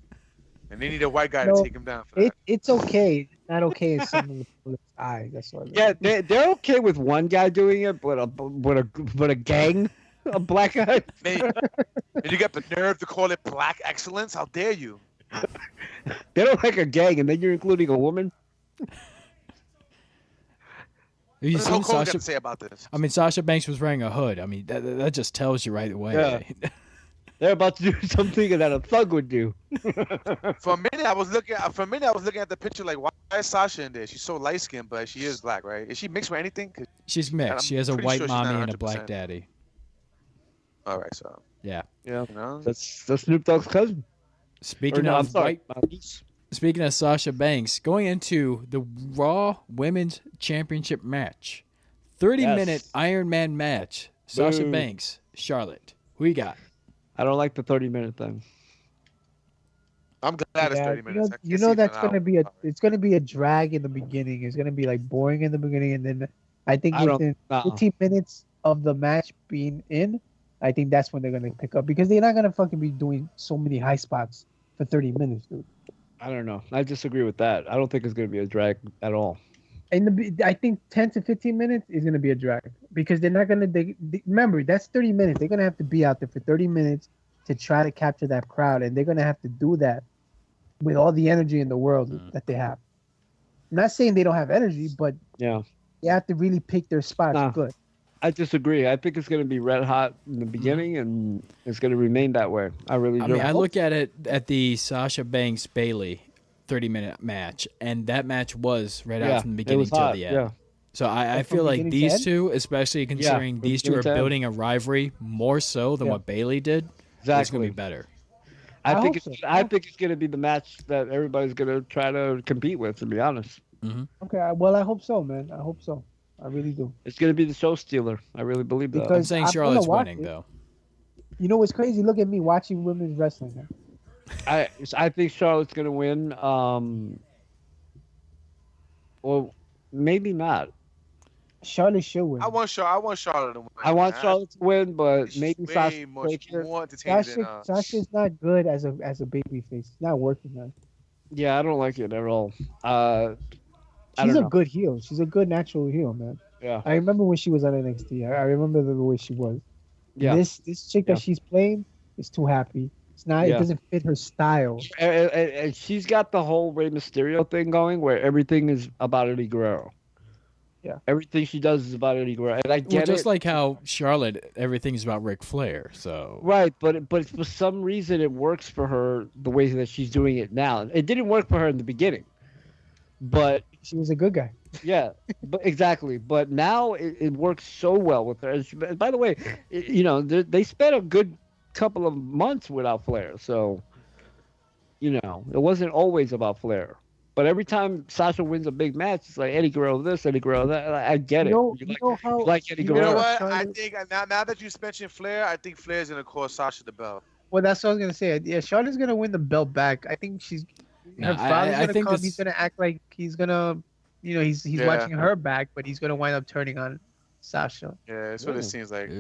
And they need a white guy to take him down for that. It's okay. It's not okay in some of the people's eyes. That's what. Yeah, they're okay with one guy doing it, but a gang of black guys. And you got the nerve to call it black excellence? How dare you? They don't like a gang, and then you're including a woman. What does Hulk Hogan got to say about this? I mean, Sasha Banks was wearing a hood. I mean, that just tells you right away. Yeah. They're about to do something that a thug would do. For a minute, I was looking at the picture like, why is Sasha in there? She's so light skinned, but she is black, right? Is she mixed with anything? She's mixed. She has a white mommy and a black daddy. All right, so yeah. You know? That's Snoop Dogg's cousin. Speaking of Sasha Banks, going into the Raw Women's Championship match, 30-minute Iron Man match. Sasha Banks, Charlotte. Who you got? I don't like the 30-minute thing. I'm glad it's 30 minutes. That's gonna be a drag in the beginning. It's gonna be like boring in the beginning, and then I think within 15 minutes of the match being in, I think that's when they're gonna pick up, because they're not gonna fucking be doing so many high spots for 30 minutes, dude. I don't know. I disagree with that. I don't think it's gonna be a drag at all. And I think 10 to 15 minutes is going to be a drag, because they're not going to remember, that's 30 minutes. They're going to have to be out there for 30 minutes to try to capture that crowd. And they're going to have to do that with all the energy in the world that they have. I'm not saying they don't have energy, but they have to really pick their spots good. I disagree. I think it's going to be red hot in the beginning, and it's going to remain that way. I really do. I mean, I look at it at the Sasha Banks Bayley 30-minute match, and that match was right out from the beginning till the end. Yeah. So I feel like these two, especially considering these two are building a rivalry more so than what Bayley did, it's going to be better. I think it's going to be the match that everybody's going to try to compete with, to be honest. Mm-hmm. Okay, well, I hope so, man. I hope so. I really do. It's going to be the show stealer. I really believe that. I'm saying Charlotte's winning, though. You know what's crazy? Look at me watching women's wrestling now. I think Charlotte's going to win. Well, maybe not. Charlotte should win. I want Charlotte to win. I want Charlotte to win, but maybe Sasha. Sasha's not good as a baby face. It's not working, man. Yeah, I don't like it at all. She's a good heel. She's a good natural heel, man. Yeah. I remember when she was on NXT. I remember the way she was. Yeah. This chick that she's playing is too happy. It's not. It doesn't fit her style. And she's got the whole Rey Mysterio thing going, where everything is about Eddie Guerrero. Yeah. Everything she does is about Eddie Guerrero, and I get just like how Charlotte, everything's about Ric Flair. So right, but for some reason it works for her the way that she's doing it now. It didn't work for her in the beginning, but she was a good guy. Yeah, but exactly. But now it works so well with her. And by the way, they spent a good couple of months without Flair, so it wasn't always about Flair. But every time Sasha wins a big match, it's like Eddie Guerrero this, Eddie Guerrero that. I get it. You like Eddie Guerrero. You know what? I think now that you mentioned Flair, I think Flair's gonna cost Sasha the belt. Well, that's what I was gonna say. Yeah, Charlotte's gonna win the belt back. I think her father's gonna come. He's gonna act like he's gonna, he's watching her back, but he's gonna wind up turning on Sasha. Yeah, that's what it seems like.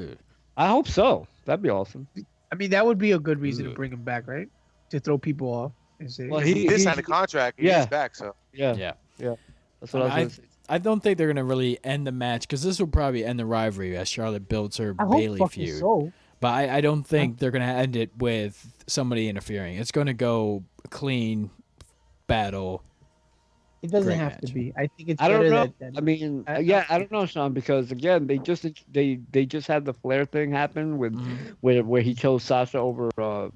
I hope so. That'd be awesome. I mean, that would be a good reason to bring him back, right? To throw people off and say, Well, He did sign a contract. He's back, so. Yeah. That's what I was going to say. I don't think they're gonna really end the match because this will probably end the rivalry as Charlotte builds her I Bayley hope fucking feud. so. But I don't think they're gonna end it with somebody interfering. It's gonna go clean battle. It doesn't Great have match. to be. I think it's I don't better know. that I mean, I don't know, Sean, because again, they just had the Flair thing happen with where he chose Sasha over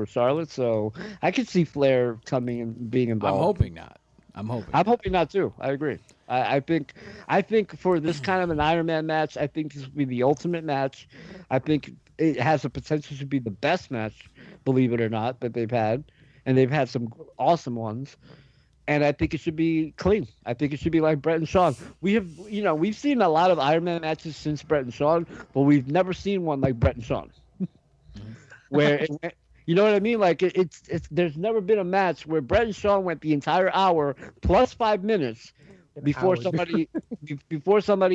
Charlotte. So I could see Flair coming and being involved. I'm hoping not. I'm hoping not too. I agree. I think for this kind of an Iron Man match, I think this will be the ultimate match. I think it has the potential to be the best match, believe it or not, that they've had, and they've had some awesome ones. And I think it should be clean. I think it should be like Bret and Shawn. We've seen a lot of Iron Man matches since Bret and Shawn, but we've never seen one like Bret and Shawn, where. You know what I mean? Like it's there's never been a match where Bret and Shawn went the entire hour plus 5 minutes before somebody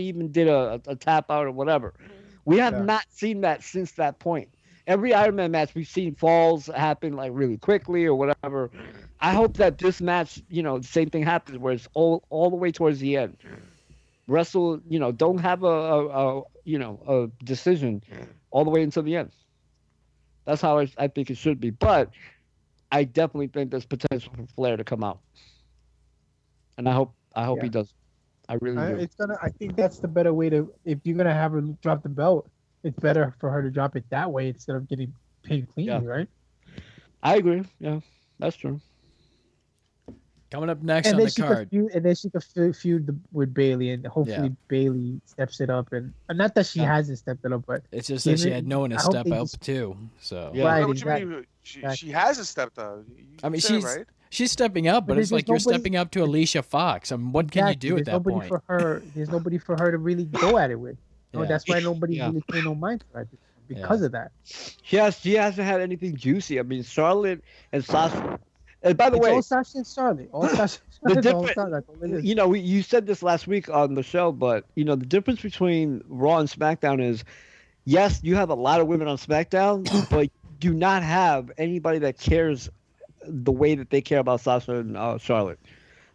even did a tap out or whatever. We have not seen that since that point. Every Iron Man match we've seen falls happen like really quickly or whatever. I hope that this match, the same thing happens where it's all the way towards the end. Wrestle, don't have a decision all the way until the end. That's how I think it should be. But I definitely think there's potential for Flair to come out, and I hope he does. I really do. I think that's the better way to. If you're gonna have her drop the belt, it's better for her to drop it that way instead of getting paid cleanly, right? I agree. Yeah, that's true. Coming up next on the card. And then she could feud with Bayley, and hopefully Bayley steps it up. And not that she hasn't stepped it up, but it's just that she had no one to step up too. So right, what you mean? She hasn't stepped up. I mean, she's stepping up, but it's like you're stepping up to Alicia Fox. I mean, what can you do at that point? There's nobody for her to really go at it with. That's why nobody's really paying no mind to her because of that. She hasn't had anything juicy. I mean, Charlotte and Sasha. And by the way, all Sasha and Charlotte. All Sasha and Charlotte. You said this last week on the show, but the difference between Raw and SmackDown is, yes, you have a lot of women on SmackDown, but you do not have anybody that cares the way that they care about Sasha and Charlotte.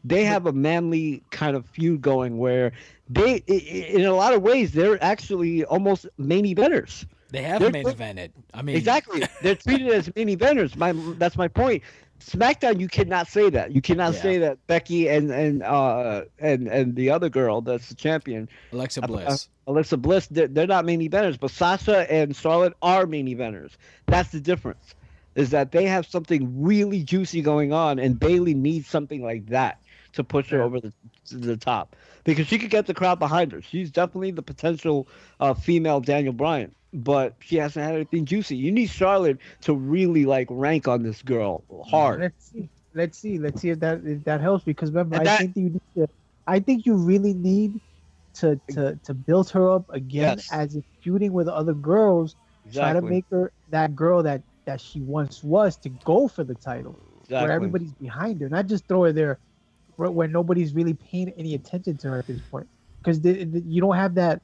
They have a manly kind of feud going where they, in a lot of ways, they're actually almost main eventers. They have main evented. I mean, exactly. They're treated as main eventers. That's my point. SmackDown, you cannot say that. You cannot say that Becky and the other girl that's the champion, Alexa Bliss. Alexa Bliss, they're not main eventers, but Sasha and Charlotte are main eventers. That's the difference. Is that they have something really juicy going on, and Bayley needs something like that to push her over the top because she could get the crowd behind her. She's definitely the potential female Daniel Bryan. But she hasn't had anything juicy. You need Charlotte to really rank on this girl hard. Let's see if that helps because remember, I think you really need to build her up again as if feuding with other girls. Exactly. Try to make her that girl that she once was to go for the title, where everybody's behind her, not just throw her there where nobody's really paying any attention to her at this point because you don't have that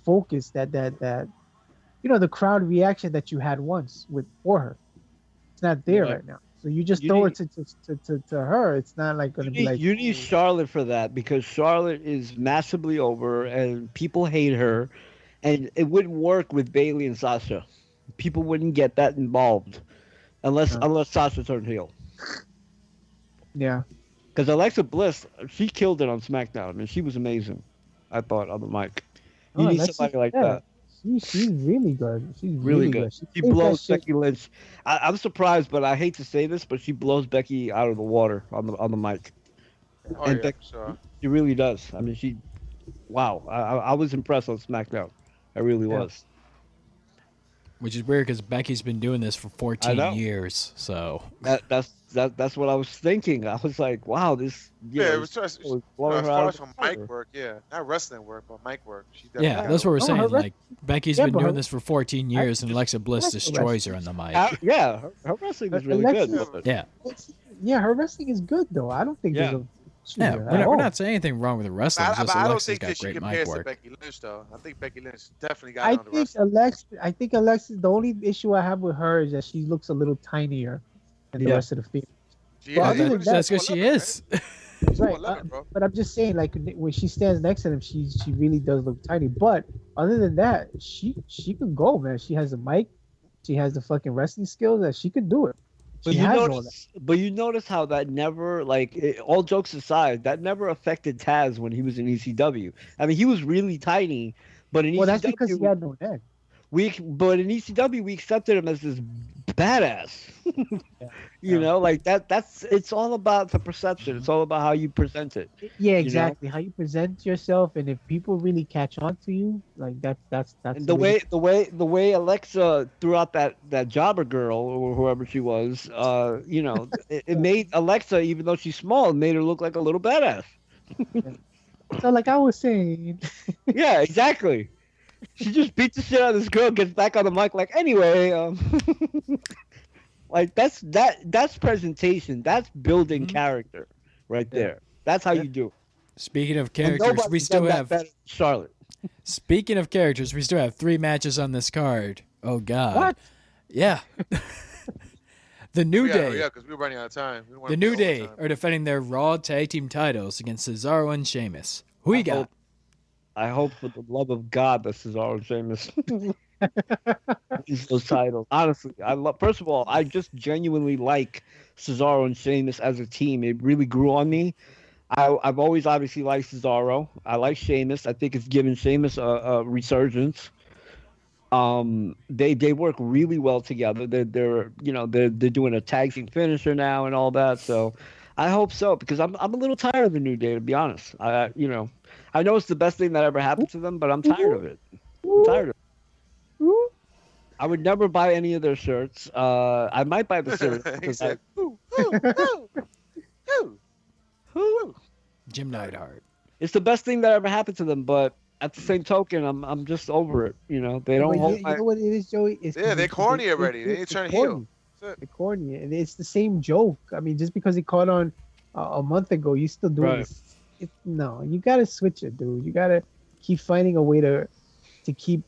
focus that the crowd reaction that you had once for her. It's not there right now. So you just throw it to her. It's not going to be like... You need Charlotte for that because Charlotte is massively over and people hate her. And it wouldn't work with Bayley and Sasha. People wouldn't get that involved unless Sasha turned heel. Yeah. Because Alexa Bliss, she killed it on SmackDown. And she was amazing, I thought, on the mic. You need somebody like that. She's really good. She's really good. She blows Becky Lynch. I'm surprised, but I hate to say this, but she blows Becky out of the water on the mic. Oh, and yeah, Becky, sure. She really does. I mean, wow. I was impressed on SmackDown. I really was. Which is weird because Becky's been doing this for 14 years. So that's what I was thinking. I was like, wow, this. It was just as far as from mic work, not wrestling work, but mic work. That's what we're saying. Like Becky's been doing this for 14 years, and Alexa Bliss destroys her on the mic. Her wrestling is really good. Yeah, her wrestling is good though. I don't think Yeah, we're not saying anything wrong with the wrestling. Just I don't Alexa's think got that she great compares mic to work. Becky Lynch, though. I think Becky Lynch definitely got it on the wrestling. I think Alexis. The only issue I have with her is that she looks a little tinier than the rest of the females. That's because she is. Right, but I'm just saying, like when she stands next to them, she really does look tiny. But other than that, she can go, man. She has a mic, she has the fucking wrestling skills that she could do it. But you notice how that never, all jokes aside, that never affected Taz when he was in ECW. I mean, he was really tiny, but in ECW, that's because he had no neck. But in ECW, we accepted him as this badass. You know, like that's it's all about the perception. It's all about how you present it. Yeah, exactly. You know? How you present yourself, and if people really catch on to you, like that's and the way Alexa threw out that jobber girl or whoever she was, you know, it made Alexa, even though she's small, it made her look like a little badass. So like I was saying. Yeah, exactly. She just beats the shit out of this girl, gets back on the mic like, anyway, like that's presentation. That's building character right there. That's how you do it. Speaking of characters, we still have Charlotte. Speaking of characters, we still have 3 matches on this card. Oh God. What? Yeah. The New Day. Yeah, because we're running out of time. The New Day are defending their Raw Tag Team titles against Cesaro and Sheamus. Who you got? I hope for the love of God that Cesaro and Sheamus use those titles. Honestly, first of all, I just genuinely like Cesaro and Sheamus as a team. It really grew on me. I've always obviously liked Cesaro. I like Sheamus. I think it's given Sheamus a resurgence. They work really well together. They're doing a tag team finisher now and all that. So I hope so, because I'm a little tired of the New Day, to be honest. I know it's the best thing that ever happened to them, but I'm tired of it. I'm tired of it. I would never buy any of their shirts. I might buy the shirt. Jim Neidhart. It's the best thing that ever happened to them, but at the same token, I'm just over it. You know, they don't hold. You know what it is, Joey? They're corny already. They ain't trying to heal. They're corny, and it's the same joke. I mean, just because he caught on a month ago, you still doing this. No, you gotta switch it, dude. You gotta keep finding a way to keep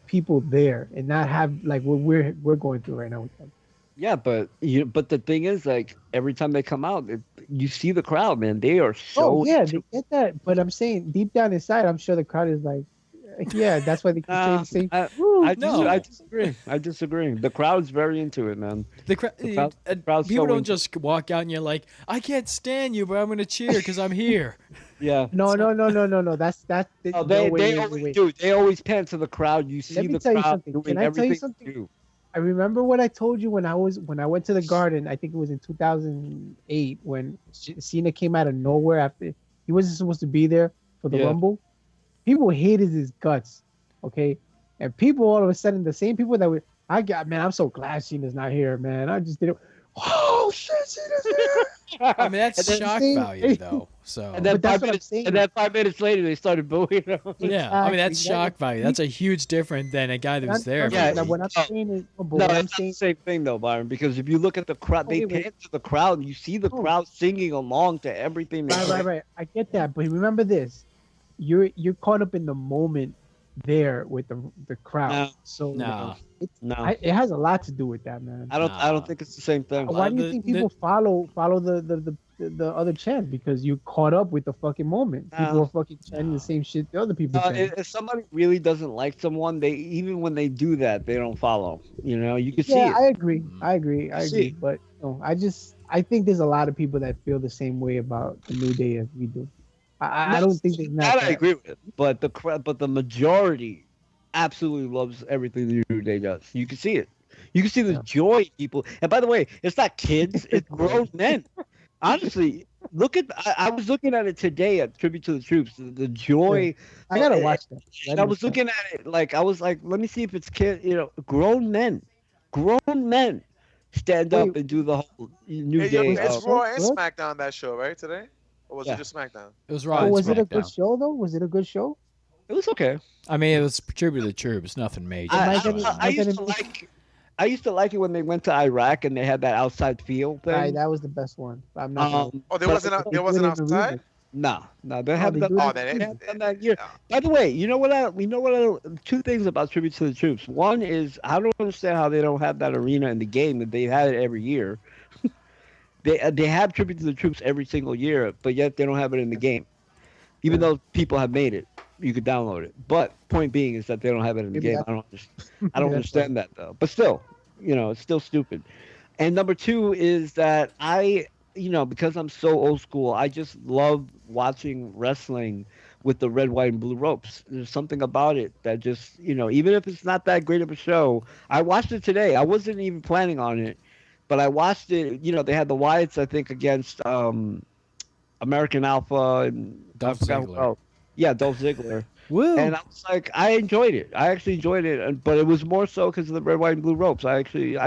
people there and not have like what we're going through right now with them. Yeah, but the thing is, like, every time they come out, you see the crowd, man. They are so. Oh yeah, they get that. But I'm saying deep down inside, I'm sure the crowd is like, yeah, that's why they keep saying the same. I disagree. The crowd's very into it, man. The crowd's people don't just walk out and you're like, I can't stand you, but I'm gonna cheer because I'm here. Yeah. No. That's they always do. They always pan to the crowd. You see the crowd doing everything they do. I remember what I told you when I went to the Garden. I think it was in 2008 when Cena came out of nowhere after he wasn't supposed to be there for the Rumble. People hated his guts, okay? And people all of a sudden, the same people that I'm so glad Cena's not here, man. I just didn't. Oh shit, Cena's here! I mean, that's shock value, though. So, and then 5 minutes later, they started booing him. Yeah, I mean that's shock value. That's a huge difference than a guy that was there. Yeah, what I'm saying is, it's the same thing though, Byron. Because if you look at the crowd, they pan to the crowd, and you see the crowd singing along to everything. Right. I get that, but remember this: you're caught up in the moment there with the crowd. It has a lot to do with that, man. I don't think it's the same thing. Why do you think people follow the other chants? Because you caught up with the fucking moment. People are fucking chanting the same shit the other people chant. If somebody really doesn't like someone, even when they do that, they don't follow. You know, you can see it. I agree. But I think there's a lot of people that feel the same way about the New Day as we do. I don't think there's not. That I agree with, but the majority absolutely loves everything the New Day does. You can see it. You can see the joy in people. And by the way, it's not kids; it's grown men. Honestly, I was looking at it today at Tribute to the Troops. The joy. I gotta watch that. I was looking at it like I was like, let me see if it's kids. You know, grown men stand up and do the whole New Day. It's Raw and SmackDown that show, right? Today. Or was it just SmackDown? It was Raw. Was it a good show though? Was it a good show? It was okay. I mean, it was Tribute to the Troops, nothing major. I used to like it when they went to Iraq and they had that outside feel thing. That was the best one. I'm not. There wasn't outside. No, they haven't done, they haven't done that year. By the way, two things about Tribute to the Troops. One is I don't understand how they don't have that arena in the game, that they had it every year. They have Tribute to the Troops every single year, but yet they don't have it in the game. Even though people have made it, you could download it. But point being is that they don't have it in the game. I don't understand that though. But still, it's still stupid. And number two is that because I'm so old school, I just love watching wrestling with the red, white, and blue ropes. There's something about it that just, even if it's not that great of a show, I watched it today. I wasn't even planning on it, but I watched it. They had the Wyatts, I think, against American Alpha and Dolph Ziggler. Dolph Ziggler. Woo. And I was like, I enjoyed it. I actually enjoyed it, but it was more so because of the red, white, and blue ropes. I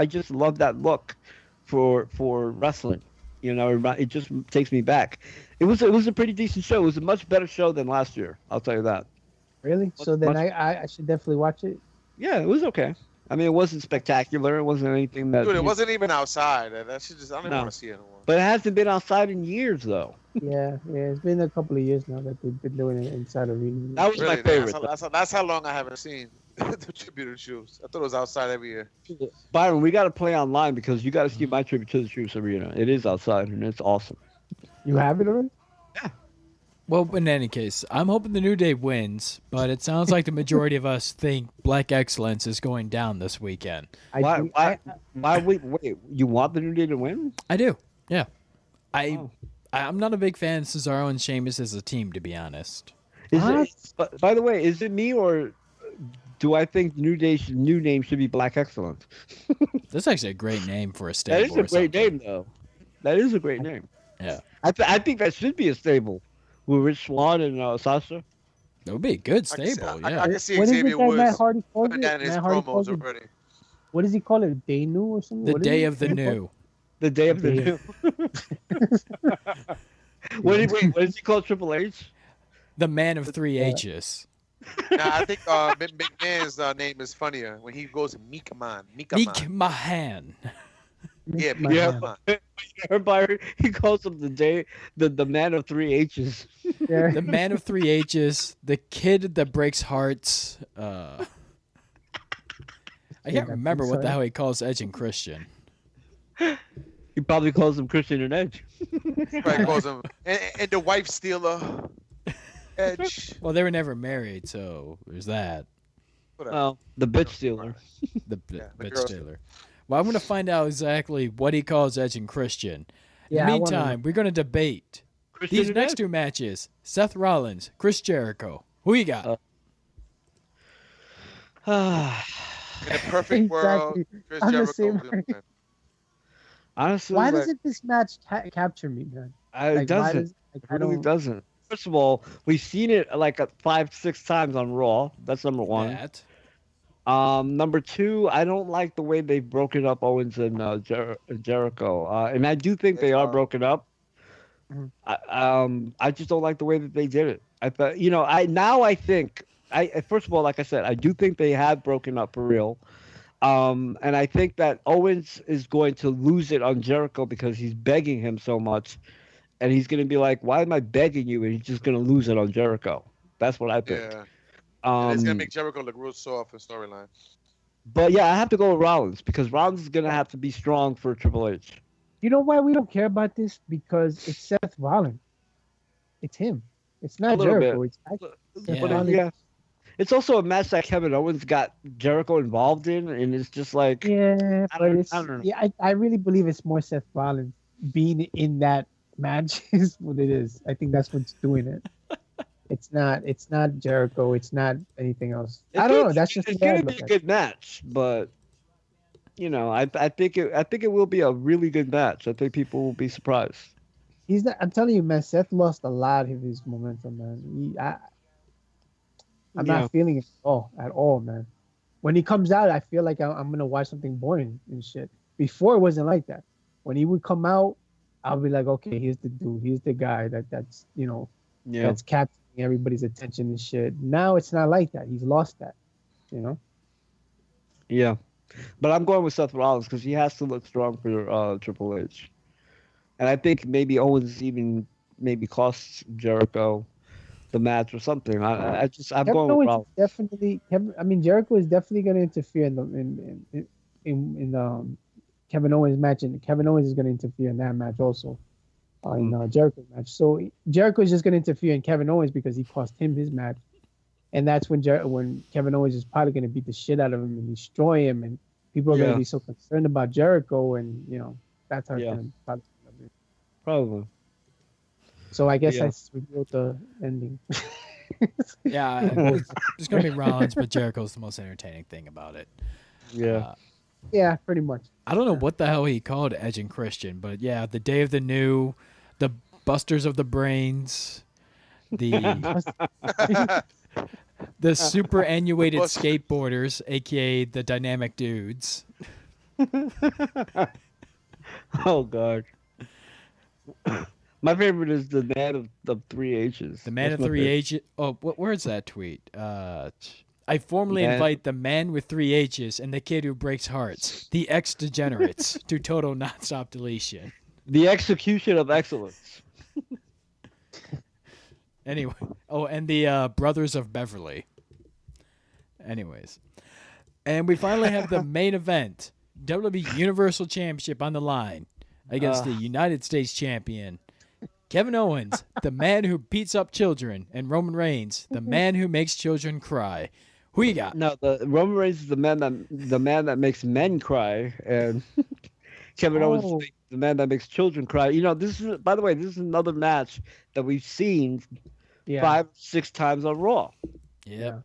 just love that look for wrestling. It just takes me back. It was a pretty decent show. It was a much better show than last year. I'll tell you that. Really? So then I should definitely watch it. Yeah, it was okay. I mean, it wasn't spectacular. It wasn't anything that. Dude, it wasn't even outside. That shit just, I don't even want to see it anymore. But it hasn't been outside in years, though. Yeah. It's been a couple of years now that they've been doing it inside arenas. That was my favorite. That's how long I haven't seen the Tribute to the Troops. I thought it was outside every year. Byron, we got to play online because you got to see my Tribute to the Troops arena. It is outside, and it's awesome. You have it already? Yeah. Well, in any case, I'm hoping the New Day wins, but it sounds like the majority of us think Black Excellence is going down this weekend. Wait, you want the New Day to win? I do, yeah. I'm not a big fan of Cesaro and Sheamus as a team, to be honest. By the way, is it me or do I think New name should be Black Excellence? That's actually a great name for a stable. That is a great name, though. That is a great name. Yeah. I think that should be a stable with Rich Swann and Sasha. That would be a good stable, yeah. I can see Xavier Woods Matt Hardy calls putting that in his promos already. What does he call it? Day New or something? The Day of the New. The Day of the New. What does he call Triple H? The Man of Three H's. Nah, I think McMahon's name is funnier when he goes Meek Man. Meek Mahan. Yeah, Meek Man. Byron, he calls him the Man of Three H's. Yeah. The Man of Three H's. The Kid that breaks hearts. I can't remember what the hell he calls Edge and Christian. He probably calls him Christian and Edge. He probably calls him and the wife stealer. Edge. Well, they were never married, so there's that. Well, the bitch stealer. The bitch stealer. Well, I'm going to find out exactly what he calls Edge and Christian. In the meantime, we're going to debate these next two matches. Seth Rollins, Chris Jericho. Who you got? In a perfect world, Chris Jericho. Honestly, why doesn't this match capture me, man? It doesn't. It really doesn't. First of all, we've seen it like 5-6 times on Raw. That's number one. Number two, I don't like the way they've broken up Owens and Jericho. And I do think they are broken up. I just don't like the way that they did it. I thought, first of all, like I said, I do think they have broken up for real. And I think that Owens is going to lose it on Jericho because he's begging him so much. And he's going to be like, why am I begging you? And he's just going to lose it on Jericho. That's what I think. Yeah. It's going to make Jericho look real soft in storyline. But yeah, I have to go with Rollins because Rollins is going to have to be strong for Triple H. You know why we don't care about this? Because it's Seth Rollins. It's him. It's not Jericho. It's Seth Rollins. Yeah. It's also a match that Kevin Owens got Jericho involved in, and it's just like... Yeah, I don't know. Yeah, I really believe it's more Seth Rollins being in that match is what it is. I think that's what's doing it. It's not Jericho. It's not anything else. I don't know. That's just it's gonna be a good match, but I think it will be a really good match. I think people will be surprised. He's not. I'm telling you, man. Seth lost a lot of his momentum, man. I'm not feeling it at all, man. When he comes out, I feel like I'm gonna watch something boring and shit. Before it wasn't like that. When he would come out, I'll be like, okay, here's the dude. Here's the guy that's that's capturing everybody's attention and shit. Now it's not like that. He's lost that, Yeah, but I'm going with Seth Rollins because he has to look strong for Triple H, and I think maybe Owens even maybe cost Jericho the match or something. I'm Kevin going with Owens Rollins. is definitely. Jericho is definitely going to interfere in Kevin Owens match, and Kevin Owens is going to interfere in that match also. In Jericho's match. So Jericho is just going to interfere in Kevin Owens because he cost him his match. And that's when Kevin Owens is probably going to beat the shit out of him and destroy him. And people are going to be so concerned about Jericho. And, that's how it's going to be. Probably. So I guess I revealed the ending. Yeah, it's going to be Rollins, but Jericho's the most entertaining thing about it. Yeah. Yeah, pretty much. I don't know what the hell he called Edge and Christian, but yeah, the Day of the New, the Busters of the Brains, the superannuated skateboarders, aka the Dynamic Dudes. Oh God. My favorite is the man of the 3 H's. The man of 3 H's. Oh, where's that tweet? I formally invite the man with 3 H's and the kid who breaks hearts, the ex-degenerates, to total nonstop deletion. The execution of excellence. Anyway. Oh, and the Brothers of Beverly. Anyways. And we finally have the main event. WWE Universal Championship on the line against the United States Champion, Kevin Owens, the man who beats up children, and Roman Reigns, the man who makes children cry. Who you got? No, the Roman Reigns is the man that makes men cry, and Kevin Owens is the man that makes children cry. This is, by the way, this is another match that we've seen 5, 6 times on Raw. Yeah.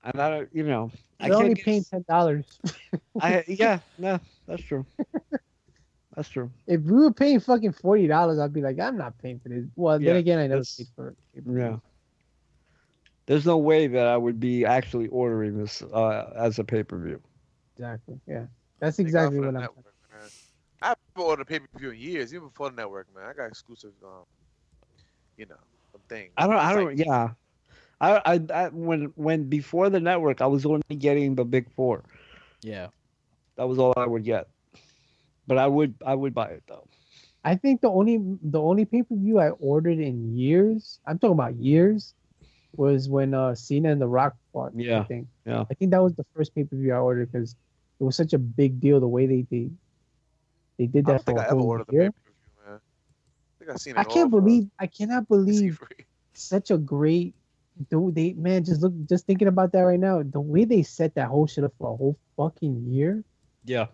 And I don't, They're I can't only paying $10. No, that's true. That's true. If we were paying fucking $40, I'd be like, I'm not paying for this. Well, then again, I never paid for it. Yeah. There's no way that I would be actually ordering this as a pay-per-view. Exactly. Yeah. That's exactly what I'm saying. I haven't ordered a pay-per-view in years, even before the network, man. I got exclusive, things. When before the network, I was only getting the big 4. Yeah. That was all I would get. But I would buy it though. I think the only pay-per-view I ordered in years, I'm talking about years, was when Cena and The Rock fought. Yeah. I think that was the first pay-per-view I ordered because it was such a big deal the way they did that for a whole year. I cannot believe such a great just thinking about that right now, the way they set that whole shit up for a whole fucking year. Yeah.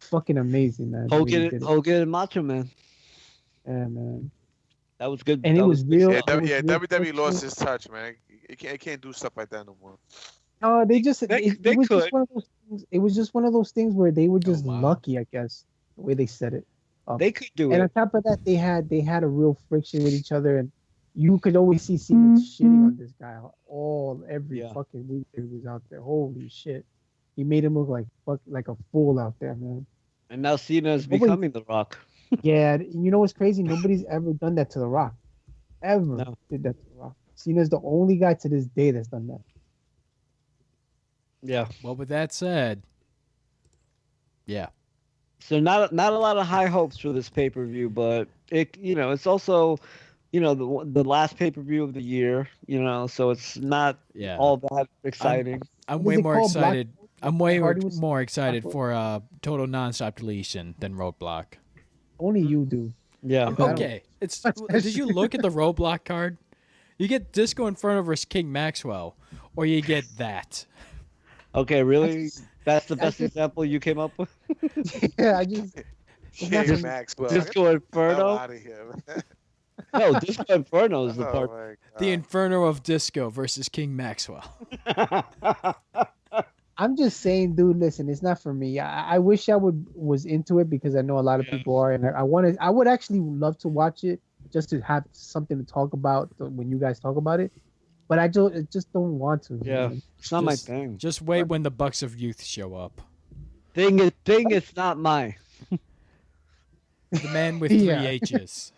Fucking amazing, man. Hogan and Macho Man. Yeah, man. That was good. And it was real. Yeah, WWE lost his touch, man. It can't do stuff like that no more. No, it was just one of those things. It was just one of those things where they were just lucky, I guess, the way they set it up. They could do it. And on top of that, they had a real friction with each other, and you could always see Cena shitting on this guy every fucking week that he was out there. Holy shit. He made him look like a fool out there, man. And now Cena is becoming The Rock. Yeah, you know what's crazy? Nobody's ever done that to The Rock. Did that to The Rock. Cena's the only guy to this day that's done that. Yeah. Well, with that said, yeah. So not a lot of high hopes for this pay-per-view, but it's also the last pay-per-view of the year, so it's not all that exciting. I'm way more excited. I'm way more excited for total nonstop deletion than Roadblock. Only you do. Yeah. Okay. Did you look at the Roadblock card? You get Disco Inferno versus King Maxwell, or you get that. Okay, really? That's the best example you came up with? Yeah, I just... King Maxwell. Disco Inferno? Out of here, man. No, Disco Inferno is the part. The Inferno of Disco versus King Maxwell. I'm just saying, dude, listen, it's not for me. I wish I was into it because I know a lot of people are, and I would actually love to watch it just to have something to talk about when you guys talk about it. But I just don't want to. Yeah, man. It's not my thing. Just wait when the Bucks of Youth show up. Thing is not mine. The man with 3 H's.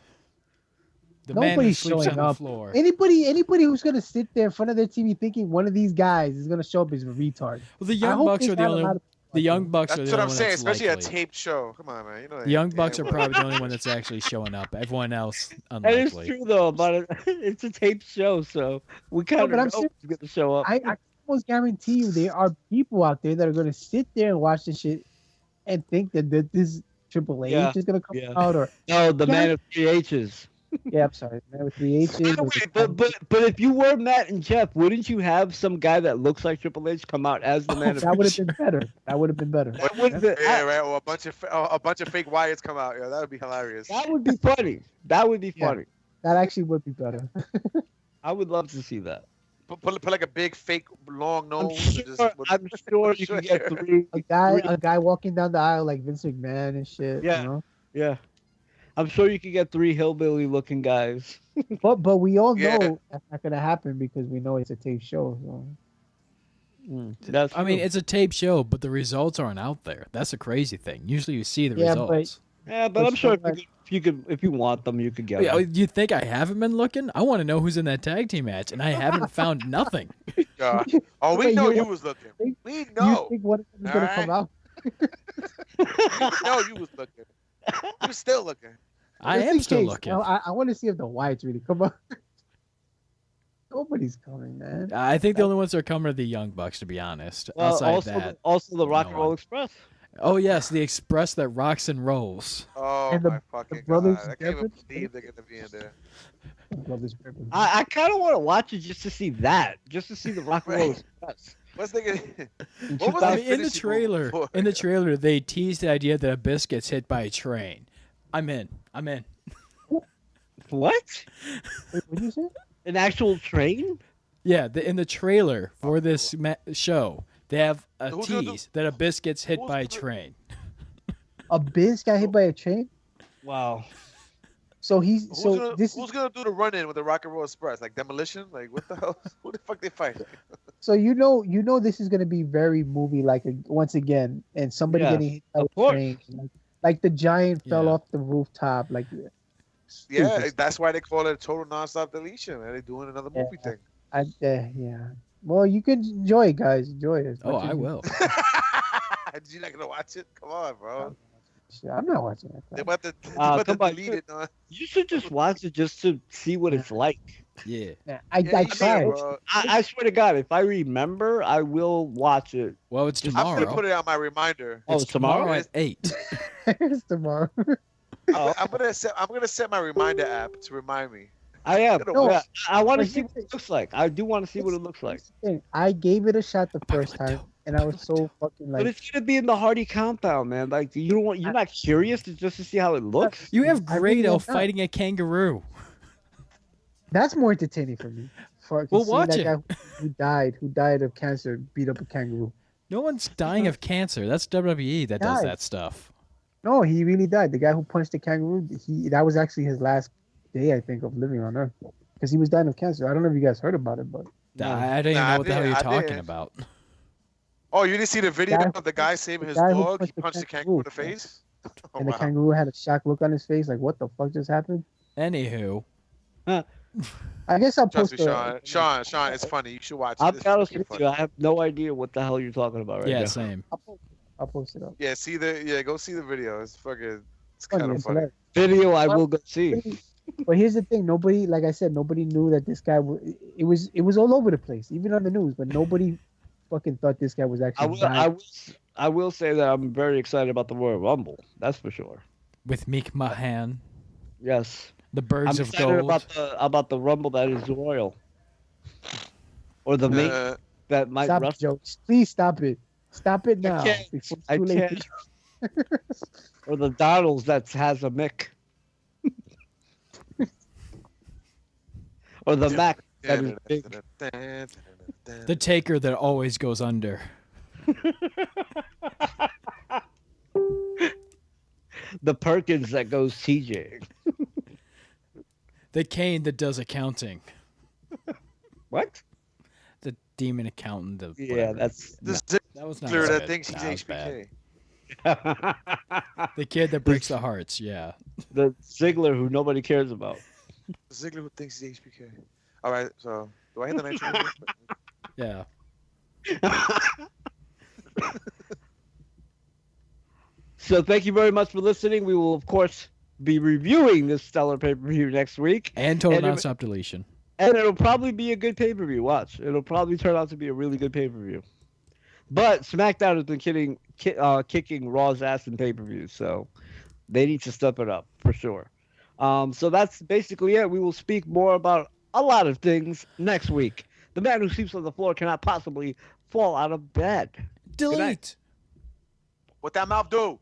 The man who Nobody's sleeps showing on up. the floor. Anybody who's gonna sit there in front of their TV thinking one of these guys is gonna show up is a retard. Well, the Young Bucks are the only. The Young Bucks are That's the what only I'm one saying, that's especially likely. a taped show. Come on, man. You know The Young Bucks are well. probably the only one that's actually showing up. Everyone else, That is unlikely. true though, but it's a taped show, so we kind of but know I'm serious. who's going to show up. I can almost guarantee you there are people out there that are going to sit there and watch this shit and think that this Triple H Yeah, is going to come yeah. out, or No, the Yeah. man of 3 H's. yeah, I'm sorry, man with 3 H's. But if you were Matt and Jeff, wouldn't you have some guy that looks like Triple H come out as the man of That would have been better. That would have been better. That would be, Yeah, right. Or a bunch of fake Wyatts come out. Yeah, that would be hilarious. that would be funny. That would be Yeah. funny. That actually would be better. I would love to see that. Put like a big fake long I'm nose. sure, I'm sure you can get three. A guy walking down the aisle like Vince McMahon and shit. Yeah. You know? Yeah, I'm sure you could get 3 hillbilly-looking guys. But we all know Yeah. that's not gonna happen because we know it's a tape show. So. That's I mean, true. it's a tape show, but the results aren't out there. That's a crazy thing. Usually, you see the Yeah, but- results. yeah, but but I'm sure somebody- if you want them, you could get Yeah, them. you think I haven't been looking? I want to know who's in that tag team match, and I haven't found nothing. Oh, we Wait, know you- you was looking. think- We You know. think one of them is gonna Alright. come out? We know you was looking. You still looking. I Just am in still case. looking. I want to see if the Wyatts really come out. Nobody's coming, man. I think the only ones that are coming are the Young Bucks, to be honest. Well, Outside that, also the Rock and no Roll one. Express. oh yes, the Express that rocks and rolls. Oh And the- my fucking brothers god! I can't even Devon? believe they're gonna be in there. Brothers Griffin. I kind of want to watch it just to see that, just to see the Rock and Roll Right. Express. What's they gonna? In What was I the mean, in the finishing move trailer, before? they teased the idea that Abyss gets hit by a train. I'm in. What? Wait, what did you say? An actual train? Yeah, in the trailer for this show, they have a Who's gonna do- tease that Abyss gets hit who's by a gonna do- train. Abyss got hit by a train. Wow. So he's Who's so gonna, this. who's gonna do the run in with the Rock and Roll Express? Like Demolition? Like what the hell? Who the fuck they fighting? So you know this is gonna be very movie like once again, and somebody Yes, getting hit by of a course. train, like the giant fell Yeah. off the rooftop, like. Yeah, stupid. that's why they call it a total nonstop deletion. Man. They're doing another movie thing. Yeah. Well, you can enjoy it, guys. Enjoy it. as Oh, much as I you- will. Did you not gonna watch it? Come on, bro. Shit, I'm not watching that. They crap. about to, come on, delete it. You should just watch it just to see what it's like. Yeah. Yeah, Yeah, I you should, tried. bro. I swear to God, if I remember, I will watch it. Well, it's I'm gonna tomorrow. put it on my reminder. Oh, It's tomorrow at 8. It's tomorrow. I'm gonna set my reminder app to remind me. I am. No, Yeah, I want to but see here's what it looks like. I do want to see what it looks like. Thing, I gave it a shot the first Pablo, time, and I was so fucking But like. it's gonna be in the Hardy compound, man. Like you're not curious just to see how it looks. You have I really Grado am not. fighting a kangaroo. That's more entertaining for me. Well, seeing watch that it. guy who died of cancer, beat up a kangaroo. No one's dying of cancer. That's WWE that does Died. that stuff. No, he really died. The guy who punched the kangaroo, that was actually his last day, I think, of living on Earth, because he was dying of cancer. I don't know if you guys heard about it, but I don't even Nah, know what the hell you're I talking did. about. Oh, you didn't see the video Guy- of the guy saving his guy who dog? He punched the punched the kangaroo in the kangaroo. face. Oh, and the wow. kangaroo had a shocked look on his face, like, what the fuck just happened? Anywho, I guess I'll Trust post me, Sean, it's funny. You should watch it. I'll It's be honest fucking with you. funny. I have no idea what the hell you're talking about right yeah, now. same. I'll post it up. Yeah, go see the video. It's fucking, it's Funny, kind of it's funny. hilarious. Video I will go see. But here's the thing: nobody, like I said, nobody knew that this guy. It was all over the place, even on the news. But nobody fucking thought this guy was actually. I will say that I'm very excited about the Royal Rumble. That's for sure. With Meek Mahan, Yes. the Birds I'm of excited Gold. about the Rumble that is Royal. Or the main that might Stop it, wrestle. Joe. Please stop it. Stop it now. can't. before it's I too late. can't. Or the Donalds that has a Mick. Or the Mac that is big. The Taker that always goes under. The Perkins that goes TJ. The Kane that does accounting. What? The demon accountant. Yeah, that's that was not Ziggler as that good. thinks he's Nah, it was bad. HBK. The kid that breaks the hearts. Yeah. the Ziggler who nobody cares about. Ziggler who thinks he's HBK. All right, so do I hit the next one? Yeah. So thank you very much for listening. We will, of course, be reviewing this stellar pay-per-view next week. And total Nonstop Deletion. And it'll probably be a good pay-per-view. Watch. It'll probably turn out to be a really good pay-per-view. But SmackDown has been kicking Raw's ass in pay-per-views, so they need to step it up for sure. So that's basically it. We will speak more about a lot of things next week. The man who sleeps on the floor cannot possibly fall out of bed. Delete. What that mouth do?